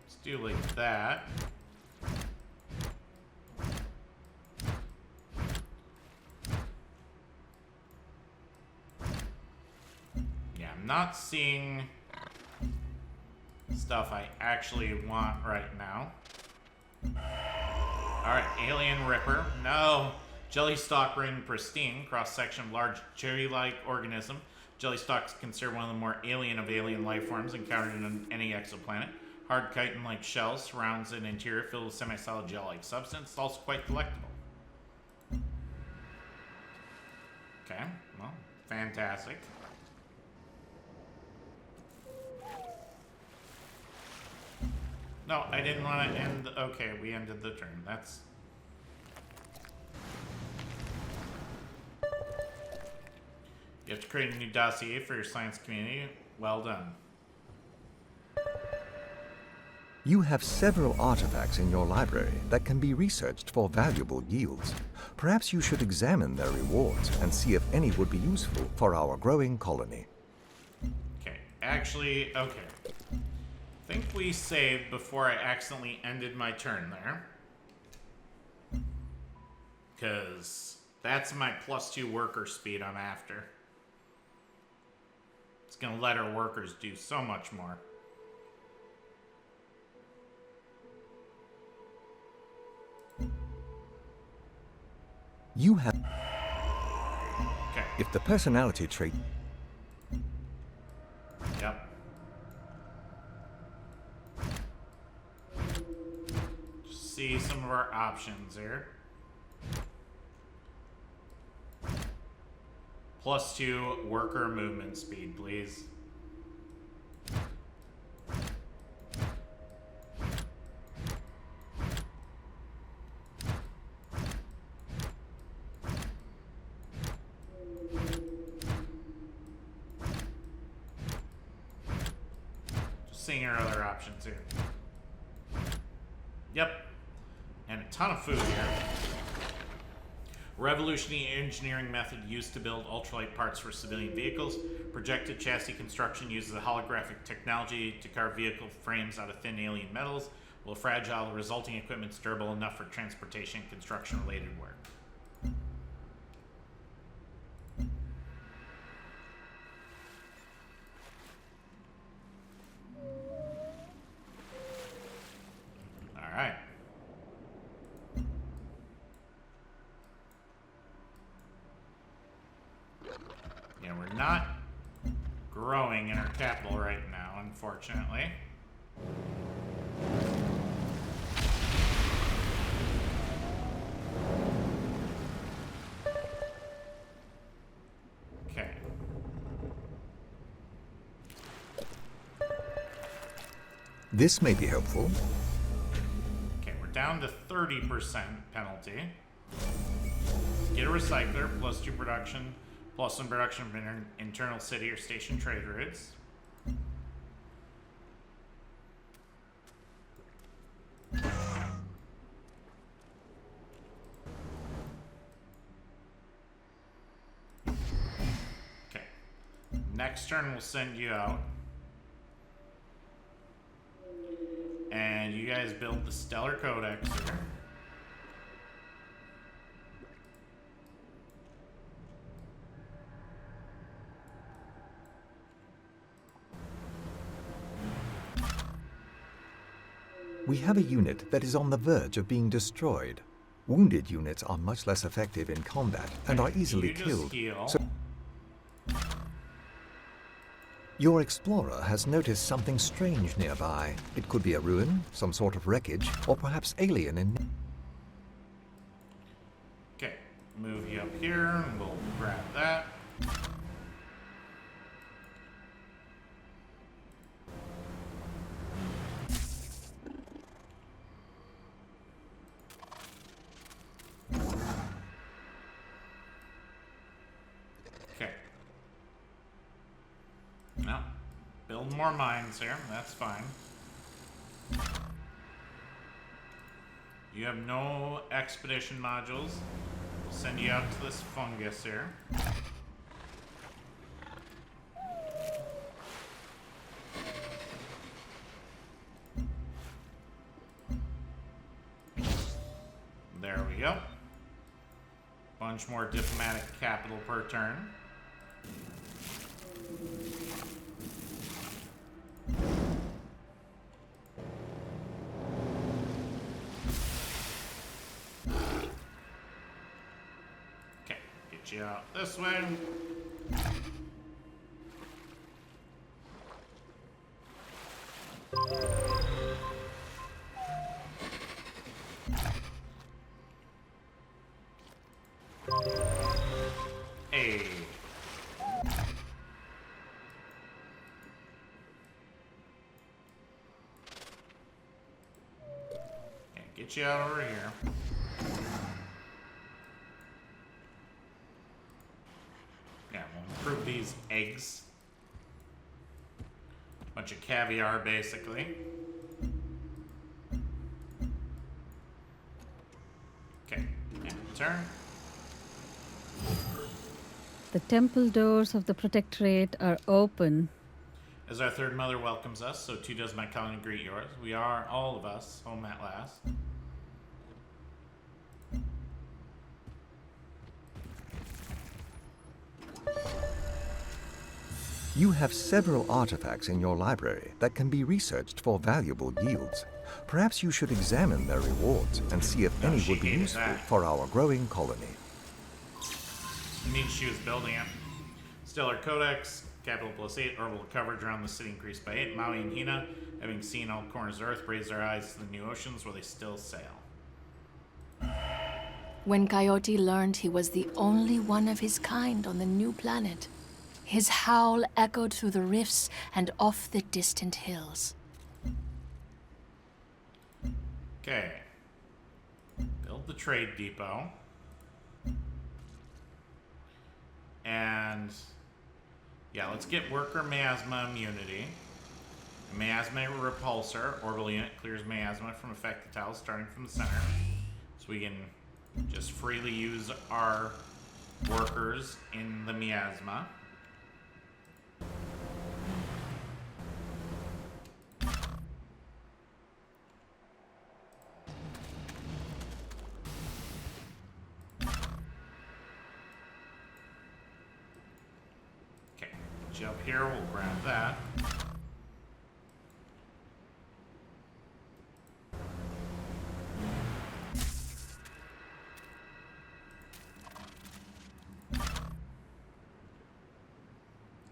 Let's do like that. Not seeing stuff I actually want right now. Alright, Alien Ripper. No! Jellystalk ring pristine. Cross-section of large cherry-like organism. Jellystalks considered one of the more alien of alien life forms encountered in any exoplanet. Hard chitin-like shell surrounds an interior filled with semi-solid gel-like substance. It's also quite collectible. Okay, well, fantastic. No, I didn't want to end. Okay, we ended the turn. That's. You have to create a new dossier for your science community. Well done. You have several artifacts in your library that can be researched for valuable yields. Perhaps you should examine their rewards and see if any would be useful for our growing colony. Okay, actually, okay. I think we saved before I accidentally ended my turn there. Because that's my +2 worker speed I'm after. It's going to let our workers do so much more. You have... Okay. If the personality trait... Yep. See some of our options here. +2 worker movement speed, please. Just seeing our other options here. Yep. And a ton of food here. Revolutionary engineering method used to build ultralight parts for civilian vehicles. Projected chassis construction uses a holographic technology to carve vehicle frames out of thin alien metals. While fragile, the resulting equipment is durable enough for transportation and construction-related work. All right. Yeah, we're not growing in our capital right now, unfortunately. Okay. This may be helpful. Okay, we're down to 30% penalty. Get a recycler, +2 production. +1 production from internal city or station trade routes. Okay. Next turn we'll send you out. And you guys build the Stellar Codex here. We have a unit that is on the verge of being destroyed. Wounded units are much less effective in combat and are easily You just killed. heal. So Your explorer has noticed something strange nearby. It could be a ruin, some sort of wreckage, or perhaps alien in... Okay, move you up here, and we'll grab that. Okay. No. Build more mines here, that's fine. You have no expedition modules. We'll send you out to this fungus here. There we go. Bunch more diplomatic capital per turn. Okay, get you out this way. Hey. Okay, get you out over here. Yeah, we'll improve these eggs. Bunch of caviar, basically. Okay, and turn. The temple doors of the Protectorate are open. As our third mother welcomes us, so too does my colony greet yours. We are, all of us, home at last. You have several artifacts in your library that can be researched for valuable yields. Perhaps you should examine their rewards and see if any would be useful for our growing colony. Neat she was building it. Stellar Codex, capital +8, orbital coverage around the city increased by 8. Maui and Hina, having seen all corners of Earth, raise their eyes to the new oceans where they still sail. When Coyote learned he was the only one of his kind on the new planet, his howl echoed through the rifts and off the distant hills. Okay. Build the trade depot. And yeah, let's get worker miasma immunity. Miasma repulsor. Orbital unit clears miasma from affected tiles starting from the center. So we can just freely use our workers in the miasma. Up here, we'll grab that.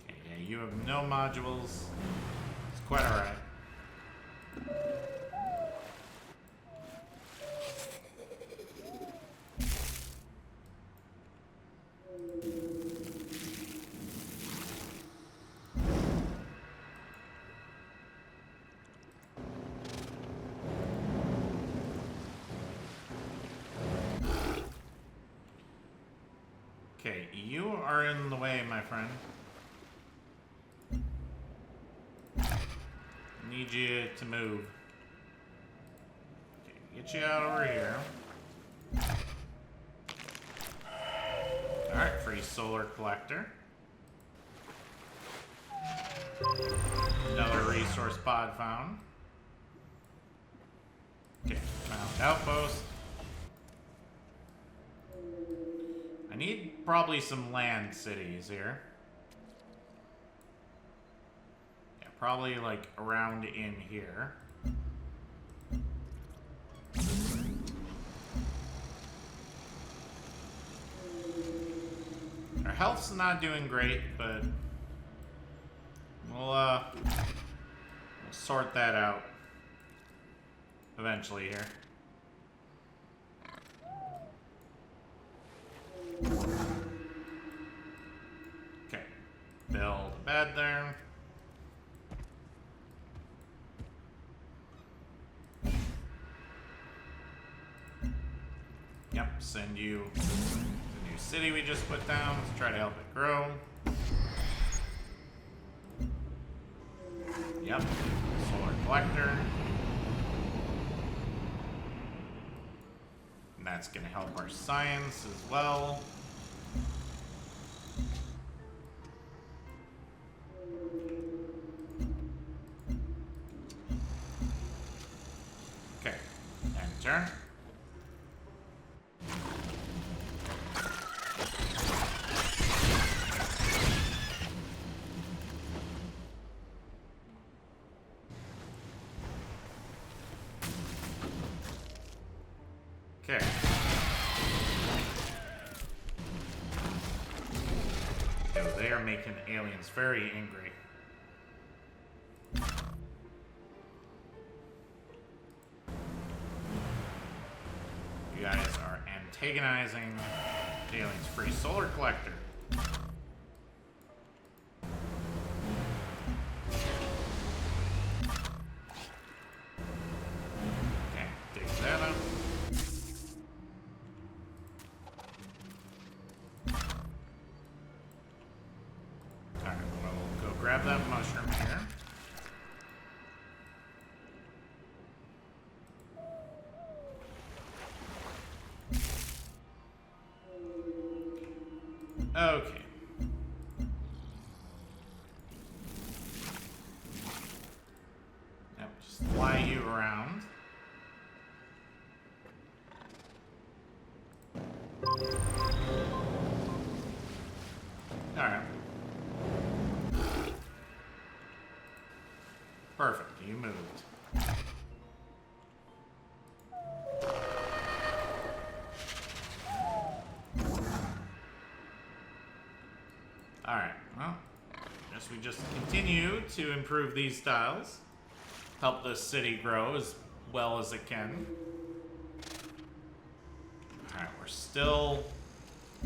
Okay, yeah, you have no modules. It's quite alright. Okay, you are in the way, my friend. Need you to move. Okay, get you out over here. Alright, free solar collector. Another resource pod found. Okay, found outpost. I need probably some land cities here. Yeah, probably like around in here. Our health's not doing great, but We'll sort that out eventually here. Okay. Build a bed there. Yep, send you to the new city we just put down to try to help it grow. Yep, solar collector. And that's going to help our science as well. Okay, enter. Okay. So they are making aliens very angry. You guys are antagonizing the aliens. Free solar collector. Okay, dig that up. Alright, we'll go grab that mushroom here. Okay. Yep, just fly you around. Alright. Perfect, you moved. Alright, well, guess we just continue to improve these styles. Help this city grow as well as it can. Alright, we're still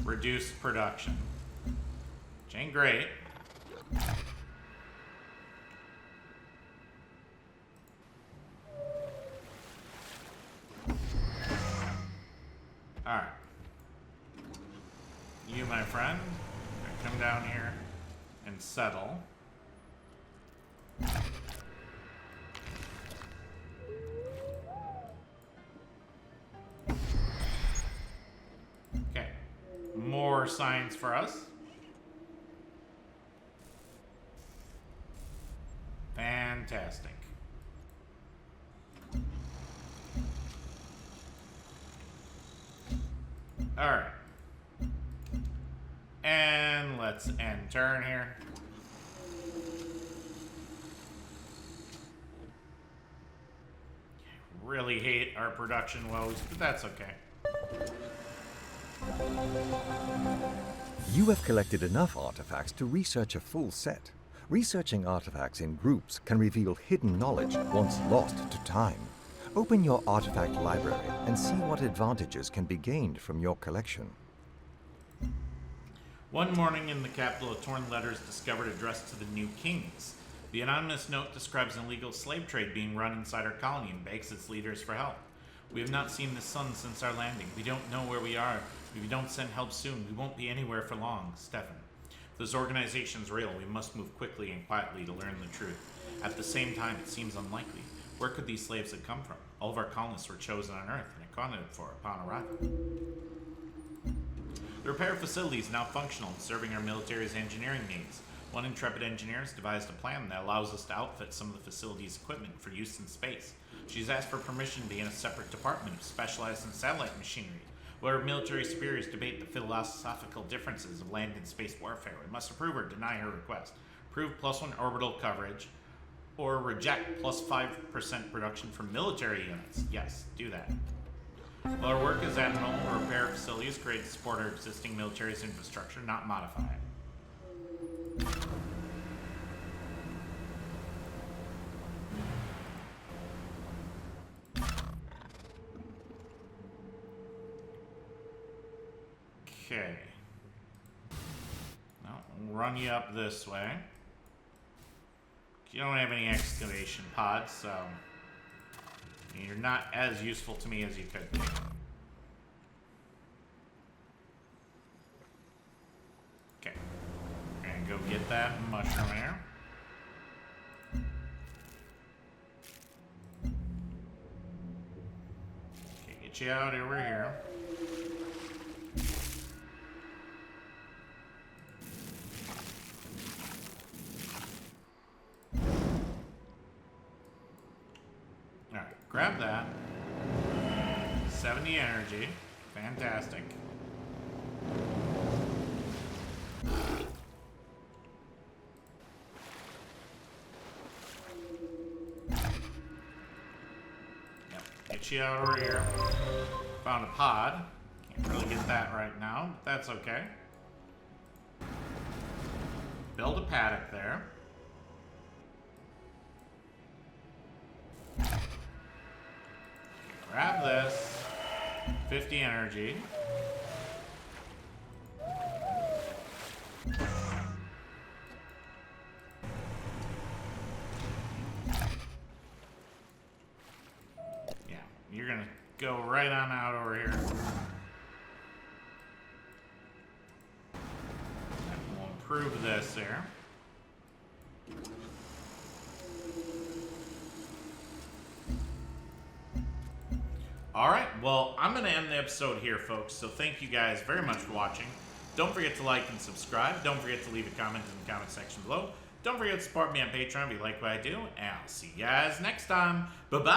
reduced production. Which ain't great. Alright. You, my friend, come down here and settle. Okay. More science for us. Fantastic. Alright. And let's end turn here. I really hate our production woes, but that's okay. You have collected enough artifacts to research a full set. Researching artifacts in groups can reveal hidden knowledge once lost to time. Open your artifact library and see what advantages can be gained from your collection. One morning in the capital, a torn letter is discovered addressed to the new kings. The anonymous note describes an illegal slave trade being run inside our colony and begs its leaders for help. We have not seen the sun since our landing. We don't know where we are. If we don't send help soon, we won't be anywhere for long. Stefan. If this organization's real, we must move quickly and quietly to learn the truth. At the same time, it seems unlikely. Where could these slaves have come from? All of our colonists were chosen on Earth and accounted for upon arrival. The repair facility is now functional and serving our military's engineering needs. One intrepid engineer has devised a plan that allows us to outfit some of the facility's equipment for use in space. She's asked for permission to be in a separate department specialized in satellite machinery. Where military superiors debate the philosophical differences of land and space warfare, we must approve or deny her request. Approve +1 orbital coverage, or reject +5% production from military units. Yes, do that. While our work as admiral, our repair facility is created to support our existing military's infrastructure, not modify it. Okay. No, we'll run you up this way. You don't have any excavation pods, so you're not as useful to me as you could be. Okay. We're gonna go get that mushroom here. Okay, get you out over here. Alright, grab that. 70 energy. Fantastic. Yep, get you out over here. Found a pod. Can't really get that right now, but that's okay. Build a paddock there. Grab this. 50 energy. Yeah, you're gonna go right on out over here. And we'll improve this here. Alright, well, I'm going to end the episode here, folks, so thank you guys very much for watching. Don't forget to like and subscribe. Don't forget to leave a comment in the comment section below. Don't forget to support me on Patreon if you like what I do, and I'll see you guys next time. Bye-bye!